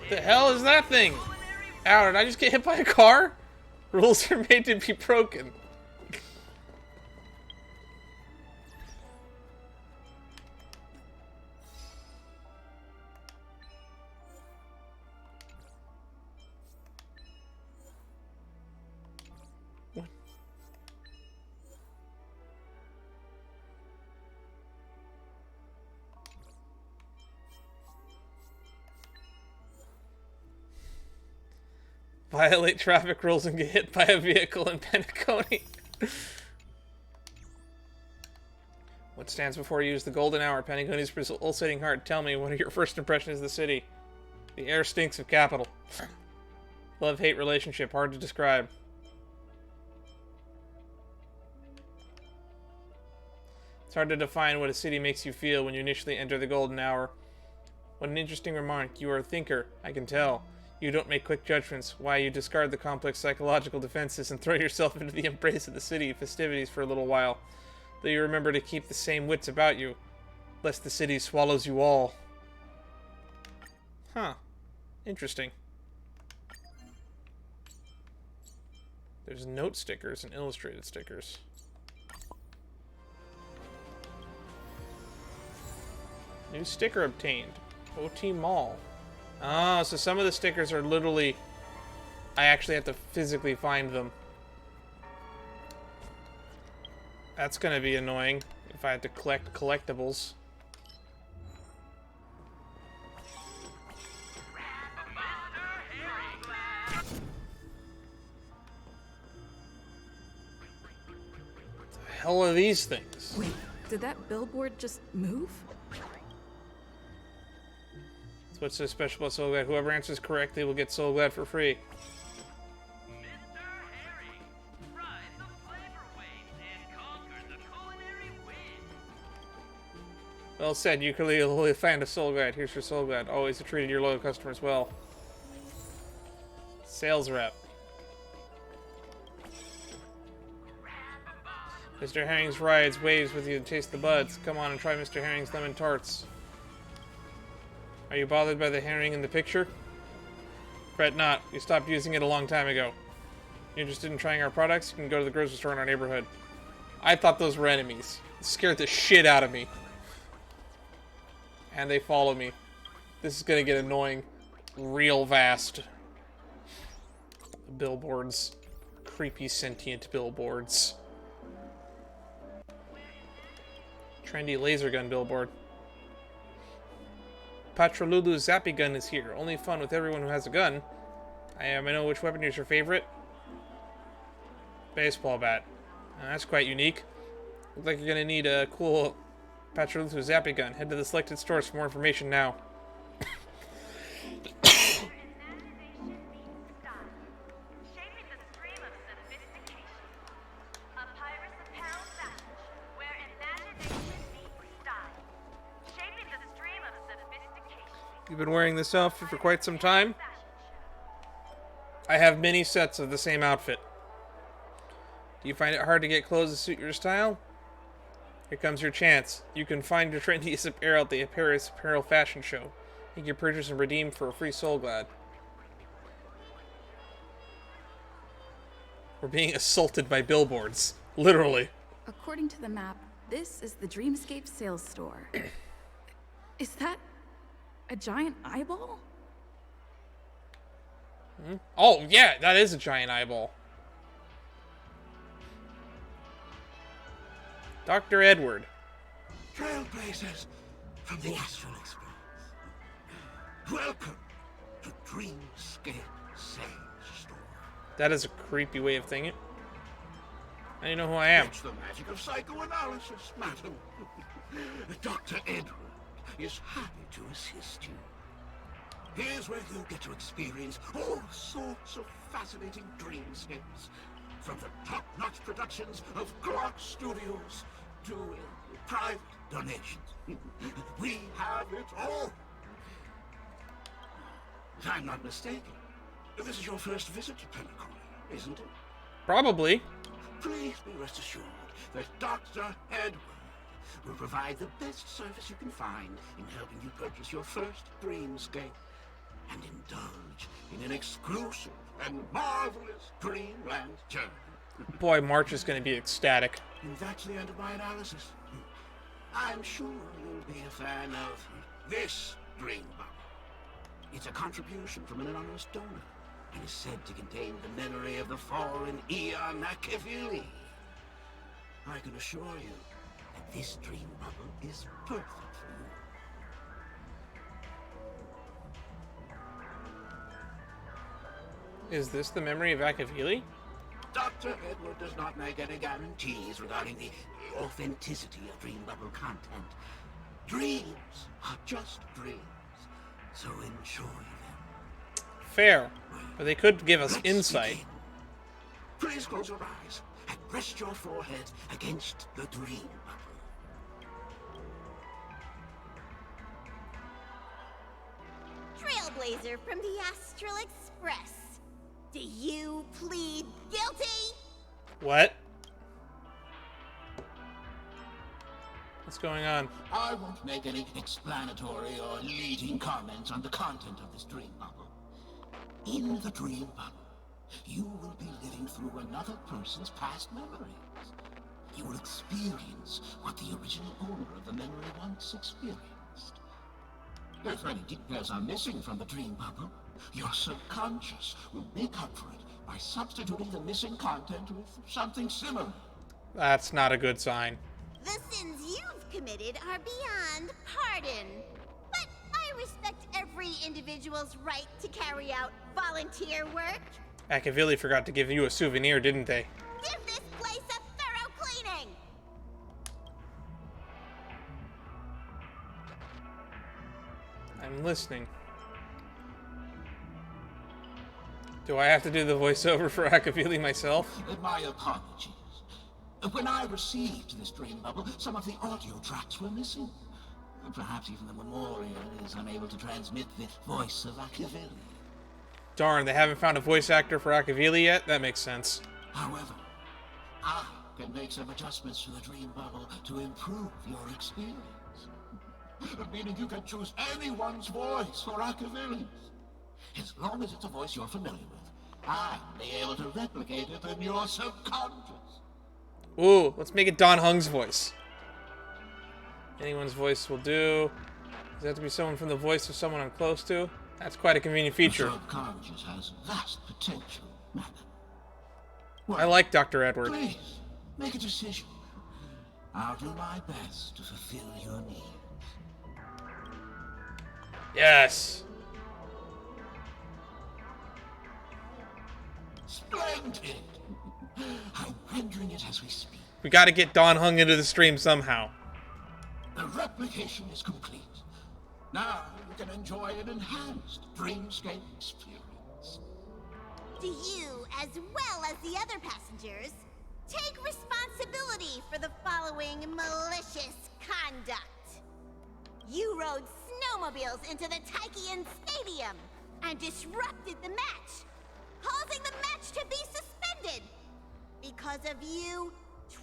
The hell is that thing? Ow, did I just get hit by a car? Rules are made to be broken. What? Violate traffic rules and get hit by a vehicle in Penacony. What stands before you is the golden hour, Penacony's pulsating heart. Tell me, what are your first impressions of the city? The air stinks of capital. Love-hate relationship, hard to describe. It's hard to define what a city makes you feel when you initially enter the golden hour. What an interesting remark. You are a thinker, I can tell. You don't make quick judgments. Why, you discard the complex psychological defenses and throw yourself into the embrace of the city festivities for a little while. Though you remember to keep the same wits about you, lest the city swallows you all. Huh. Interesting. There's note stickers and illustrated stickers. New sticker obtained. OT Mall. Oh, so some of the stickers are literally... I actually have to physically find them. That's gonna be annoying if I have to collect collectibles. What the hell are these things?
Wait, did that billboard just move?
What's so special about Soul Glad? Whoever answers correctly will get Soul Glad for free. Well said, you clearly a fan of Soul Glad. Here's your Soul Glad. Always treated your loyal customers well. Sales rep. Mr. Herring's rides waves with you to taste the buds. Come on and try Mr. Herring's lemon tarts. Are you bothered by the herring in the picture? Fret not. We stopped using it a long time ago. You interested in trying our products? You can go to the grocery store in our neighborhood. I thought those were enemies. It scared the shit out of me. And they follow me. This is gonna get annoying real fast. Billboards. Creepy sentient billboards. Trendy laser gun billboard. Patrolulu's Zappy gun is here. Only fun with everyone who has a gun. I know which weapon is your favorite. Baseball bat. That's quite unique. Looks like you're gonna need a cool Patrolulu Zappy gun. Head to the selected stores for more information now. You've been wearing this outfit for quite some time. I have many sets of the same outfit. Do you find it hard to get clothes that suit your style? Here comes your chance. You can find your trendiest apparel at the Paris Apparel Fashion Show. Make your purchase and redeem for a free Soul Glad. We're being assaulted by billboards. Literally.
According to the map, this is the Dreamscape sales store. Is that a giant eyeball?
Hmm? Oh, yeah, that is a giant eyeball. Dr. Edward.
Trailblazers from the Astral Express. Welcome to Dreamscape Sales Store.
That is a creepy way of thinking. Now you know who I am.
It's the magic of psychoanalysis, madam. Dr. Edward is happy to assist you. Here's where you'll get to experience all sorts of fascinating dreamscapes. From the top-notch productions of Clark Studios to private donations. We have it all. If I'm not mistaken, this is your first visit to Penacony, isn't it?
Probably.
Please be rest assured that Dr. Edward will provide the best service you can find in helping you purchase your first dreamscape and indulge in an exclusive and marvelous dreamland journey.
Boy, March is going to be ecstatic.
And that's the end of my analysis. I'm sure you'll be a fan of this dream bubble. It's a contribution from an anonymous donor and is said to contain the memory of the fallen Eon Akivili. I can assure you that this dream bubble is perfect for you.
Is this the memory of Akivili?
Dr. Edward does not make any guarantees regarding the authenticity of dream bubble content. Dreams are just dreams, so enjoy them.
Fair, but they could give us insight.
Begin. Please close your eyes and rest your forehead against the dream bubble.
Trailblazer from the Astral Express. Do you plead guilty?
What? What's going on?
I won't make any explanatory or leading comments on the content of this dream bubble. In the dream bubble, you will be living through another person's past memories. You will experience what the original owner of the memory once experienced. If any details are missing from the dream bubble, your subconscious will make up for it by substituting the missing content with something similar.
That's not a good sign.
The sins you've committed are beyond pardon. But I respect every individual's right to carry out volunteer work.
Akivili forgot to give you a souvenir, didn't they?
Give this place a thorough cleaning!
I'm listening. Do I have to do the voiceover for Akivili myself?
My apologies. When I received this dream bubble, some of the audio tracks were missing. Perhaps even the memorial is unable to transmit the voice of Akivili.
Darn, they haven't found a voice actor for Akivili yet? That makes sense.
However, I can make some adjustments to the dream bubble to improve your experience. Meaning you can choose anyone's voice for Akivili. As long as it's a voice you're familiar with, I'll be able to replicate it in your subconscious.
Ooh, let's make it Don Hung's voice. Anyone's voice will do. Does it have to be someone from the voice of someone I'm close to? That's quite a convenient feature.
The subconscious has vast potential, madam.
I like Dr. Edward.
Please, make a decision. I'll do my best to fulfill your needs.
Yes.
Splendid! I'm rendering it as we speak.
We gotta get Don Hung into the stream somehow.
The replication is complete. Now you can enjoy an enhanced dreamscape experience.
Do you, as well as the other passengers, take responsibility for the following malicious conduct? You rode snowmobiles into the Taikian Stadium and disrupted the match, causing the match to be suspended. Because of you,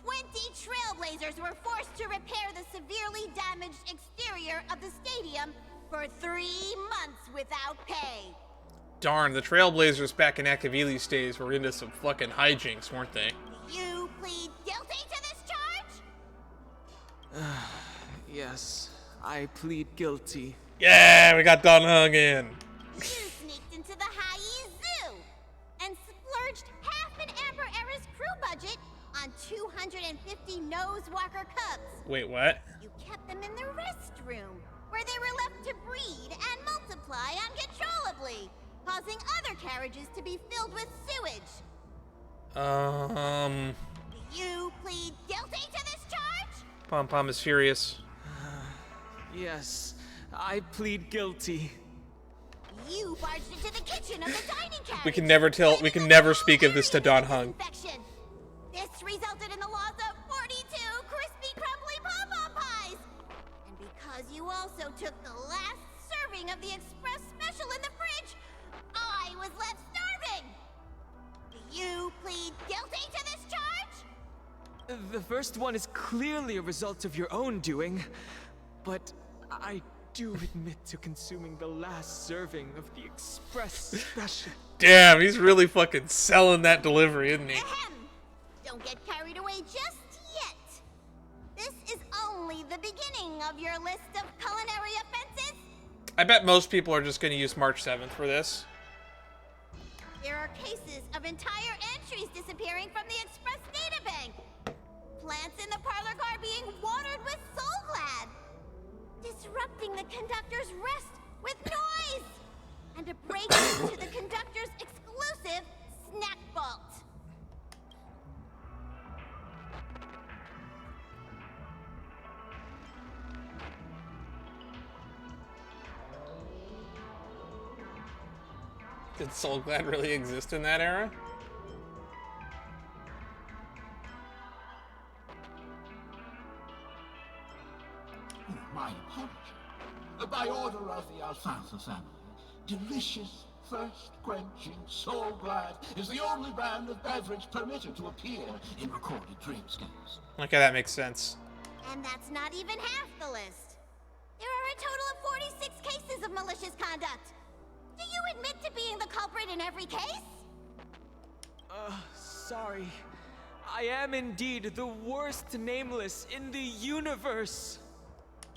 20 Trailblazers were forced to repair the severely damaged exterior of the stadium for 3 months without pay.
Darn, the Trailblazers back in Akivili's days were into some fucking hijinks, weren't they?
You plead guilty to this charge?
Yes, I plead guilty.
Yeah, we got Don Hung in.
You sneaked into the Hayi Zoo and splurged half an Amber Era's crew budget on 250 Nosewalker cubs.
Wait, what?
You kept them in the restroom, where they were left to breed and multiply uncontrollably, causing other carriages to be filled with sewage. You plead guilty to this charge?
Pom Pom is furious.
Yes, I plead guilty.
You barged into the kitchen of the dining carriage.
We can never speak of this to Don Hung.
Infection. This resulted in the loss of 42 crispy, crumbly pom-pom pies. And because you also took the last serving of the express special in the fridge, I was left starving. Do you plead guilty to this charge?
The first one is clearly a result of your own doing, but I do admit to consuming the last serving of the express special.
Damn, he's really fucking selling that delivery, isn't he?
Ahem. Don't get carried away just yet. This is only the beginning of your list of culinary offenses.
I bet most people are just going to use March 7th for this.
There are cases of entire entries disappearing from the Express databank. Plants in the parlor car being watered with Soulglad. Disrupting the conductor's rest with noise. And a break into the conductor's exclusive snack vault.
Did Soulglad really exist in that era?
My apology. By order of the Alfalfa family, delicious, thirst-quenching Soulglad is the only brand of beverage permitted to appear in recorded dreamscapes.
Okay, that makes sense.
And that's not even half the list. There are a total of 46 cases of malicious conduct. Do you admit to being the culprit in every case?
Sorry. I am indeed the worst nameless in the universe.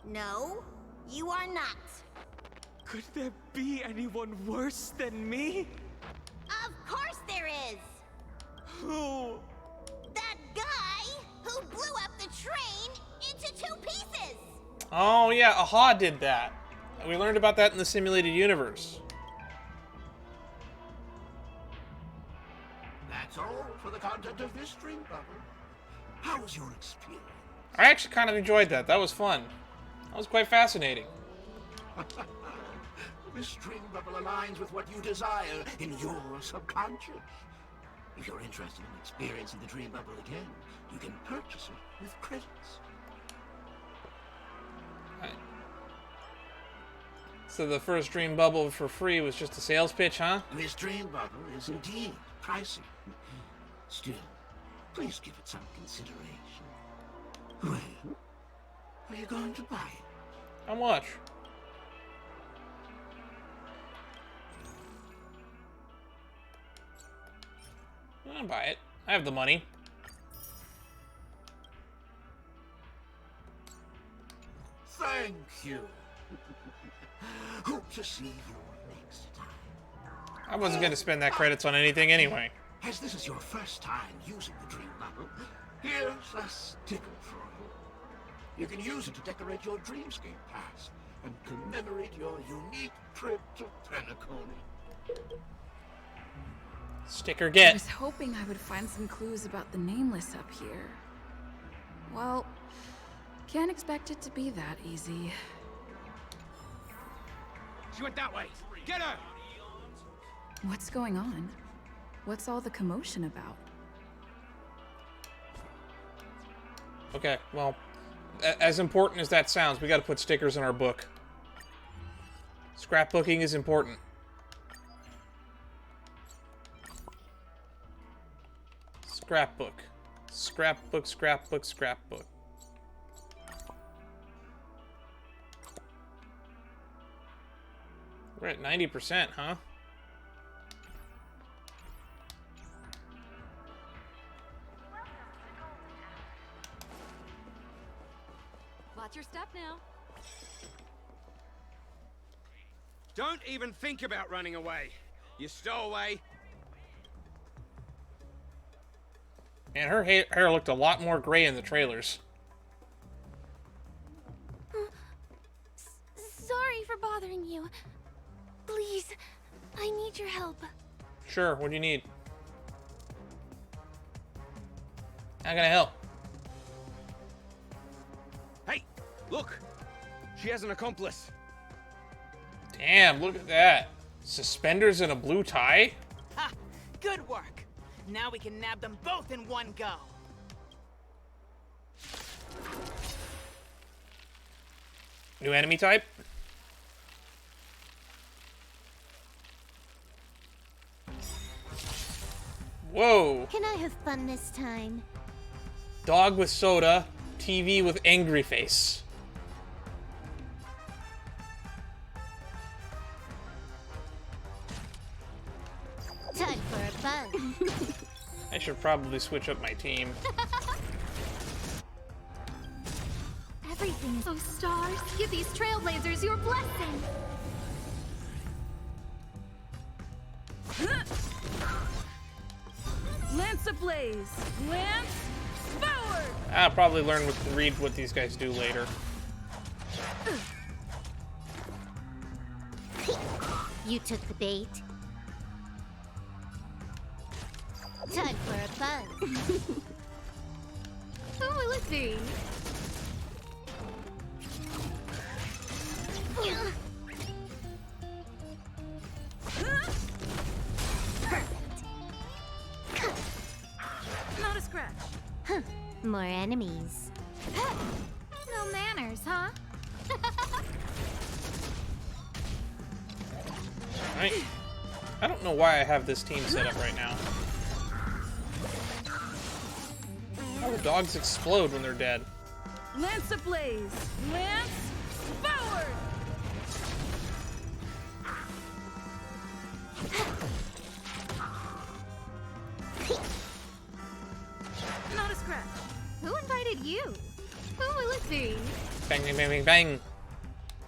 No, you are not.
Could there be anyone worse than me?
Of course there is.
Who?
That guy who blew up the train into 2 pieces.
Oh yeah, Aha did that. We learned about that in the simulated universe.
That's all for the content of this dream bubble. How was your experience?
I actually kind of enjoyed that. That was fun. That was quite fascinating.
This dream bubble aligns with what you desire in your subconscious. If you're interested in experiencing the dream bubble again, you can purchase it with credits.
Right. So the first dream bubble for free was just a sales pitch, huh?
This dream bubble is indeed pricey. Still, please give it some consideration. Well, are you going to buy it?
How much? I'll buy it. I have the money.
Thank you. Hope to see you next time.
I wasn't going to spend that credits on anything anyway.
As this is your first time using the dream bubble, here's a sticker for you. You can use it to decorate your dreamscape pass and commemorate your unique trip to Penacony.
Sticker
I
get.
was hoping I would find some clues about the Nameless up here. Well, can't expect it to be that easy.
She went that way. Get her!
What's going on? What's all the commotion about?
Okay, well, as important as that sounds, we got to put stickers in our book. Scrapbooking is important. Scrapbook. Scrapbook, scrapbook, scrapbook. We're at 90%, huh?
Watch your step now.
Don't even think about running away. You stowaway.
And her hair looked a lot more gray in the trailers.
Sorry for bothering you. Please, I need your help.
Sure, what do you need? How can I help?
Hey, look. She has an accomplice.
Damn, look at that. Suspenders and a blue tie?
Ha! Good work. Now we can nab them both in one go.
New enemy type? Whoa.
Can I have fun this time?
Dog with soda, TV with angry face.
Time for a fun.
I should probably switch up my team.
Everything is... Oh, stars, give these trailblazers your blessing.
Lance ablaze! Lance forward!
I'll probably read what these guys do later.
You took the bait. Time for a fun.
Who will it be?
Not a scratch.
Huh. More enemies.
No manners, huh?
I don't know why I have this team set up right now. How do dogs explode when they're dead?
Lance ablaze! Lance forward! Not a scratch.
Who invited you? Who will it be?
Bang, bang, bang, bang, bang.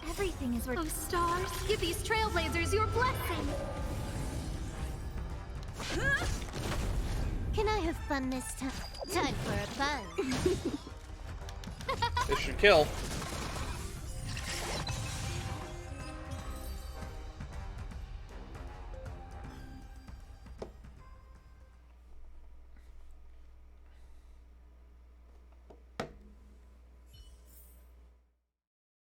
Everything is worth... Oh, stars, give these trailblazers your blessing.
Can I have fun this time? Time for a fun.
This should kill.